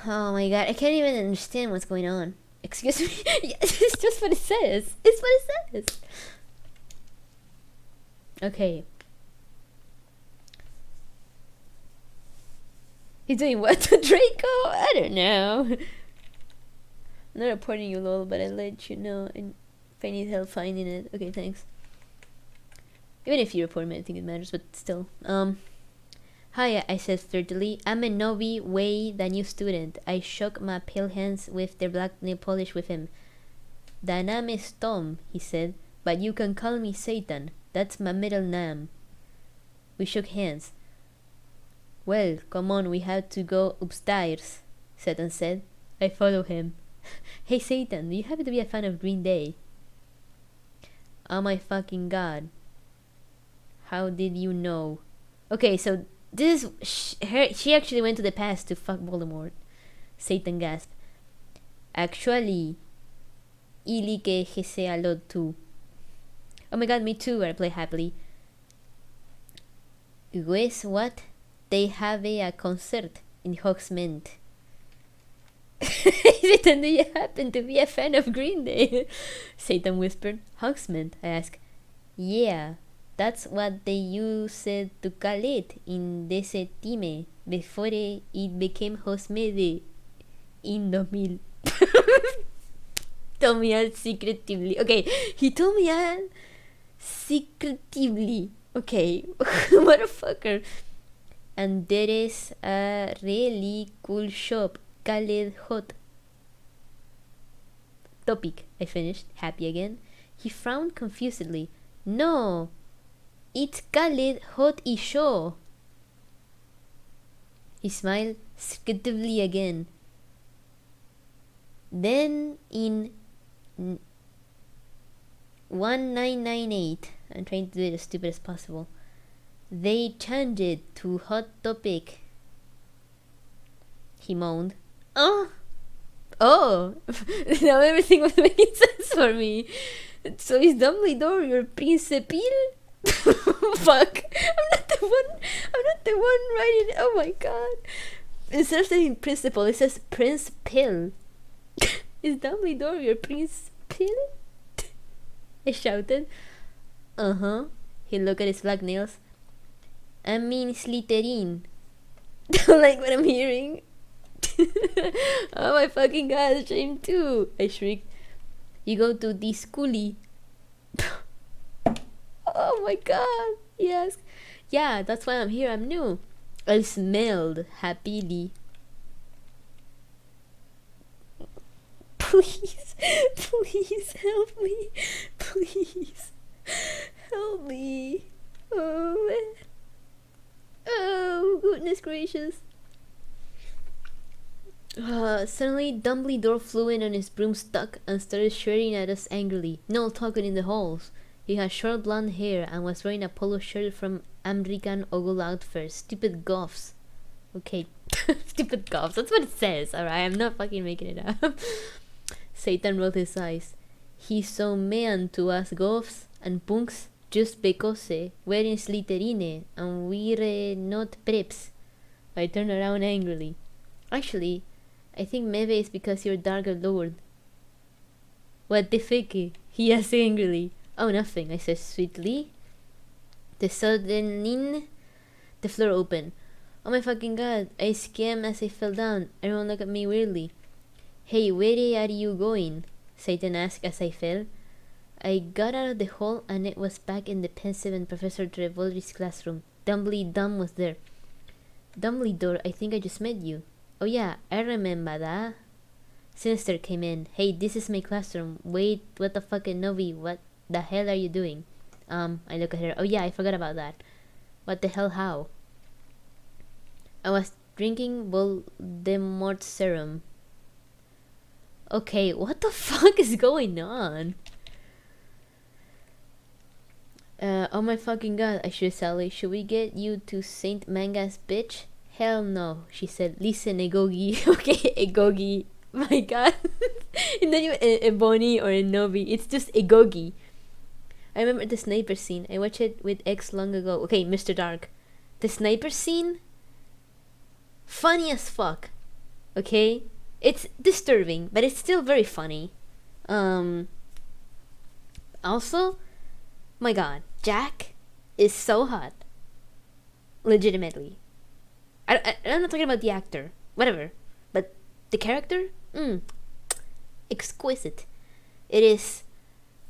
Oh my god, I can't even understand what's going on. Excuse me? It's just what it says. It's what it says. Okay. He's doing what to Draco? I don't know. I'm not reporting you, lol, but I'll let you know if I need help finding it. Okay, thanks. Even if you report me, I don't think it matters, but still. Hi, I said sturdily. I'm a Novi Way, the new student. I shook my pale hands with their black nail polish with him. The name is Tom, he said, but you can call me Satan. That's my middle name. We shook hands. Well, come on, we have to go upstairs, Satan said. I followed him. Hey Satan, do you happen to be a fan of Green Day? Oh my fucking god. How did you know? Okay, so this is she actually went to the past to fuck Voldemort. Satan gasped. Actually, ili que jese a lot too. Oh my god, me too, I replied happily. Guess what? They have a concert in Hogsmeade. Satan, do you happen to be a fan of Green Day? Satan whispered. Hogsmeade, I asked. Yeah, that's what they used to call it in this team before it became Hogsmeade in 2000. Tomiya secretively. Okay, he told me secretively. Okay, motherfucker. And there is a really cool shop, Khaled Hot Topic. I finished, happy again. He frowned confusedly. No, it's Khaled Hot Isho. He smiled secretively again. Then in 1998, I'm trying to do it as stupid as possible, they changed it to Hot Topic. He moaned. Oh! Now everything was making sense for me. So is Dumbledore your principal? Fuck. I'm not the one writing. Oh my god. Instead of saying principal, it says Prince Pill. Is Dumbledore your Prince Pill? I shouted. Uh-huh. He looked at his black nails. I mean Slytherin. Don't like what I'm hearing. Oh my fucking god, shame too. I shrieked. You go to the schoolie. Oh my god. He asked. Yeah, that's why I'm here. I'm new. I smelled happily. Please, please help me. Please help me. Oh man. Oh goodness gracious. Suddenly Dumbledore flew in on his broomstick and started shouting at us angrily. No talking in the halls. He had short blonde hair and was wearing a polo shirt from American Ogle Outfit. Stupid goths. Okay. Stupid goths. That's what it says, alright? I'm not fucking making it up. Satan rolled his eyes. He's so mean to us goths and punks just because we're in Slytherin and we're not preps. I turned around angrily. Actually, I think maybe it's because you're Darker Lord. What the fuck? He asked angrily. Oh, nothing, I said sweetly. The floor opened. Oh my fucking god, I scammed as I fell down. Everyone looked at me weirdly. Hey, where are you going? Satan asked as I fell. I got out of the hall and it was back in the pensive and Professor Trevoldi's classroom. Dumbledore was there. Dumbledore, I think I just met you. Oh yeah, I remember that. Sinister came in. Hey, this is my classroom. Wait, what the fuck, Novi? What the hell are you doing? I look at her. Oh yeah, I forgot about that. What the hell, how? I was drinking Voldemort serum. Okay, what the fuck is going on? Oh my fucking god, I should Sally. Should we get you to Saint Manga's bitch? Hell no, she said. Listen, Egogi. Okay, Egogi. My god. It's not even a Bonnie or a Novi. It's just Egogi. I remember the sniper scene. I watched it with X long ago. Okay, Mr. Dark. The sniper scene? Funny as fuck. Okay? It's disturbing, but it's still very funny. Also, my god, Jack is so hot. Legitimately. I'm not talking about the actor. Whatever. But the character? Exquisite. It is,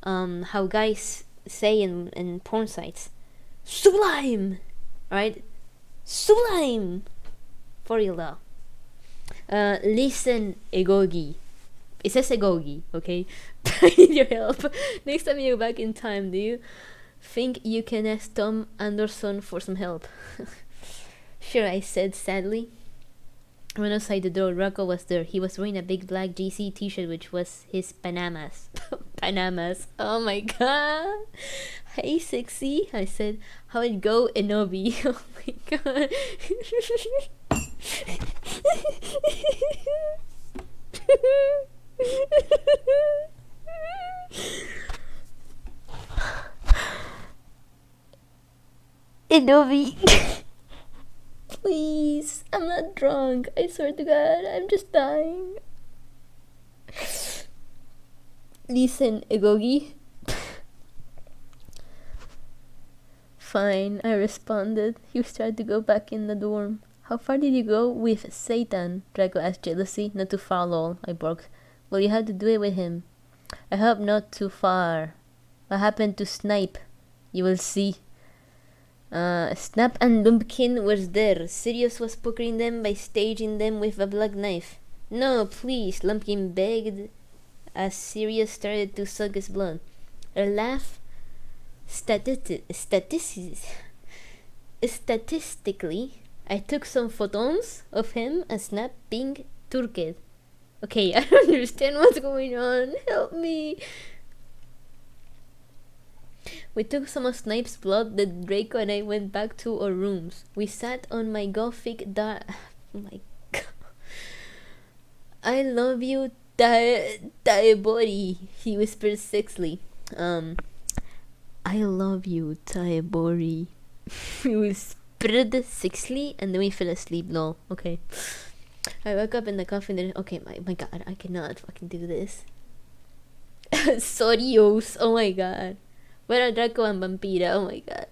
how guys say in porn sites. Sublime! Right? Sublime! For real though. Listen, Egogi. It says Egogi, okay? I need your help. Next time you go back in time, do you think you can ask Tom Anderson for some help? Sure, I said sadly. I went outside the door. Rocco was there. He was wearing a big black GC t-shirt, which was his Panamas. Panamas. Oh my god. Hey, sexy, I said. How it go, Enobi? Oh my god. Enobi. Please, I'm not drunk. I swear to God, I'm just dying. Listen, Egogi. Fine, I responded. He started to go back in the dorm. How far did you go with Satan? Draco asked jealously. Not too far, lol, I barked. Well, you have to do it with him. I hope not too far. What happened to Snipe? You will see. Snap and Lumpkin was there. Sirius was pokering them by staging them with a black knife. No, please, Lumpkin begged as Sirius started to suck his blood. A laugh. Statistically, I took some photos of him and Snap being turked. Okay, I don't understand what's going on. Help me. We took some of Snape's blood. Then Draco and I went back to our rooms. We sat on my gothic oh my god. I love you, Taebori, he whispered sexily. I love you, Taebori. He whispered sexily, and then we fell asleep. No, okay. I woke up in the coffin and okay, my god, I cannot fucking do this. Sorios, oh my god. Where are Draco and Vampira? Oh my god.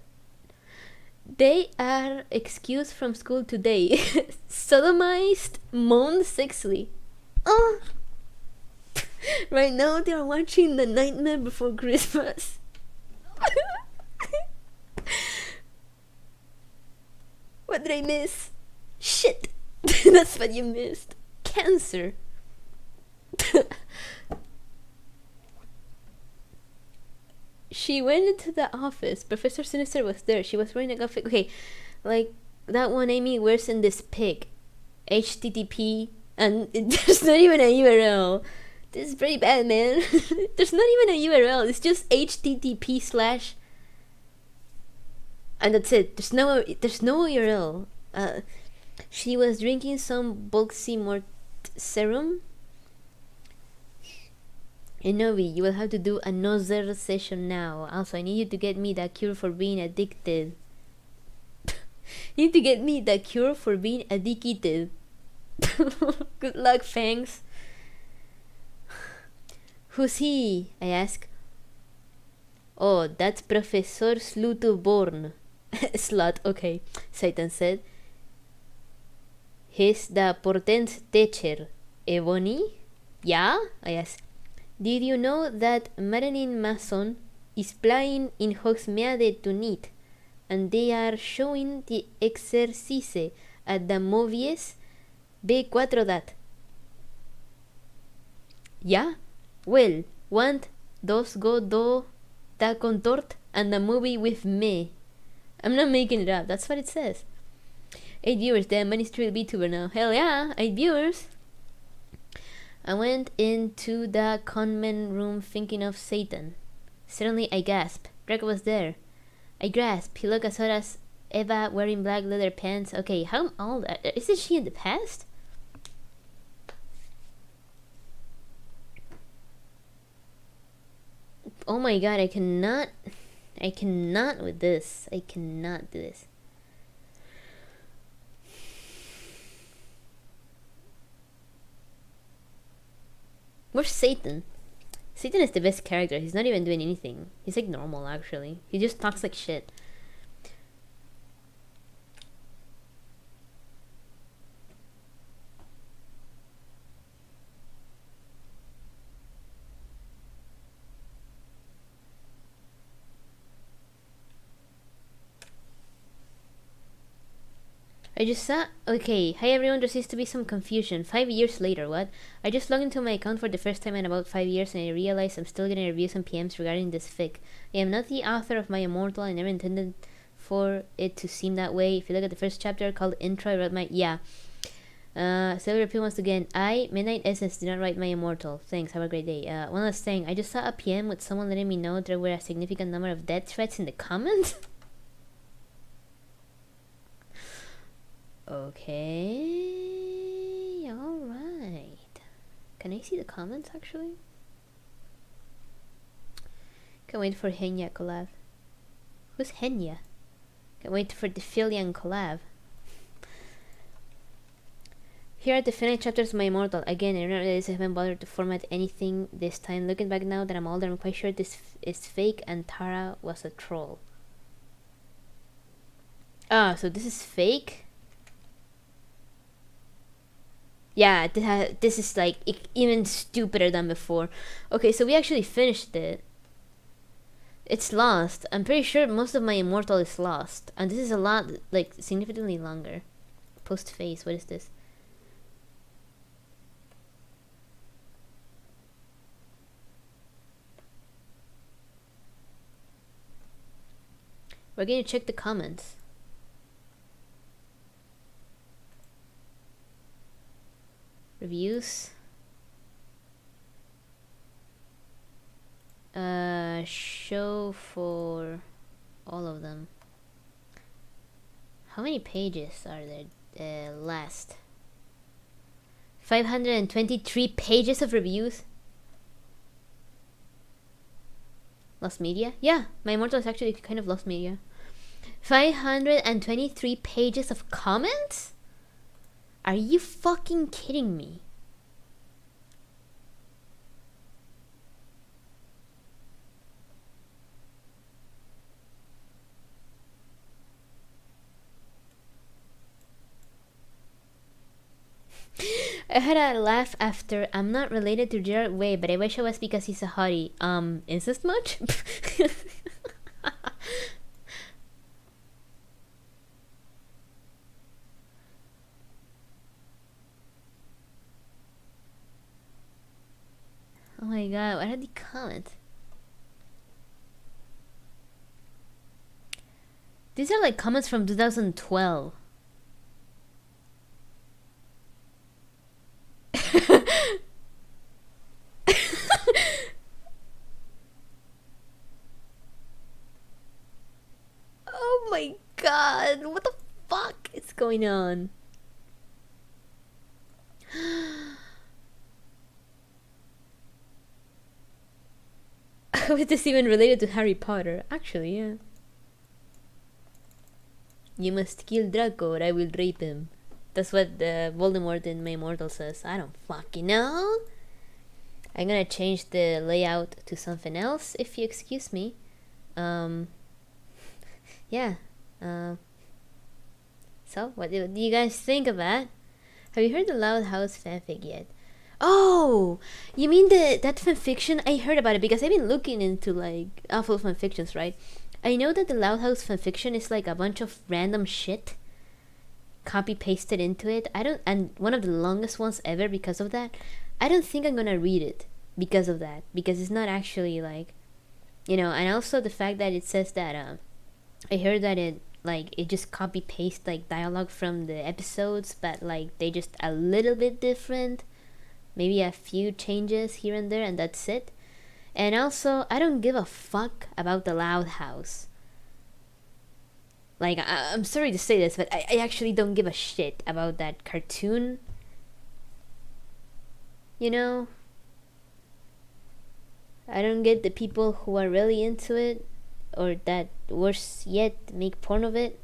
They are excused from school today. Sodomized, moaned sexily. Oh! Right now they are watching The Nightmare Before Christmas. What did I miss? Shit! That's what you missed. Cancer. She went into the office. Professor Sinister was there. She was wearing a gothic. Okay, like that one Amy wears in this pic. HTTP, and there's not even a URL. This is pretty bad, man. There's not even a URL. It's just HTTP/, and that's it. There's no URL. She was drinking some Bulximort serum. Inovi, you will have to do another session now. Also, I need you to get me that cure for being addicted. You need to get me the cure for being addicted. Good luck, Fangs. Who's he? I asked. Oh, that's Professor Slutoborn. Slut, okay, Satan said. He's the Portent's teacher. Ebony? Yeah? I asked. Did you know that Marilyn Manson is playing in Hogsmeade tonight? And they are showing the exercise at the movies B4 dat. Yeah? Well, want dos go do da contort and the movie with me. I'm not making it up, that's what it says. 8 viewers, damn, many street VTuber now. Hell yeah, 8 viewers. I went into the conman room thinking of Satan. Suddenly I gasped. Draco was there. I grasped. He looked as hot as Eva wearing black leather pants. Okay, how old? Isn't she in the past? Oh my god, I cannot with this. I cannot do this. Where's Satan? Satan is the best character. He's not even doing anything. He's like normal, actually. He just talks like shit. I just saw. Okay, hi everyone, there seems to be some confusion. 5 years later, what? I just logged into my account for the first time in about 5 years and I realized I'm still getting reviews and PMs regarding this fic. I am not the author of my Immortal. I never intended for it to seem that way. If you look at the first chapter called Intro, I wrote my. Yeah. So I repeat once again. I, Midnight Essence, did not write my Immortal. Thanks, have a great day. One last thing. I just saw a PM with someone letting me know there were a significant number of death threats in the comments. Okay, alright. Can I see the comments actually? Can't wait for Henya collab. Who's Henya? Can't wait for the Filian collab. Here are the finished chapters of my Immortal. Again, I realize I haven't bothered to format anything this time. Looking back now that I'm older, I'm quite sure this is fake and Tara was a troll. Ah, so this is fake? Yeah, this is like even stupider than before. Okay, so we actually finished it. It's lost. I'm pretty sure most of my Immortal is lost. And this is a lot, like, significantly longer. Post phase, what is this? We're going to check the comments. Reviews. Show for all of them. How many pages are there? Last 523 pages of reviews. Lost media? Yeah, my Immortal is actually kind of lost media. 523 pages of comments? Are you fucking kidding me? I had a laugh after. I'm not related to Gerard Way, but I wish I was because he's a hottie. Incest much? Oh my god, what are the comments? These are like comments from 2012. Oh my god, what the fuck is going on? How is this even related to Harry Potter? Actually, yeah. You must kill Draco or I will rape him. That's what Voldemort in my Immortal says. I don't fucking know. I'm gonna change the layout to something else if you excuse me. Yeah. So, what do you guys think of that? Have you heard the Loud House fanfic yet? Oh, you mean that fanfiction? I heard about it because I've been looking into like awful fanfictions, right? I know that the Loud House fanfiction is like a bunch of random shit copy pasted into it. And one of the longest ones ever because of that. I don't think I'm gonna read it because of that, because it's not actually like, and also the fact that it says that I heard that it just copy paste like dialogue from the episodes, but like they just a little bit different, maybe a few changes here and there, and that's it. And also, I don't give a fuck about the Loud House. Like, I'm sorry to say this, but I actually don't give a shit about that cartoon. I don't get the people who are really into it, or that, worse yet, make porn of it.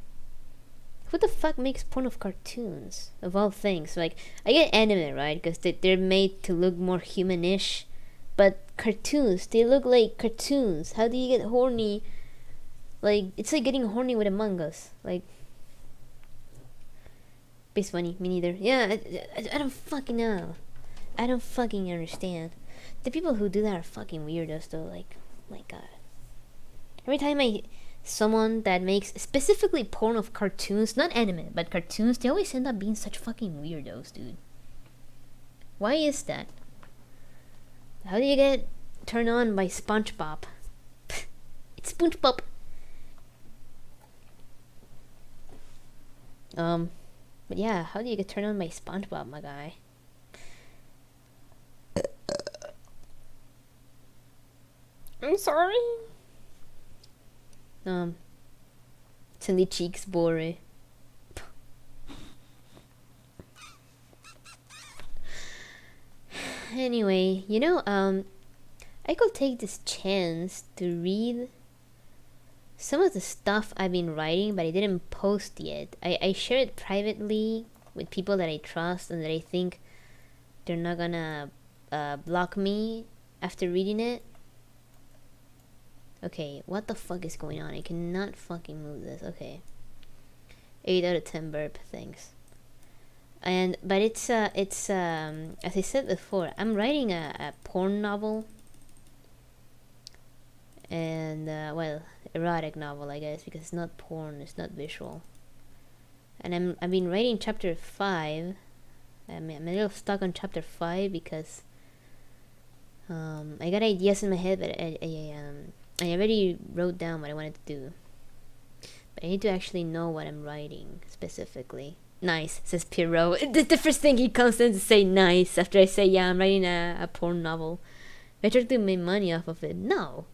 Who the fuck makes porn of cartoons, of all things? Like, I get anime, right? Because they're made to look more humanish. But cartoons, they look like cartoons. How do you get horny? Like, it's like getting horny with Among Us. Like, it's funny, me neither. Yeah, I don't fucking know. I don't fucking understand. The people who do that are fucking weirdos, though. Like, my god. Every time someone that makes specifically porn of cartoons, not anime, but cartoons, they always end up being such fucking weirdos, dude. Why is that? How do you get turned on by SpongeBob? It's SpongeBob. But yeah, how do you get turned on by SpongeBob, my guy? I'm sorry. Cindy cheeks boring. Anyway, I could take this chance to read some of the stuff I've been writing, but I didn't post yet. I share it privately with people that I trust and that I think they're not gonna block me after reading it. Okay, what the fuck is going on? I cannot fucking move this. Okay. 8 out of 10 burp, thanks. but it's as I said before, I'm writing a porn novel, and well, erotic novel, I guess, because it's not porn, it's not visual. And I've been writing chapter 5. I'm a little stuck on chapter 5 because I got ideas in my head, but I already wrote down what I wanted to do, but I need to actually know what I'm writing specifically. Nice, says Pierrot. The first thing he comes in to say nice after I say, yeah, I'm writing a porn novel. I try to make money off of it. No,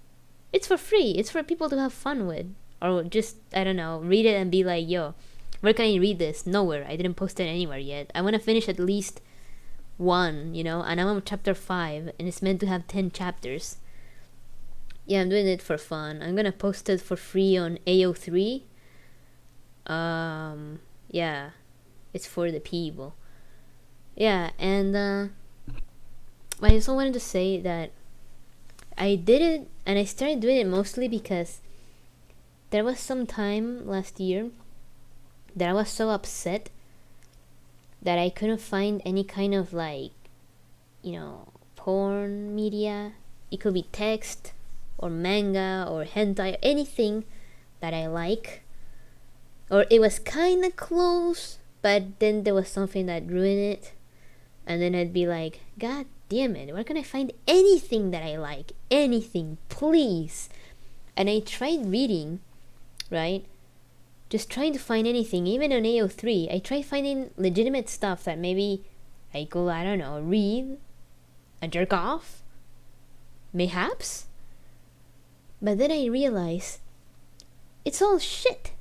it's for free. It's for people to have fun with, or just, I don't know, read it and be like, yo, where can I read this? Nowhere. I didn't post it anywhere yet. I want to finish at least one, and I'm on chapter 5, and it's meant to have 10 chapters. Yeah, I'm doing it for fun. I'm gonna post it for free on AO3. Yeah, it's for the people. Yeah, and I also wanted to say that I did it, and I started doing it mostly because there was some time last year that I was so upset that I couldn't find any kind of porn media. It could be text or manga or hentai, anything that I like. Or it was kind of close, but then there was something that ruined it. And then I'd be like, God damn it, where can I find anything that I like? Anything, please. And I tried reading, right? Just trying to find anything, even on AO3. I tried finding legitimate stuff that maybe I could, I don't know, read and jerk off, mayhaps. But then I realized it's all shit.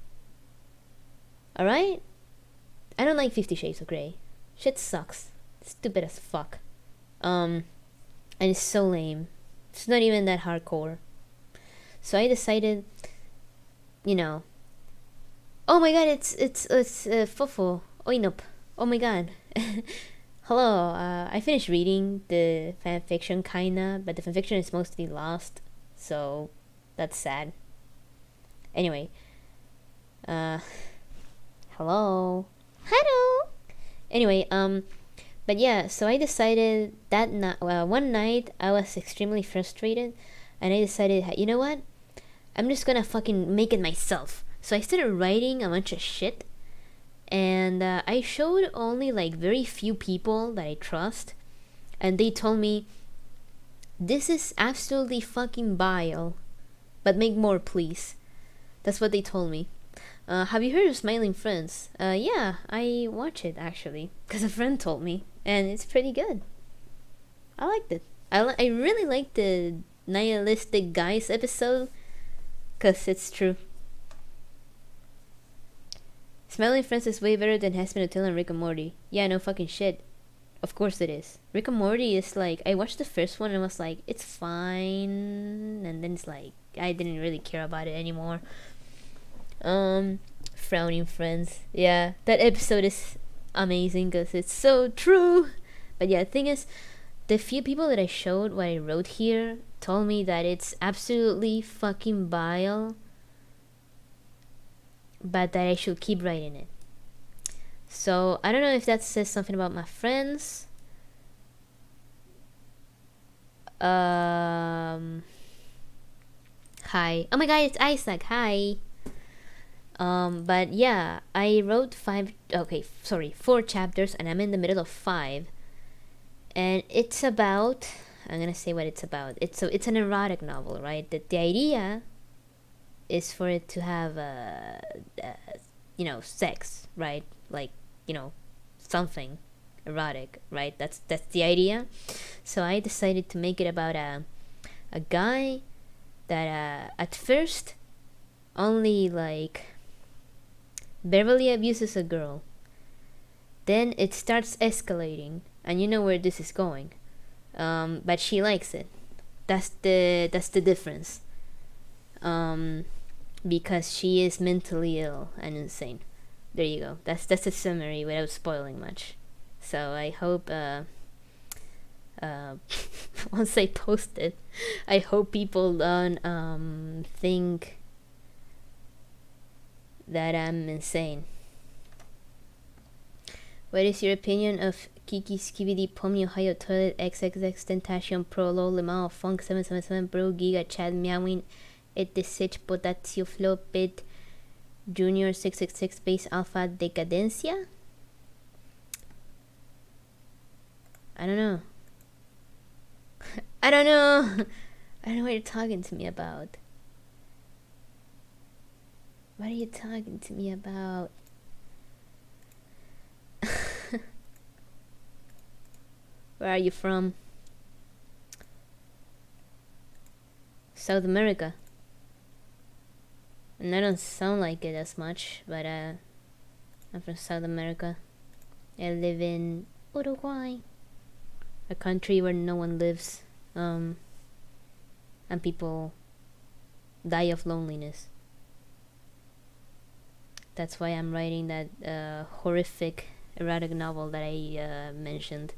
Alright? I don't like 50 Shades of Grey. Shit sucks. Stupid as fuck. And it's so lame. It's not even that hardcore. So I decided, oh my god, it's Fofo. Oinop. Oh my god. Hello, I finished reading the fanfiction kinda, but the fanfiction is mostly lost, so that's sad. Anyway, hello. Hello. Anyway, but yeah, so I decided that one night I was extremely frustrated, and I decided, you know what? I'm just gonna fucking make it myself. So I started writing a bunch of shit, and I showed only very few people that I trust, and they told me, this is absolutely fucking vile, but make more, please. That's what they told me. Have you heard of Smiling Friends? Yeah, I watch it actually, because a friend told me, and it's pretty good. I liked it. I really liked the Nihilistic Guys episode, because it's true. Smiling Friends is way better than Has Been Hotel and Rick and Morty. Yeah, no fucking shit. Of course it is. Rick and Morty is I watched the first one and was like, it's fine, and then it's I didn't really care about it anymore. Frowning Friends. Yeah, that episode is amazing because it's so true. But yeah, the thing is, the few people that I showed what I wrote here told me that it's absolutely fucking vile, but that I should keep writing it. So I don't know if that says something about my friends. Hi. Oh my god, it's Isaac. Hi. But yeah, I wrote 4 chapters, and I'm in the middle of 5. And it's about, I'm gonna say what it's about. It's an erotic novel, right? The idea is for it to have sex, right? Something erotic, right? That's the idea. So I decided to make it about a guy that at first only verbally abuses a girl. Then it starts escalating, and you know where this is going. But she likes it. That's the difference. Because she is mentally ill and insane. There you go. That's a summary without spoiling much. So I hope once I post it, I hope people don't think that I'm insane. What is your opinion of Kiki Skibidi Pomi Ohio Toilet XXX Tentacion Pro Lol Lemao Funk 777 Bro Giga Chad Meowing It the Sitch Potatio Flow Bit Junior 666 Base Alpha Decadencia? I don't know. I don't know. I don't know what you're talking to me about. What are you talking to me about? Where are you from? South America. And I don't sound like it as much, but I'm from South America. I live in Uruguay, a country where no one lives, and people die of loneliness. That's why I'm writing that horrific erotic novel that I mentioned.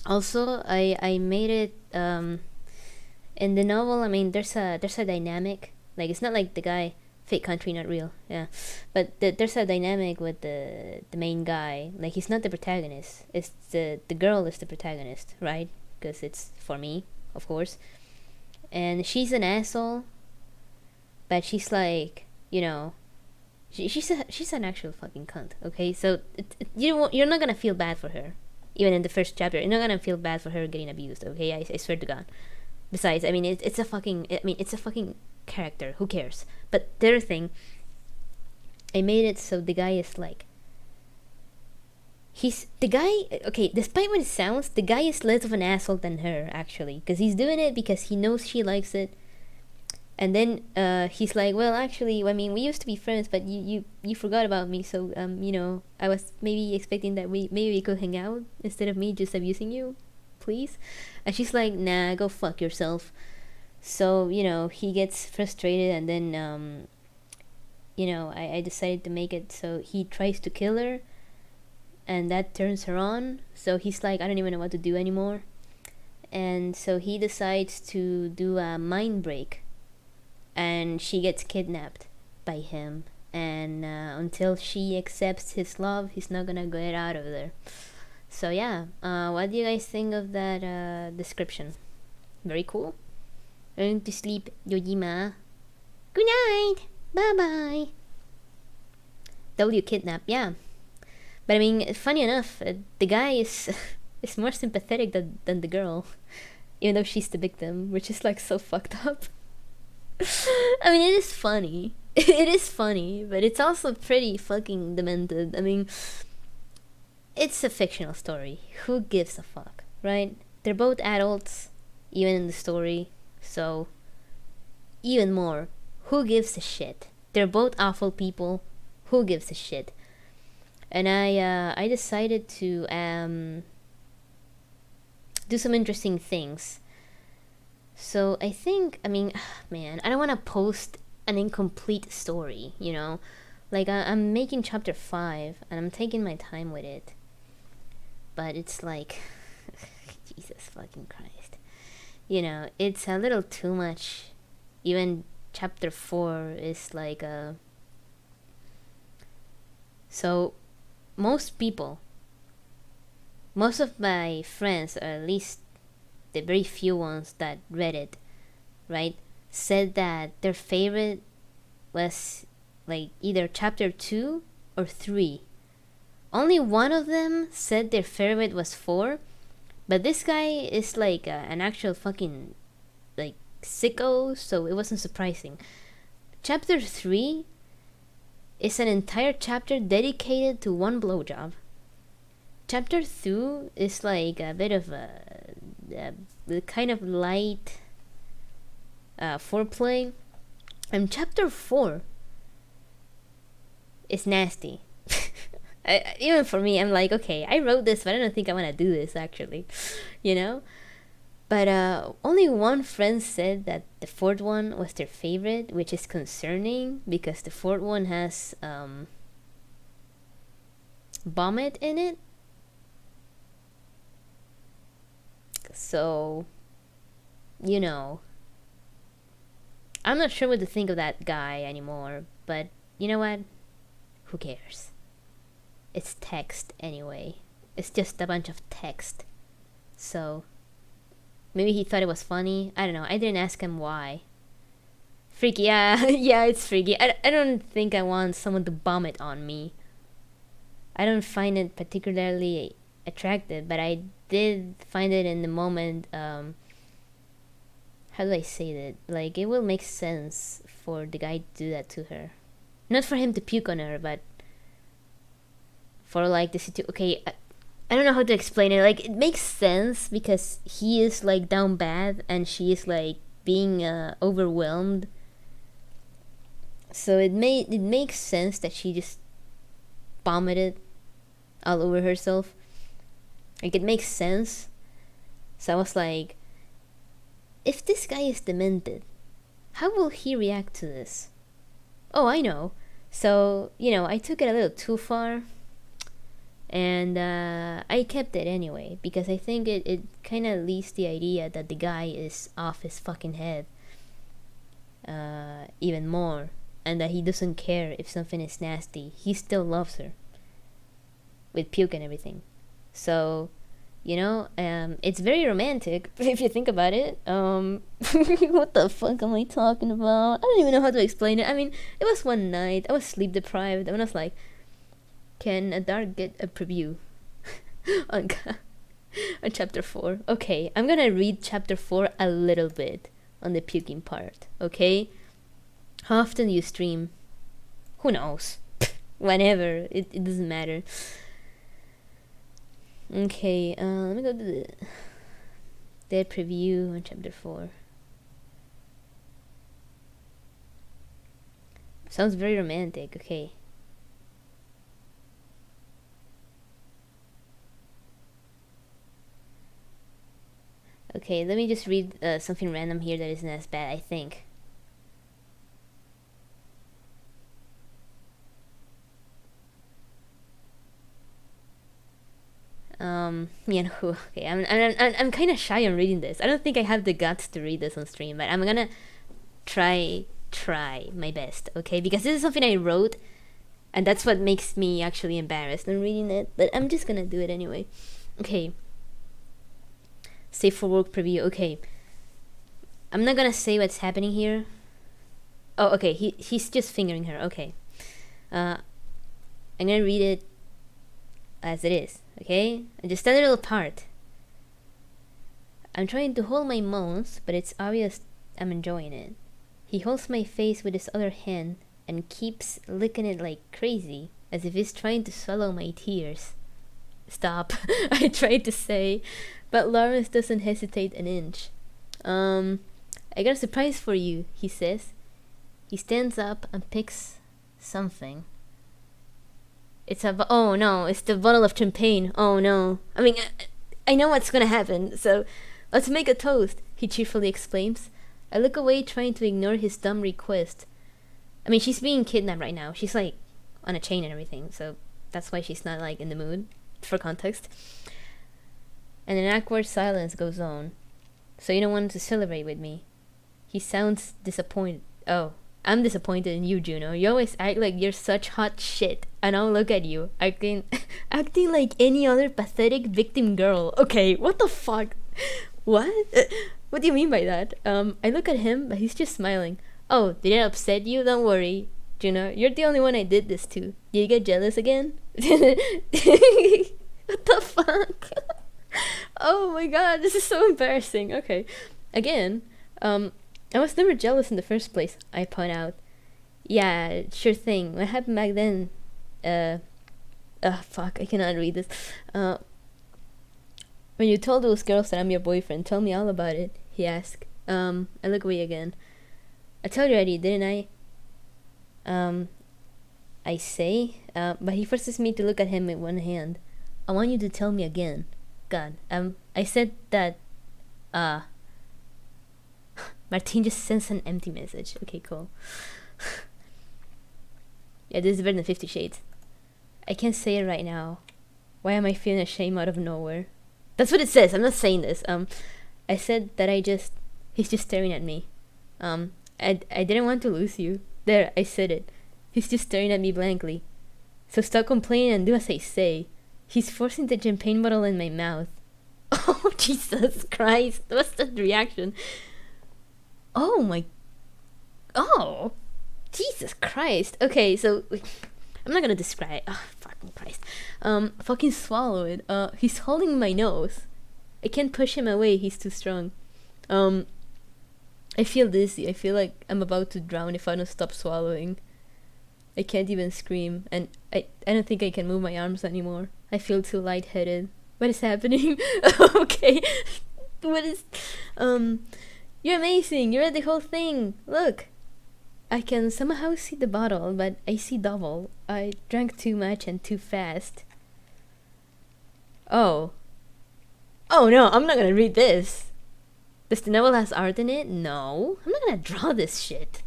Also, I made it in the novel. I mean, there's a dynamic. Like, it's not like the guy fake country, not real. Yeah, but there's a dynamic with the main guy. Like, he's not the protagonist. It's the girl is the protagonist, right? Because it's for me, of course. And she's an asshole, but she's like, you know, she's an actual fucking cunt. Okay, so you're not gonna feel bad for her. Even in the first chapter, you're not gonna feel bad for her getting abused, okay? I swear to God. Besides, I mean, it's a fucking character. Who cares? But the other thing, I made it so the guy is like, okay, despite what it sounds, the guy is less of an asshole than her, actually. Because he's doing it because he knows she likes it. And then he's like, well, actually, I mean, we used to be friends, but you forgot about me, so you know, I was maybe expecting that we could hang out instead of me just abusing you, please. And she's like, nah, go fuck yourself. So, you know, he gets frustrated, and then you know, I decided to make it so he tries to kill her, and that turns her on. So he's like, I don't even know what to do anymore. And so he decides to do a mind break, and she gets kidnapped by him, and until she accepts his love, he's not gonna get out of there. So yeah, what do you guys think of that description? Very cool. Going to sleep, Yojima. Good night. Bye bye. W kidnap, yeah. But I mean, funny enough, the guy is is more sympathetic than the girl, even though she's the victim, which is like so fucked up. I mean, it is funny. It is funny, but it's also pretty fucking demented. I mean, it's a fictional story. Who gives a fuck, right? They're both adults, even in the story. So, even more, who gives a shit? They're both awful people. Who gives a shit? And I decided to do some interesting things. So I think, I mean, man, I don't want to post an incomplete story, you know? Like, I'm making chapter 5, and I'm taking my time with it. But it's like, Jesus fucking Christ. You know, it's a little too much. Even chapter 4 is like a... So, most of my friends, or at least the very few ones that read it, right, said that their favorite was like either chapter 2 or 3. Only one of them said their favorite was 4, but this guy is like an actual fucking like sicko, so it wasn't surprising. Chapter 3 is an entire chapter dedicated to one blowjob. Chapter 2 is like a bit of a kind of light foreplay, and chapter 4 is nasty. Even for me, I'm like, okay, I wrote this, but I don't think I want to do this actually, you know. But only one friend said that the 4th one was their favorite, which is concerning because the 4th one has vomit in it. So, you know, I'm not sure what to think of that guy anymore, but you know what? Who cares? it's text anyway. It's just a bunch of text. So maybe he thought it was funny. I don't know. I didn't ask him why. Freaky, yeah, yeah, it's freaky. I don't think I want someone to vomit on me. I don't find it particularly attractive, but I did find it in the moment. How do I say that? Like, it will make sense for the guy to do that to her. Not for him to puke on her, but for like the situation. Okay, I don't know how to explain it. Like, it makes sense because he is like down bad and she is like being overwhelmed. So it makes sense that she just vomited all over herself. Like, it makes sense. So I was like, if this guy is demented, how will he react to this? Oh, I know. So, I took it a little too far. And I kept it anyway, because I think it kind of leaves the idea that the guy is off his fucking head even more. And that he doesn't care if something is nasty. He still loves her. With puke and everything. So, it's very romantic if you think about it. What the fuck am I talking about? I don't even know how to explain it. I mean, it was one night. I was sleep deprived. And I was like, can a dark get a preview on chapter 4? Okay, I'm gonna read chapter 4 a little bit on the puking part. Okay? How often do you stream? Who knows? Whenever. It doesn't matter. Okay, let me go to the preview on chapter 4. Sounds very romantic. Okay. Okay, let me just read something random here that isn't as bad, I think. Okay, I'm kind of shy on reading this. I don't think I have the guts to read this on stream, but I'm gonna try my best, okay? Because this is something I wrote, and that's what makes me actually embarrassed on reading it, but I'm just gonna do it anyway. Okay. Safe for work preview. Okay. I'm not gonna say what's happening here. Oh, okay. He's just fingering her. Okay. I'm gonna read it as it is. Okay? Just a little part. I'm trying to hold my mouth, but it's obvious I'm enjoying it. He holds my face with his other hand and keeps licking it like crazy, as if he's trying to swallow my tears. Stop, I tried to say, but Lawrence doesn't hesitate an inch. I got a surprise for you, he says. He stands up and picks something. It's oh no, it's the bottle of champagne. Oh no. I mean, I know what's gonna happen, so let's make a toast, he cheerfully exclaims. I look away, trying to ignore his dumb request. I mean, she's being kidnapped right now. She's like on a chain and everything, so that's why she's not like in the mood, for context. And an awkward silence goes on. So you don't want to celebrate with me? He sounds disappointed. Oh, I'm disappointed in you, Juno. You always act like you're such hot shit. And I'll look at you, acting like any other pathetic victim girl. Okay, what the fuck? What? What do you mean by that? I look at him, but he's just smiling. Oh, did it upset you? Don't worry, Juno. You're the only one I did this to. Did you get jealous again? What the fuck? Oh my god, this is so embarrassing. Okay. Again, I was never jealous in the first place, I point out. Yeah, sure thing. What happened back then? Fuck, I cannot read this. When you told those girls that I'm your boyfriend, tell me all about it, he asked. I look away again. I told you already, didn't I? I say, but he forces me to look at him with one hand. I want you to tell me again. God, I said that, Martin just sends an empty message. Okay, cool. Yeah, this is better than 50 Shades. I can't say it right now. Why am I feeling ashamed out of nowhere? That's what it says. I'm not saying this. I said that he's just staring at me. I didn't want to lose you. There, I said it. He's just staring at me blankly. So stop complaining and do as I say. He's forcing the champagne bottle in my mouth. Oh, Jesus Christ. What's that reaction? Oh my... Oh! Jesus Christ. Okay, so... I'm not gonna describe... Oh, fucking Christ. Fucking swallow it. He's holding my nose. I can't push him away, he's too strong. I feel dizzy. I feel like I'm about to drown if I don't stop swallowing. I can't even scream, and I don't think I can move my arms anymore. I feel too lightheaded. What is happening? Okay. What is... You're amazing. You read the whole thing. Look. I can somehow see the bottle, but I see double. I drank too much and too fast. Oh. Oh no, I'm not gonna read this. Does the novel has art in it? No. I'm not gonna draw this shit.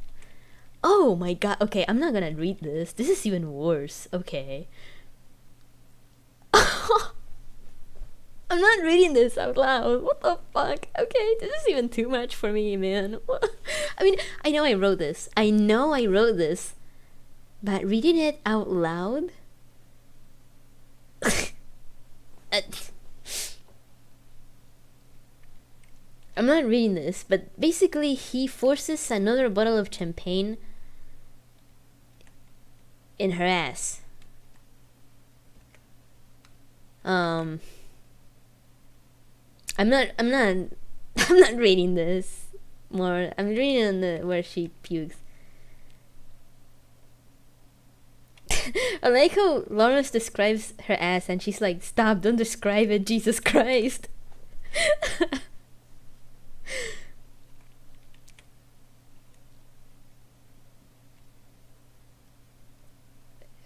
Oh my god. Okay, I'm not gonna read this. This is even worse. Okay. I'm not reading this out loud. What the fuck? Okay, this is even too much for me, man. I mean, I know I wrote this. But reading it out loud? I'm not reading this, but basically he forces another bottle of champagne in her ass. I'm not reading this more. I'm reading on the where she pukes. I like how Lawrence describes her ass and she's like, stop, don't describe it, Jesus Christ.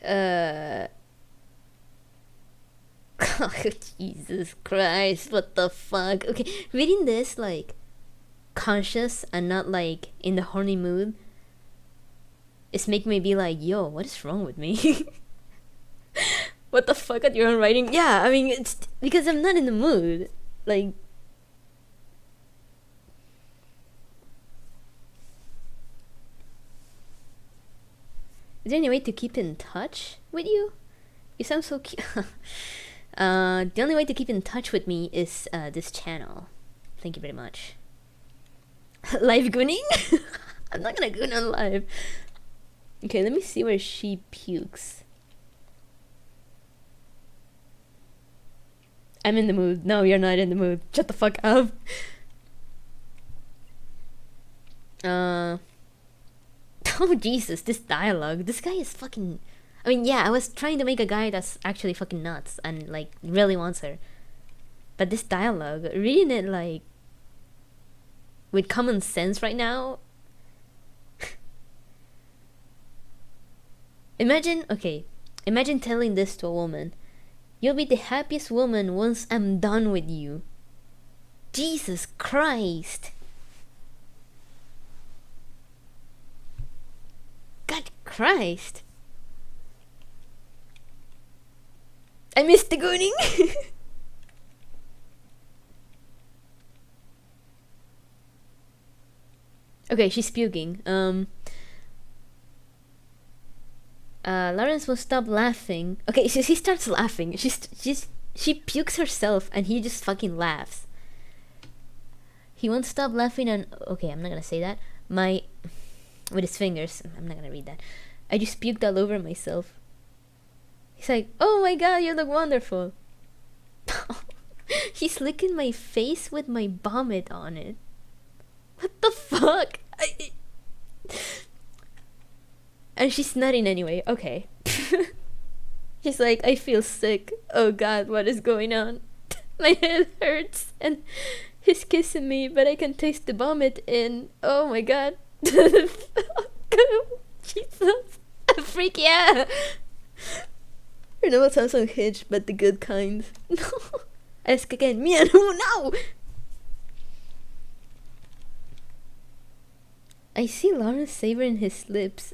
Oh, Jesus Christ, what the fuck? Okay, reading this like conscious and not like in the horny mood is making me be like, yo, what is wrong with me? What the fuck at your own writing? Yeah, I mean, it's because I'm not in the mood. Like, is there any way to keep in touch with you? You sound so cute. The only way to keep in touch with me is this channel. Thank you very much. Live gooning? I'm not gonna goon on live. Okay, let me see where she pukes. I'm in the mood. No, you're not in the mood. Shut the fuck up. Oh Jesus, this dialogue. This guy is fucking... I mean, yeah, I was trying to make a guy that's actually fucking nuts and, like, really wants her. But this dialogue, reading it, like, with common sense right now... Imagine telling this to a woman. You'll be the happiest woman once I'm done with you. Jesus Christ. God Christ. I missed the gooning. Okay, she's puking. Lawrence will stop laughing. Okay, so he starts laughing. She pukes herself and he just fucking laughs. He won't stop laughing and... Okay, I'm not gonna say that. With his fingers. I'm not gonna read that. I just puked all over myself. He's like, oh my god, you look wonderful. He's licking my face with my vomit on it. What the fuck? And she's nutting anyway. Okay. She's like, I feel sick. Oh god, what is going on? My head hurts. And he's kissing me, but I can taste the vomit in... Oh my god. Jesus. Freak, yeah. Her nose sounds unhinged, but the good kind. No. Ask again. Mia, no! I see Lawrence savoring his lips.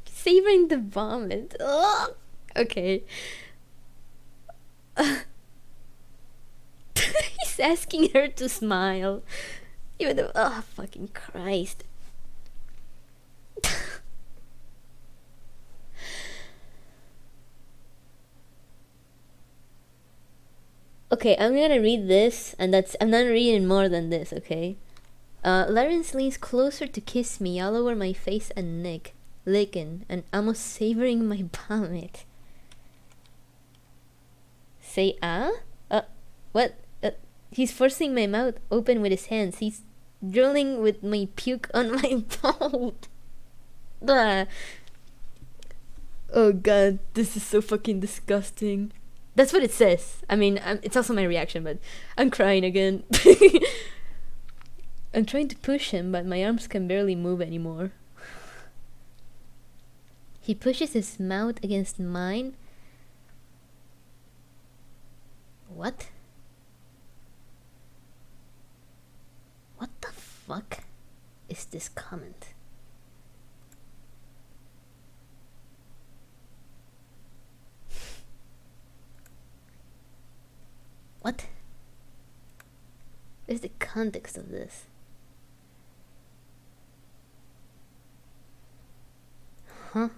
Savoring the vomit. Ugh. Okay. He's asking her to smile. Even though... Oh, fucking Christ. Okay, I'm gonna read this, and I'm not reading more than this, okay? Lawrence leans closer to kiss me all over my face and neck, licking and almost savoring my vomit. Say, what? He's forcing my mouth open with his hands. He's drilling with my puke on my mouth. Blah. Oh god, this is so fucking disgusting. That's what it says. I mean, it's also my reaction, but I'm crying again. I'm trying to push him, but my arms can barely move anymore. He pushes his mouth against mine. What? What the fuck is this comment? What is the context of this? Huh?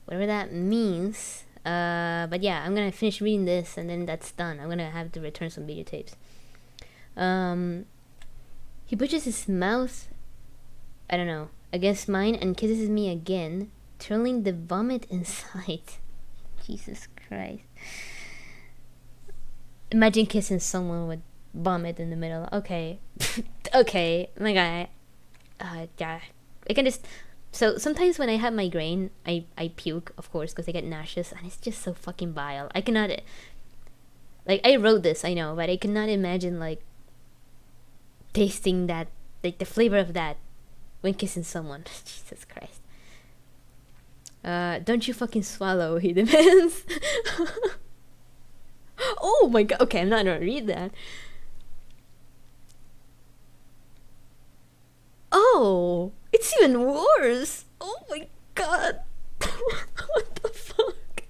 Whatever that means. But yeah, I'm gonna finish reading this and then that's done. I'm gonna have to return some videotapes. He pushes his mouth, I don't know, against mine and kisses me again, twirling the vomit inside. Jesus Christ. Imagine kissing someone with vomit in the middle. Okay. Okay, my guy. Yeah. I can just... So, sometimes when I have migraine, I puke, of course, because I get nauseous, and it's just so fucking vile. I cannot... Like, I wrote this, I know, but I cannot imagine, like, tasting that, like, the flavor of that when kissing someone. Jesus Christ. Don't you fucking swallow, he demands. Oh my god. Okay, I'm not gonna read that. Oh, it's even worse. Oh my god. What the fuck?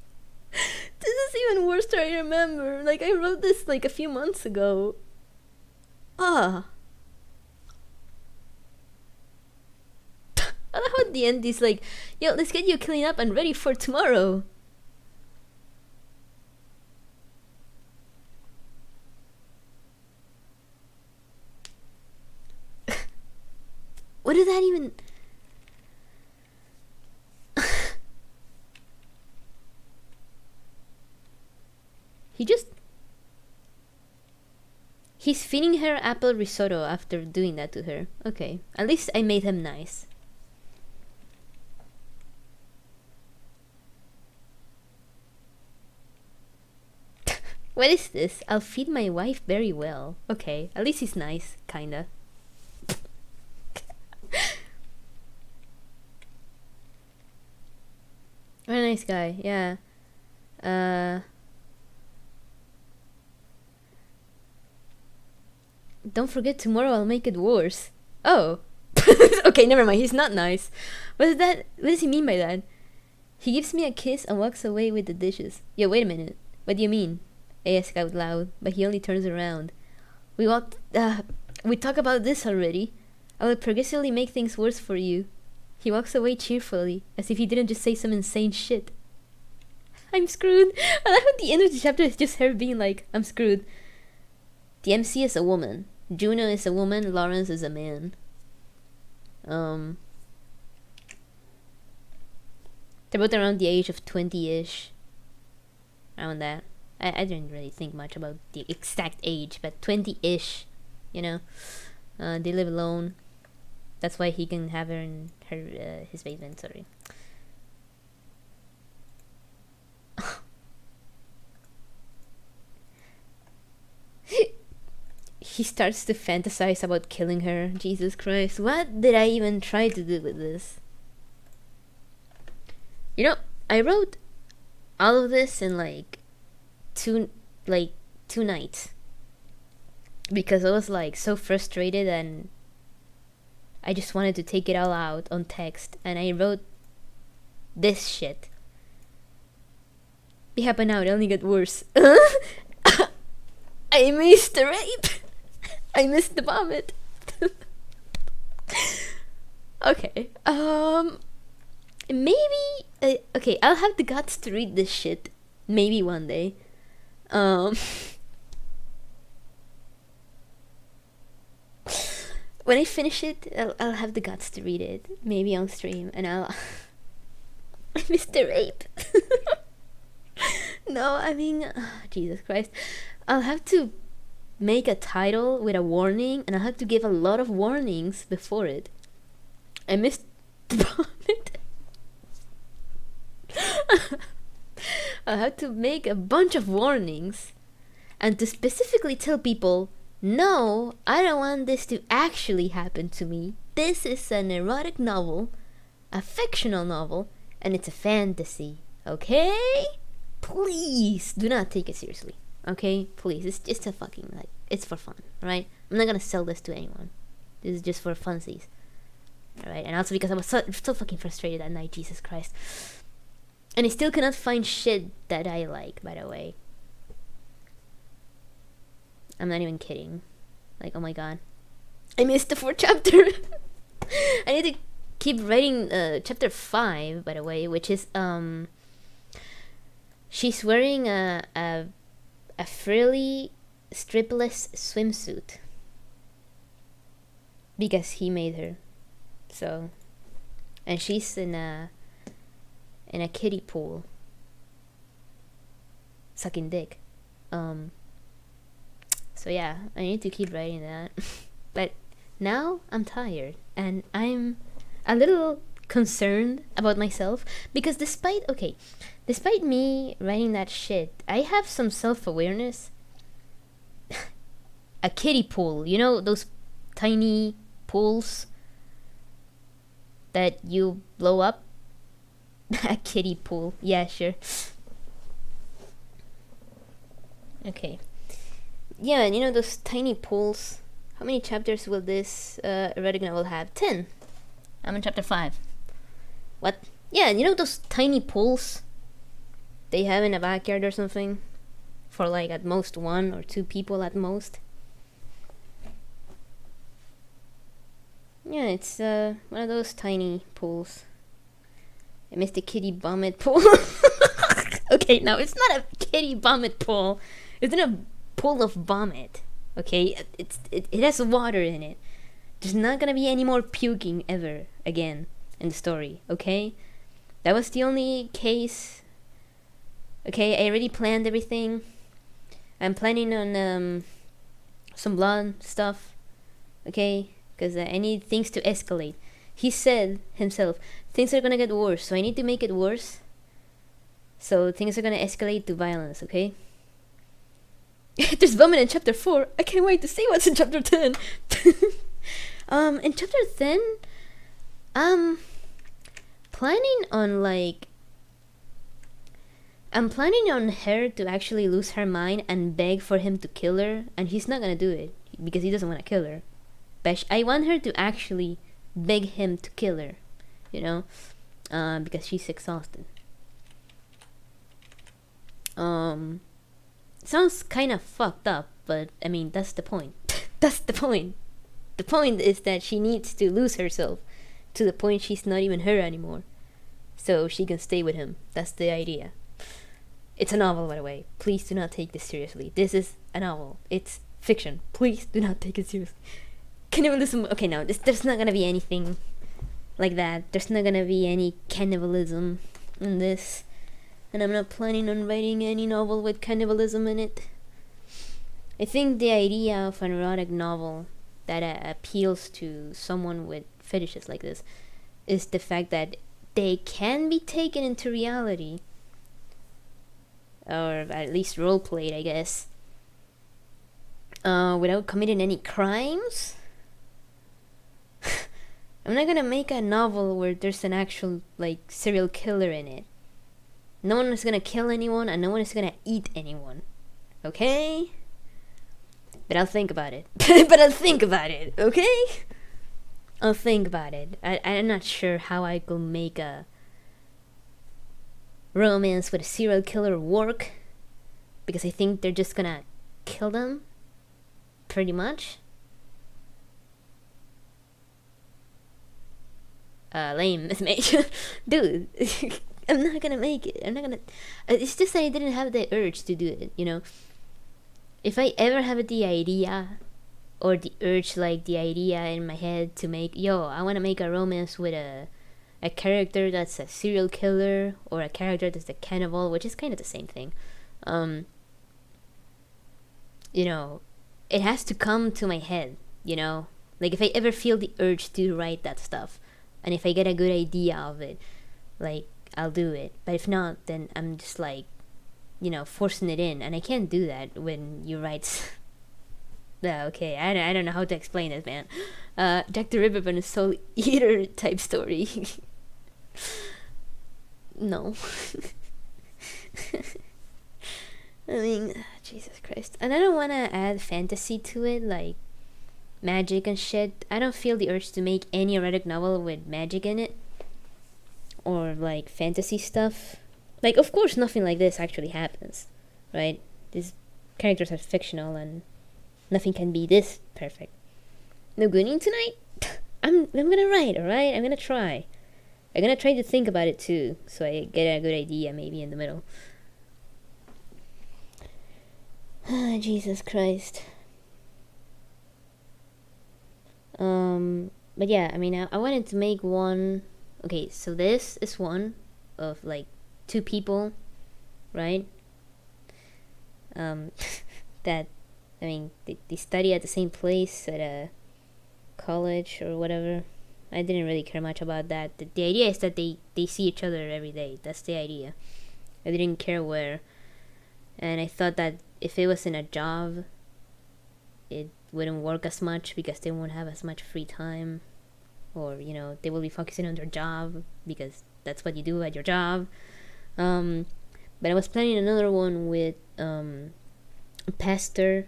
This is even worse than I remember. Like, I wrote this like a few months ago. I love how at the end he's like, yo, let's get you cleaned up and ready for tomorrow. What does that even... He's feeding her apple risotto after doing that to her. Okay, at least I made him nice. What is this? I'll feed my wife very well. Okay, at least he's nice, kinda. What a nice guy, yeah. Don't forget, tomorrow I'll make it worse. Oh. Okay, never mind, he's not nice. What does he mean by that? He gives me a kiss and walks away with the dishes. Yo, wait a minute. What do you mean? I ask out loud, but he only turns around. We talk about this already. I will progressively make things worse for you. He walks away cheerfully, as if he didn't just say some insane shit. I'm screwed. I love at the end of the chapter is just her being like, I'm screwed. The MC is a woman. Juno is a woman. Lawrence is a man. They're both around the age of 20-ish. Around that. I didn't really think much about the exact age, but 20-ish. You know? They live alone. That's why he can have her in his basement, sorry. He starts to fantasize about killing her. Jesus Christ. What did I even try to do with this? You know, I wrote all of this in like two nights. Because I was like so frustrated and I just wanted to take it all out on text, and I wrote this shit. It happened now, it only got worse. I missed the rape. I missed the vomit. Okay. Maybe... okay, I'll have the guts to read this shit. Maybe one day. Um, when I finish it, I'll have the guts to read it, maybe on stream, and I'll. I missed the rape. No, I mean, Jesus Christ. I'll have to make a title with a warning, and I'll have to give a lot of warnings before it. I missed the vomit. I'll have to make a bunch of warnings and to specifically tell people, no, I don't want this to actually happen to me. This is an erotic novel, a fictional novel, and it's a fantasy. Okay? Please do not take it seriously. Okay? Please. It's just a fucking, like, it's for fun. Alright? I'm not gonna sell this to anyone. This is just for funsies. Alright? And also because I was so fucking frustrated that night. Jesus Christ. And I still cannot find shit that I like, by the way. I'm not even kidding. Like, oh my god. I missed the 4th chapter. I need to keep writing chapter 5, by the way, which is, she's wearing a frilly, stripless swimsuit. Because he made her. So, and she's in a kiddie pool. Sucking dick. So yeah, I need to keep writing that. But now I'm tired and I'm a little concerned about myself because despite me writing that shit, I have some self-awareness. A kiddie pool, you know those tiny pools that you blow up? A kiddie pool, yeah, sure. Okay. Yeah, and you know those tiny pools? How many chapters will this erotic novel have? 10. I'm in chapter 5. What? Yeah, you know those tiny pools they have in a backyard or something? For like at most 1 or 2 people at most? Yeah, it's one of those tiny pools. I missed the kitty vomit pool. Okay, no, it's not a kitty vomit pool. It's not a pool of vomit. Okay, it has water in it. There's not gonna be any more puking ever again in the story. Okay, that was the only case. Okay, I already planned everything. I'm planning on some blood stuff. Okay, because I need things to escalate. He said himself, things are gonna get worse, so I need to make it worse. So things are gonna escalate to violence, okay? There's vomit in chapter 4. I can't wait to see what's in chapter 10. In chapter 10, I'm planning on her to actually lose her mind and beg for him to kill her, and he's not gonna do it because he doesn't want to kill her. But I want her to actually beg him to kill her, you know, because she's exhausted. Sounds kind of fucked up, but I mean that's the point. That's the point. The point is that she needs to lose herself to the point she's not even her anymore, so she can stay with him. That's the idea. It's a novel, by the way. Please do not take this seriously. This is a novel. It's fiction. Please do not take it seriously. Cannibalism. Okay, no, there's not gonna be anything like that. There's not gonna be any cannibalism in this, and I'm not planning on writing any novel with cannibalism in it. I think the idea of an erotic novel that appeals to someone with fetishes like this is the fact that they can be taken into reality, or at least role played, I guess, without committing any crimes. I'm not gonna make a novel where there's an actual like serial killer in it. No one is gonna kill anyone and no one is gonna eat anyone. Okay? But I'll think about it. Okay? I'll think about it. I'm not sure how I could make a romance with a serial killer work, because I think they're just gonna kill them, pretty much. Lame, Miss Mage. Dude, I'm not gonna make it. I'm not gonna. It's just that I didn't have the urge to do it. If I ever have the idea or the urge, like the idea in my head to make, I want to make a romance with a character that's a serial killer or a character that's a cannibal, which is kind of the same thing. It has to come to my head. Like if I ever feel the urge to write that stuff, and if I get a good idea of it, like I'll do it. But if not, then I'm just like, forcing it in, and I can't do that when you write. Okay, I don't know how to explain it, man. Jack the Ripper and a Soul Eater type story. No. I mean, Jesus Christ. And I don't want to add fantasy to it, like magic and shit. I don't feel the urge to make any erotic novel with magic in it, or like fantasy stuff. Like, of course, nothing like this actually happens, right? These characters are fictional, and nothing can be this perfect. No gooning tonight? I'm gonna write, alright? I'm gonna try. I'm gonna try to think about it too, so I get a good idea maybe in the middle. Jesus Christ. But yeah, I mean, I wanted to make one. Okay, so this is one of like two people, right? That, I mean, they study at the same place at a college or whatever. I didn't really care much about that. The idea is that they see each other every day. That's the idea. I didn't care where. And I thought that if it was in a job, it wouldn't work as much because they won't have as much free time. Or, they will be focusing on their job because that's what you do at your job. But I was planning another one with a pastor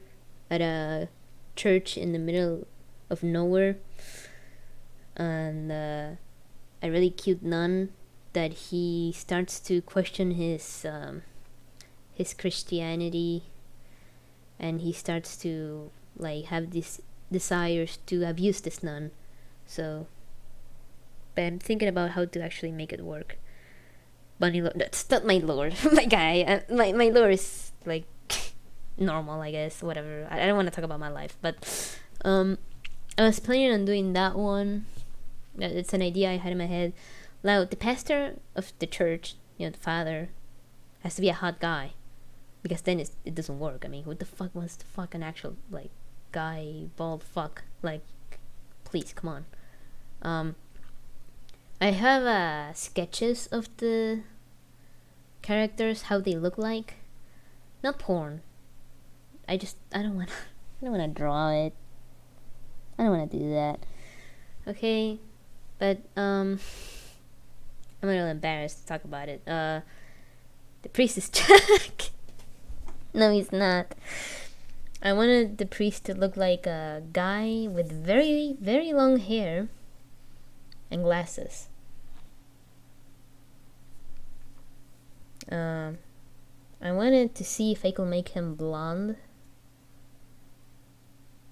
at a church in the middle of nowhere, and a really cute nun that he starts to question his Christianity, and he starts to like have these desires to abuse this nun. So, but I'm thinking about how to actually make it work. Bunny lore, that's not my lore. My guy, my lore is like normal, I guess. Whatever. I don't want to talk about my life, but I was planning on doing that one. It's an idea I had in my head. Now, the pastor of the church, the father, has to be a hot guy, because then it doesn't work. I mean, who the fuck wants to fuck an actual like guy, bald fuck? Like, please, come on. I have sketches of the characters, how they look like. Not porn. I don't wanna draw it. I don't wanna do that. Okay, but I'm a little embarrassed to talk about it. The priest is Jack. No, he's not. I wanted the priest to look like a guy with very, very long hair and glasses. I wanted to see if I could make him blonde,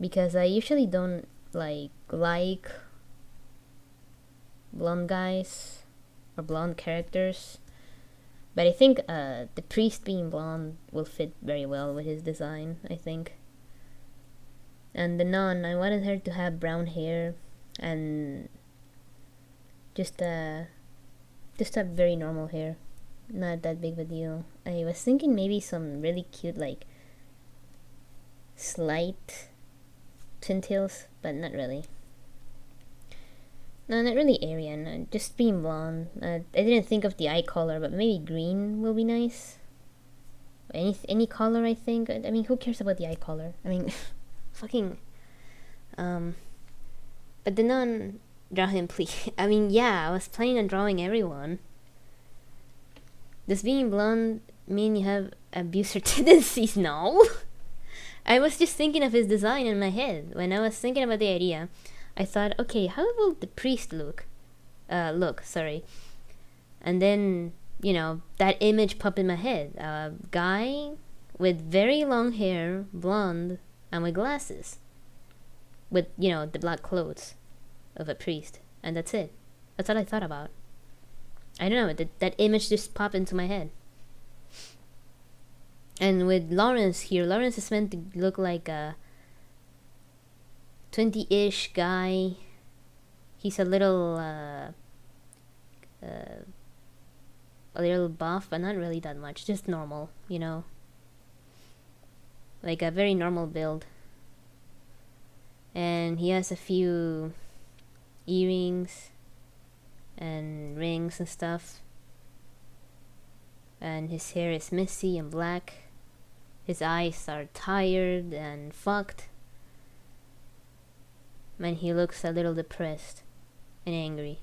because I usually don't like blonde guys or blonde characters, but I think the priest being blonde will fit very well with his design, I think. And the nun, I wanted her to have brown hair and just a very normal hair, not that big of a deal. I was thinking maybe some really cute like slight pintails, but not really. No, not really Aryan, just being blonde. I didn't think of the eye color, but maybe green will be nice. Any color, I think. I mean, who cares about the eye color? I mean, fucking. But the nun, draw him, please. I mean, yeah, I was planning on drawing everyone. Does being blonde mean you have abuser tendencies? No. I was just thinking of his design in my head. When I was thinking about the idea, I thought, okay, how will the priest look? Sorry. And then, that image popped in my head. A guy with very long hair, blonde, and with glasses. With, the black clothes of a priest. And that's it. That's all I thought about. I don't know, that image just popped into my head. And with Lawrence here, Lawrence is meant to look like a 20-ish guy. He's a little buff, but not really that much, just normal, you know, like a very normal build. And he has a few earrings and rings and stuff, and his hair is messy and black. His eyes are tired and fucked, and he looks a little depressed and angry.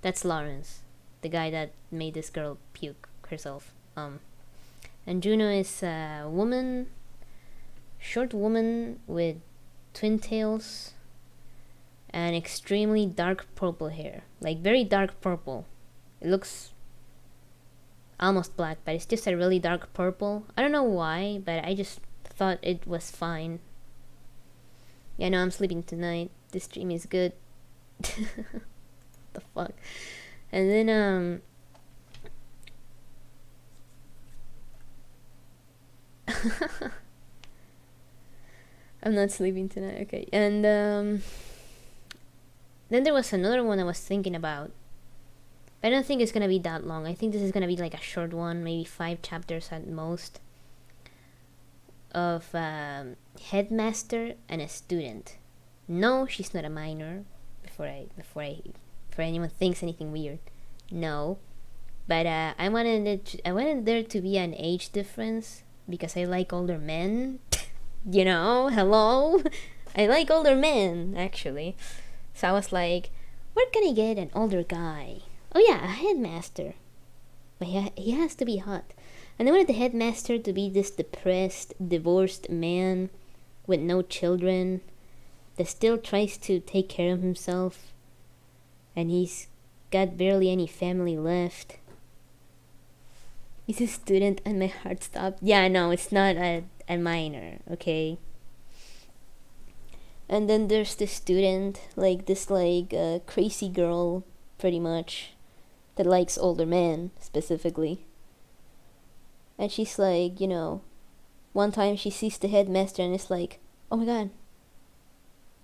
That's Lawrence, the guy that made this girl puke herself. And Juno is a woman, short woman with twin tails and extremely dark purple hair, like very dark purple. It looks almost black, but it's just a really dark purple. I don't know why, but I just thought it was fine. Yeah, no, I'm sleeping tonight. This stream is good. The fuck. And then I'm not sleeping tonight. Okay. And then there was another one I was thinking about. I don't think it's gonna be that long. I think this is gonna be like a short one, maybe 5 chapters at most, of headmaster and a student. No, she's not a minor. Before anyone thinks anything weird, no. But I wanted there to be an age difference because I like older men. You know, hello, I like older men actually. So I was like, where can I get an older guy? Oh yeah, a headmaster. But he has to be hot. And I wanted the headmaster to be this depressed, divorced man with no children that still tries to take care of himself. And he's got barely any family left. He's a student and my heart stopped. Yeah, no, it's not a minor, okay? And then there's this student, like this crazy girl, pretty much, that likes older men, specifically. And she's like, you know, one time she sees the headmaster and it's like, oh my god,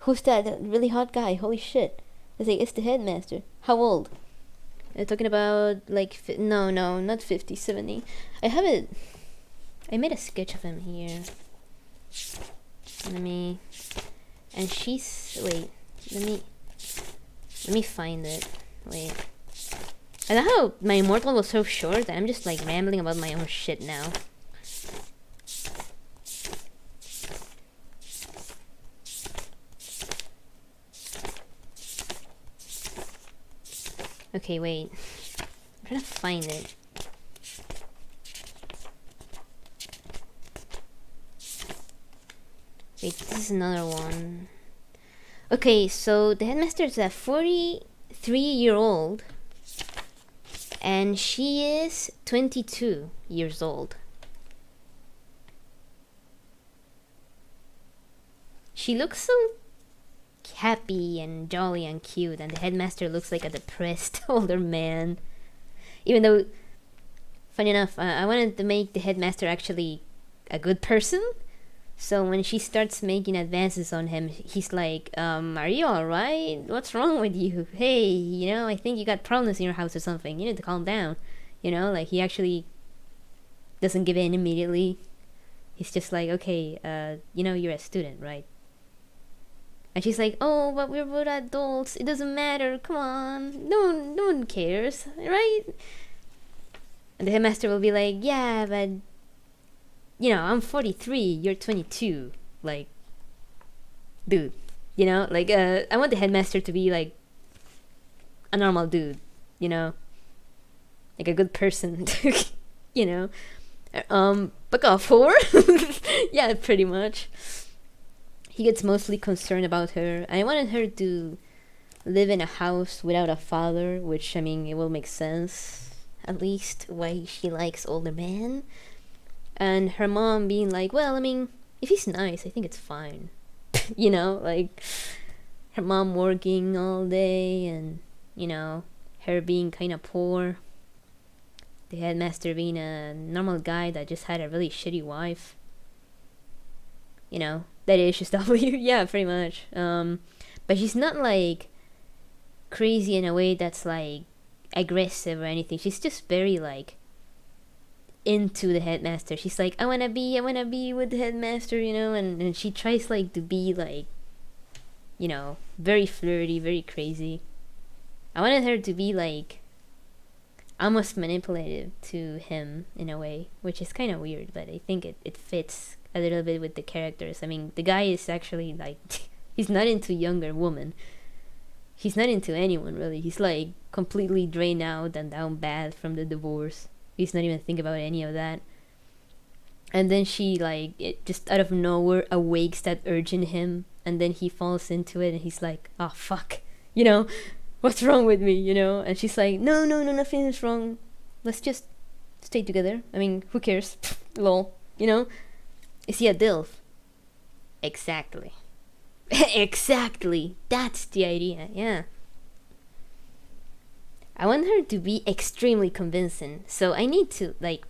who's that really hot guy? Holy shit. It's like, it's the headmaster. How old? They're talking about like, no, not 50, 70. I made a sketch of him here. And she's, wait, let me find it. Wait. I love how my Immortal was so short that I'm just like rambling about my own shit now. Okay, wait. I'm trying to find it. Wait, this is another one. Okay, so the headmaster is a 43-year-old. And she is 22 years old. She looks so happy and jolly and cute, and the headmaster looks like a depressed older man. Even though, funny enough, I wanted to make the headmaster actually a good person. So when she starts making advances on him, he's like, are you alright? What's wrong with you? Hey, you know, I think you got problems in your house or something. You need to calm down. You know, like, he actually doesn't give in immediately. He's just like, okay, you know, you're a student, right? And she's like, oh, but we're both adults. It doesn't matter. Come on. No one cares, right? And the headmaster will be like, yeah, but you know, I'm 43, you're 22. Like, dude, you know, like, I want the headmaster to be like a normal dude, you know, like a good person, you know. Fuck off, whore. Yeah, pretty much. He gets mostly concerned about her. I wanted her to live in a house without a father, which, I mean, it will make sense, at least, why she likes older men. And her mom being like, well, I mean, if he's nice, I think it's fine. You know, like, her mom working all day and, you know, her being kind of poor, the headmaster being a normal guy that just had a really shitty wife. You know, that is just W. Yeah, pretty much. But she's not like crazy in a way that's like aggressive or anything. She's just very like into the headmaster. She's like, I wanna be with the headmaster, you know, and she tries like to be like, you know, very flirty, very crazy. I wanted her to be like almost manipulative to him in a way, which is kind of weird, but I think it fits a little bit with the characters. I mean, the guy is actually like, he's not into younger women. He's not into anyone really. He's like completely drained out and down bad from the divorce. He's not even thinking about any of that. And then she like, it just out of nowhere awakes that urge in him, and then he falls into it and he's like, oh fuck, you know, what's wrong with me, you know? And she's like, no, nothing is wrong. Let's just stay together. I mean, who cares? Lol, you know? Is he a DILF? Exactly. Exactly. That's the idea, yeah. I want her to be extremely convincing. So I need to, like,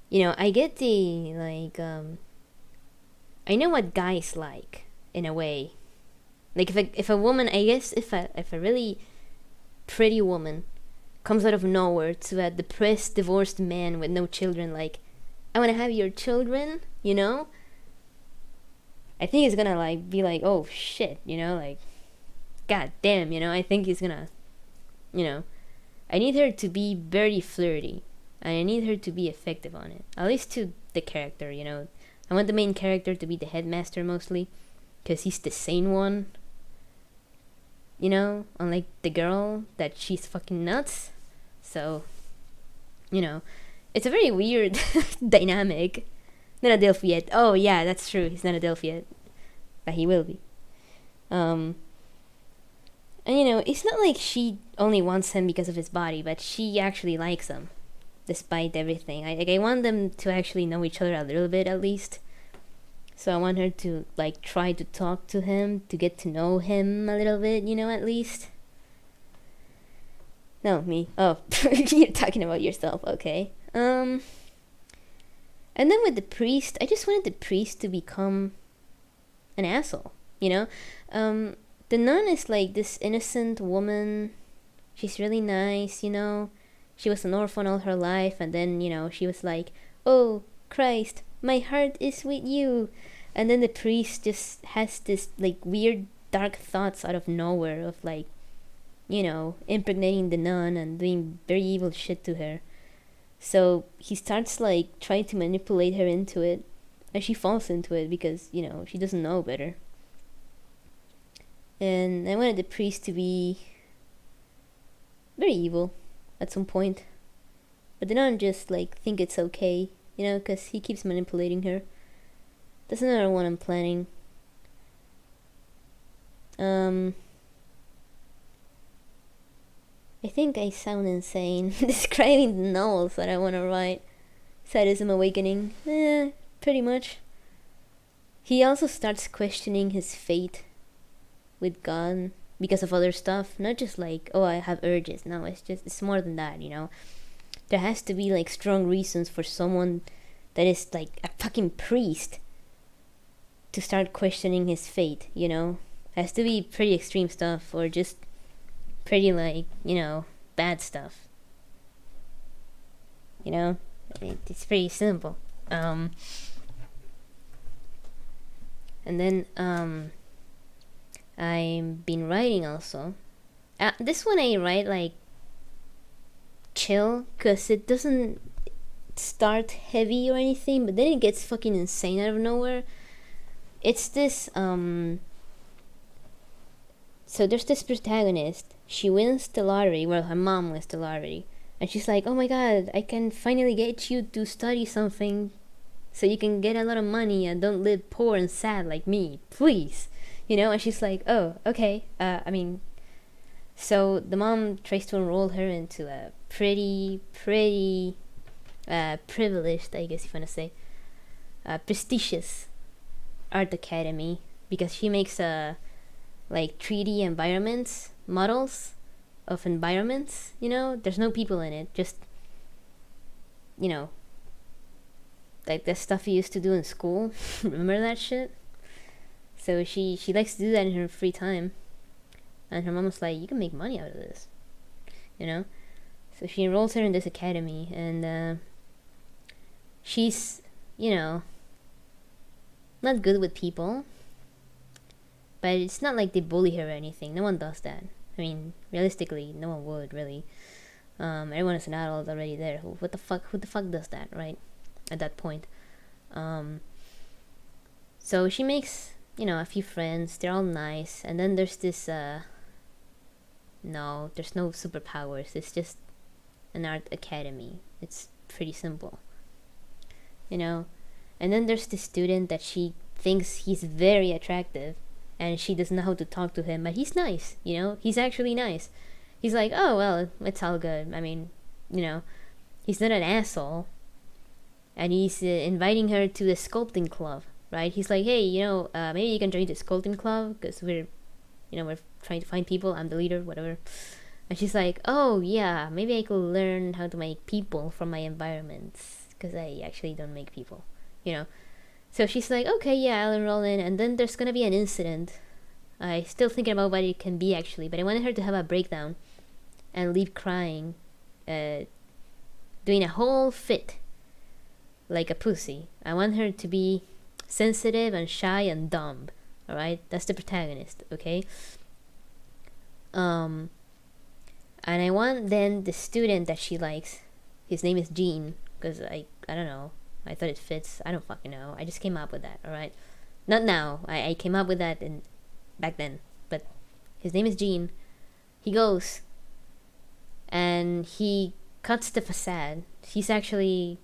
you know, I get the, like, I know what guys like, in a way. Like, if a woman, I guess, if a really pretty woman comes out of nowhere to a depressed, divorced man with no children, like, I want to have your children, you know? I think he's gonna, like, be like, oh, shit, you know? Like, god damn, you know? I think he's gonna, you know? I need her to be very flirty. And I need her to be effective on it. At least to the character, you know? I want the main character to be the headmaster, mostly. Because he's the sane one. You know? Unlike the girl, that she's fucking nuts. So, you know, it's a very weird dynamic. Not a DILF yet. Oh yeah, that's true. He's not a DILF yet, but he will be. And you know, it's not like she only wants him because of his body, but she actually likes him, despite everything. I want them to actually know each other a little bit at least. So I want her to like try to talk to him, to get to know him a little bit, you know, at least. No, me. Oh, you're talking about yourself, okay. And then with the priest, I just wanted the priest to become an asshole, you know? The nun is like this innocent woman. She's really nice, you know? She was an orphan all her life, and then, you know, she was like, oh, Christ, my heart is with you. And then the priest just has this, like, weird, dark thoughts out of nowhere of, like, you know, impregnating the nun and doing very evil shit to her. So he starts like trying to manipulate her into it, and she falls into it because, you know, she doesn't know better. And I wanted the priest to be very evil at some point, but the nun just like think it's okay, you know, because he keeps manipulating her. That's another one I'm planning. I think I sound insane describing the novels that I want to write. Sadism Awakening. Pretty much. He also starts questioning his fate with God because of other stuff. Not just like, oh, I have urges. No, it's more than that, you know. There has to be like strong reasons for someone that is like a fucking priest to start questioning his fate, you know. It has to be pretty extreme stuff, or just pretty like, you know, bad stuff, you know. It's pretty simple. And then I've been writing also. This one I write like chill, because it doesn't start heavy or anything, but then it gets fucking insane out of nowhere. It's this so there's this protagonist. She wins the lottery. Well, her mom wins the lottery. And she's like, oh my god, I can finally get you to study something so you can get a lot of money and don't live poor and sad like me. Please. You know? And she's like, oh, okay. So the mom tries to enroll her into a pretty privileged, I guess you want to say, prestigious art academy, because she makes like 3D environments, models of environments, you know? There's no people in it, just, you know, like the stuff you used to do in school. Remember that shit? So she likes to do that in her free time. And her mom was like, you can make money out of this, you know? So she enrolls her in this academy, and she's, you know, not good with people. But it's not like they bully her or anything. No one does that. I mean, realistically, no one would, really. Everyone is an adult already there. Who the fuck does that, right? At that point. So she makes, you know, a few friends. They're all nice. And then there's this, no, there's no superpowers. It's just an art academy. It's pretty simple. You know? And then there's this student that she thinks he's very attractive. And she doesn't know how to talk to him. But he's nice, you know? He's actually nice. He's like, oh, well, it's all good. I mean, you know, he's not an asshole. And he's inviting her to the sculpting club, right? He's like, hey, you know, maybe you can join the sculpting club because we're trying to find people. I'm the leader, whatever. And she's like, oh, yeah, maybe I could learn how to make people from my environments because I actually don't make people, you know? So she's like, okay, yeah, I'll enroll in. And then there's going to be an incident. I'm still thinking about what it can be, actually. But I wanted her to have a breakdown and leave crying, doing a whole fit like a pussy. I want her to be sensitive and shy and dumb. Alright? That's the protagonist, okay? And I want then the student that she likes, his name is Gene, because I don't know. I thought it fits. I don't fucking know. I just came up with that, alright? Not now. I came up with that back then. But his name is Gene. He goes and he cuts the facade. He's actually...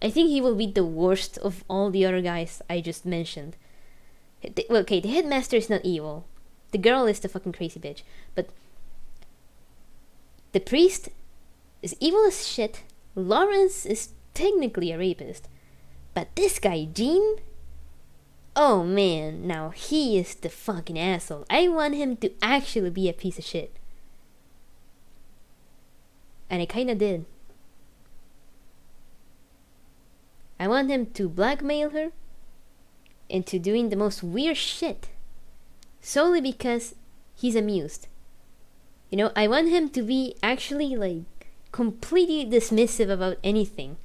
I think he will be the worst of all the other guys I just mentioned. Well, okay, the headmaster is not evil. The girl is the fucking crazy bitch. But the priest is evil as shit. Lawrence is technically a rapist. But this guy, Gene... Oh man, now he is the fucking asshole. I want him to actually be a piece of shit. And I kinda did. I want him to blackmail her into doing the most weird shit. Solely because he's amused. You know, I want him to be actually like completely dismissive about anything.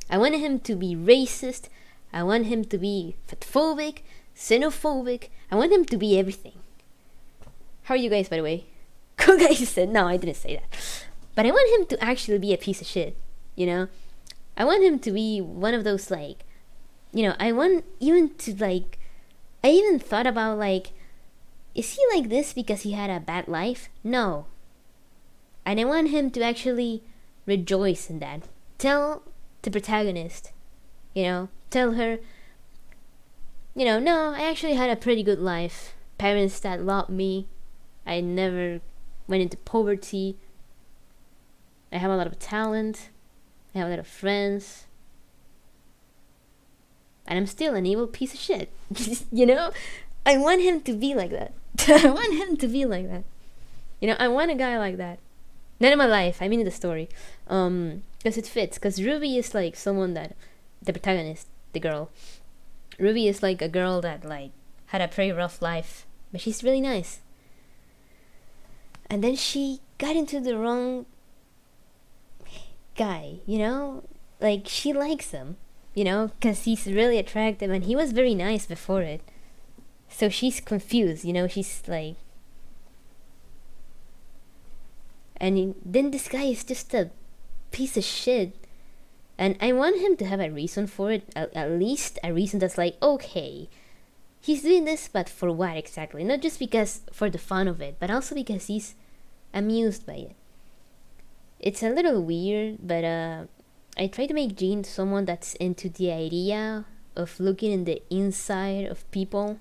I want him to be racist. I want him to be fatphobic, xenophobic. I want him to be everything. How are you guys, by the way? Cool guys said, no, I didn't say that. But I want him to actually be a piece of shit, you know? I want him to be one of those, like, you know, I want even to, like, I even thought about, like, is he like this because he had a bad life? No. And I want him to actually rejoice in that. Tell the protagonist, you know, tell her, you know, no, I actually had a pretty good life. Parents that loved me. I never went into poverty. I have a lot of talent. I have a lot of friends. And I'm still an evil piece of shit. You know? I want him to be like that. I want him to be like that. You know, I want a guy like that. Not in my life, I mean in the story. Because it fits. Because Ruby is like someone that... The protagonist, the girl. Ruby is like a girl that like had a pretty rough life. But she's really nice. And then she got into the wrong guy, you know? Like, she likes him, you know? Because he's really attractive and he was very nice before it. So she's confused, you know? She's like... And then this guy is just a piece of shit. And I want him to have a reason for it. At least a reason that's like, okay, he's doing this, but for what exactly? Not just because for the fun of it, but also because he's amused by it. It's a little weird, but I try to make Gene someone that's into the idea of looking in the inside of people.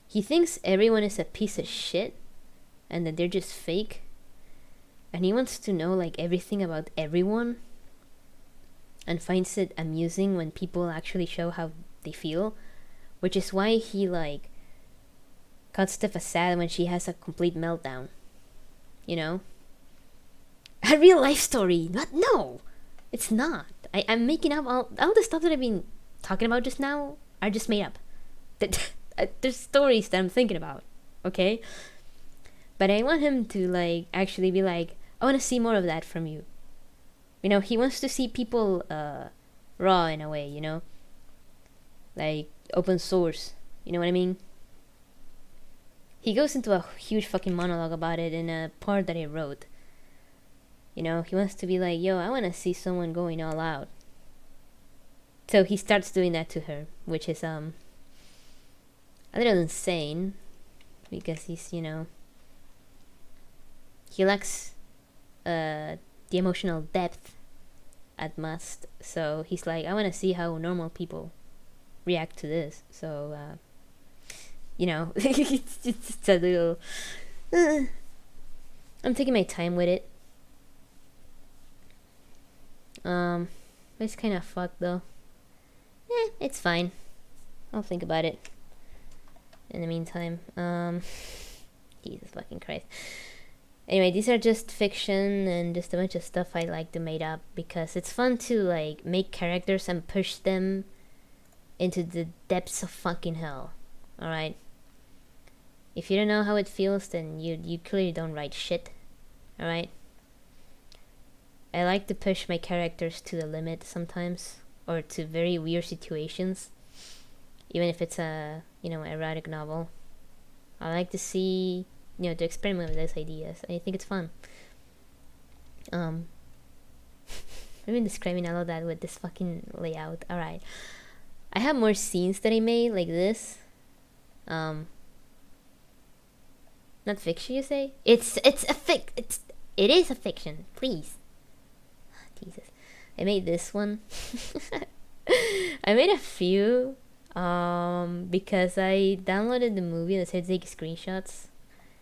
He thinks everyone is a piece of shit and that they're just fake. And he wants to know like everything about everyone. And finds it amusing when people actually show how they feel. Which is why he like cuts the facade when she has a complete meltdown. you know? A real life story. But no, it's not. I'm making up all the stuff that I've been talking about just now are just made up. There's stories that I'm thinking about, okay? But I want him to like actually be like, I want to see more of that from you. You know, he wants to see people raw in a way, you know? Like open source. You know what I mean? He goes into a huge fucking monologue about it in a part that he wrote. You know, he wants to be like, yo, I want to see someone going all out. So he starts doing that to her, which is a little insane, because he's, you know, he lacks the emotional depth at most. So he's like, I want to see how normal people react to this. So you know, it's just a little I'm taking my time with it. It's kind of fucked though. It's fine. I'll think about it in the meantime. Jesus fucking Christ. Anyway, these are just fiction and just a bunch of stuff I like to make up because it's fun to like make characters and push them into the depths of fucking hell. Alright? If you don't know how it feels, then you clearly don't write shit. Alright? I like to push my characters to the limit sometimes, or to very weird situations, even if it's a, you know, erotic novel. I like to see, you know, to experiment with those ideas. I think it's fun. I've been describing all of that with this fucking layout. Alright. I have more scenes that I made like this. Not fiction, you say? It is a fiction. Please. Jesus. I made this one. I made a few because I downloaded the movie and decided to take screenshots.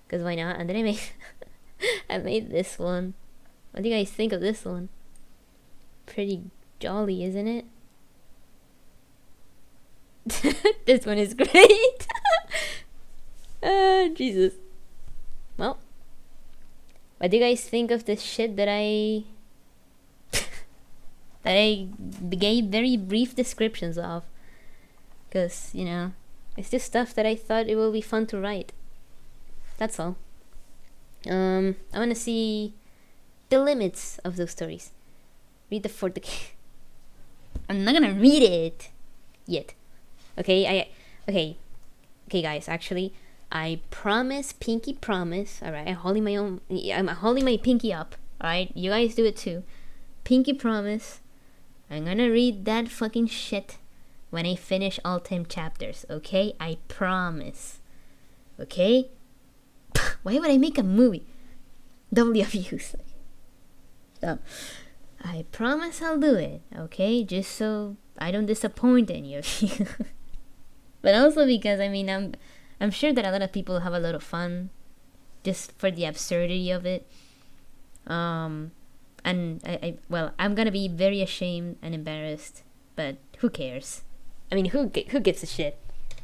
Because why not? And then I made this one. What do you guys think of this one? Pretty jolly, isn't it? This one is great. Jesus. Well, what do you guys think of this shit that I gave very brief descriptions of? Because, you know, it's just stuff that I thought it will be fun to write. That's all. I want to see the limits of those stories. Read the fourth. I'm not gonna read it yet. Okay, okay, guys. Actually, I promise, pinky promise. All right, I'm holding my pinky up. All right, you guys do it too. Pinky promise. I'm gonna read that fucking shit when I finish all 10 chapters. Okay, I promise. Okay. Why would I make a movie? Double views. So, I promise I'll do it. Okay, just so I don't disappoint any of you. But also because I mean I'm sure that a lot of people have a lot of fun just for the absurdity of it. And I'm gonna be very ashamed and embarrassed, but who cares? I mean, who gives a shit?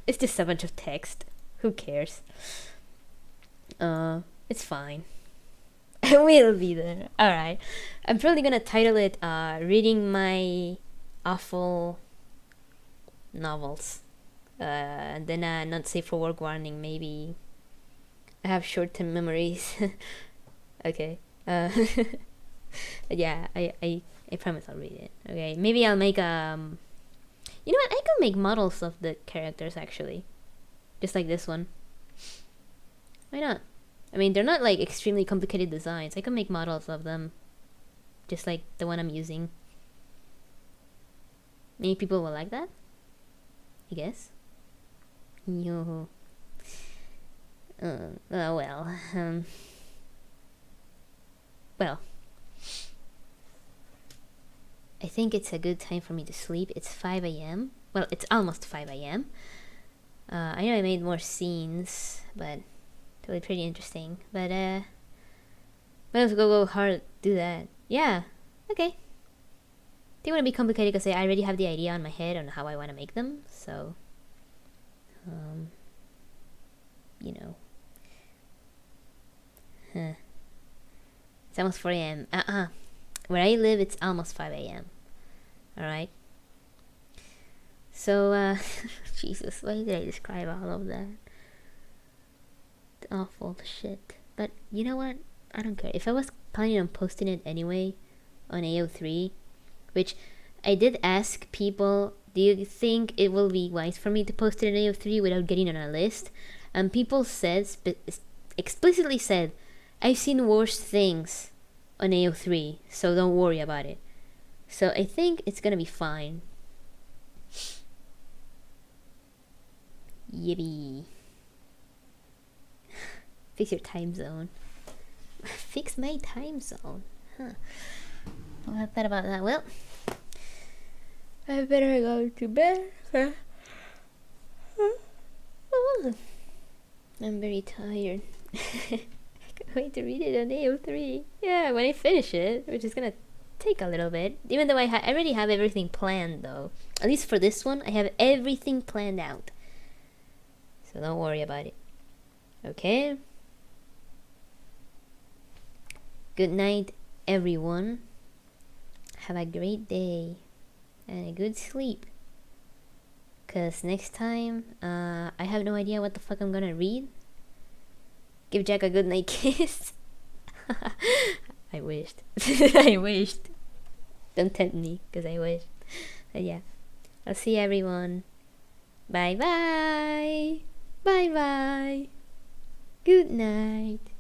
It's just a bunch of text. Who cares? It's fine. We'll be there. Alright. I'm probably gonna title it Reading My Awful Novels. And then not safe for work warning, maybe. I have short-term memories. Okay. Yeah, I promise I'll read it. Okay, maybe I'll make you know what? I can make models of the characters actually, just like this one. Why not? I mean, they're not like extremely complicated designs. I can make models of them, just like the one I'm using. Many people will like that, I guess. Yo. Well. Well. I think it's a good time for me to sleep. It's 5 a.m. Well, it's almost 5 a.m. I know I made more scenes, but it was pretty interesting. But, might as well go hard do that. Yeah, okay. They want to be complicated because I already have the idea on my head on how I want to make them, so... you know. It's almost 4 a.m. Where I live, it's almost 5 a.m. Alright? So, Jesus, why did I describe all of that? Awful shit. But you know what? I don't care. If I was planning on posting it anyway on AO3, which I did ask people, do you think it will be wise for me to post it on AO3 without getting on a list? And people said, explicitly said, I've seen worse things on AO3, so don't worry about it. So I think it's gonna be fine. Yippee. Fix your time zone. Fix my time zone. Huh. Well, I thought about that. Well, I better go to bed. I'm very tired. I can't wait to read it on AO3. Yeah, when I finish it, which is gonna take a little bit. Even though I already have everything planned, though. At least for this one, I have everything planned out. So don't worry about it. Okay? Good night, everyone. Have a great day. And a good sleep. Cause next time, I have no idea what the fuck I'm gonna read. Give Jack a good night kiss. I wished. I wished. Don't tempt me, cause I wished. But yeah. I'll see everyone. Bye bye. Bye bye. Good night.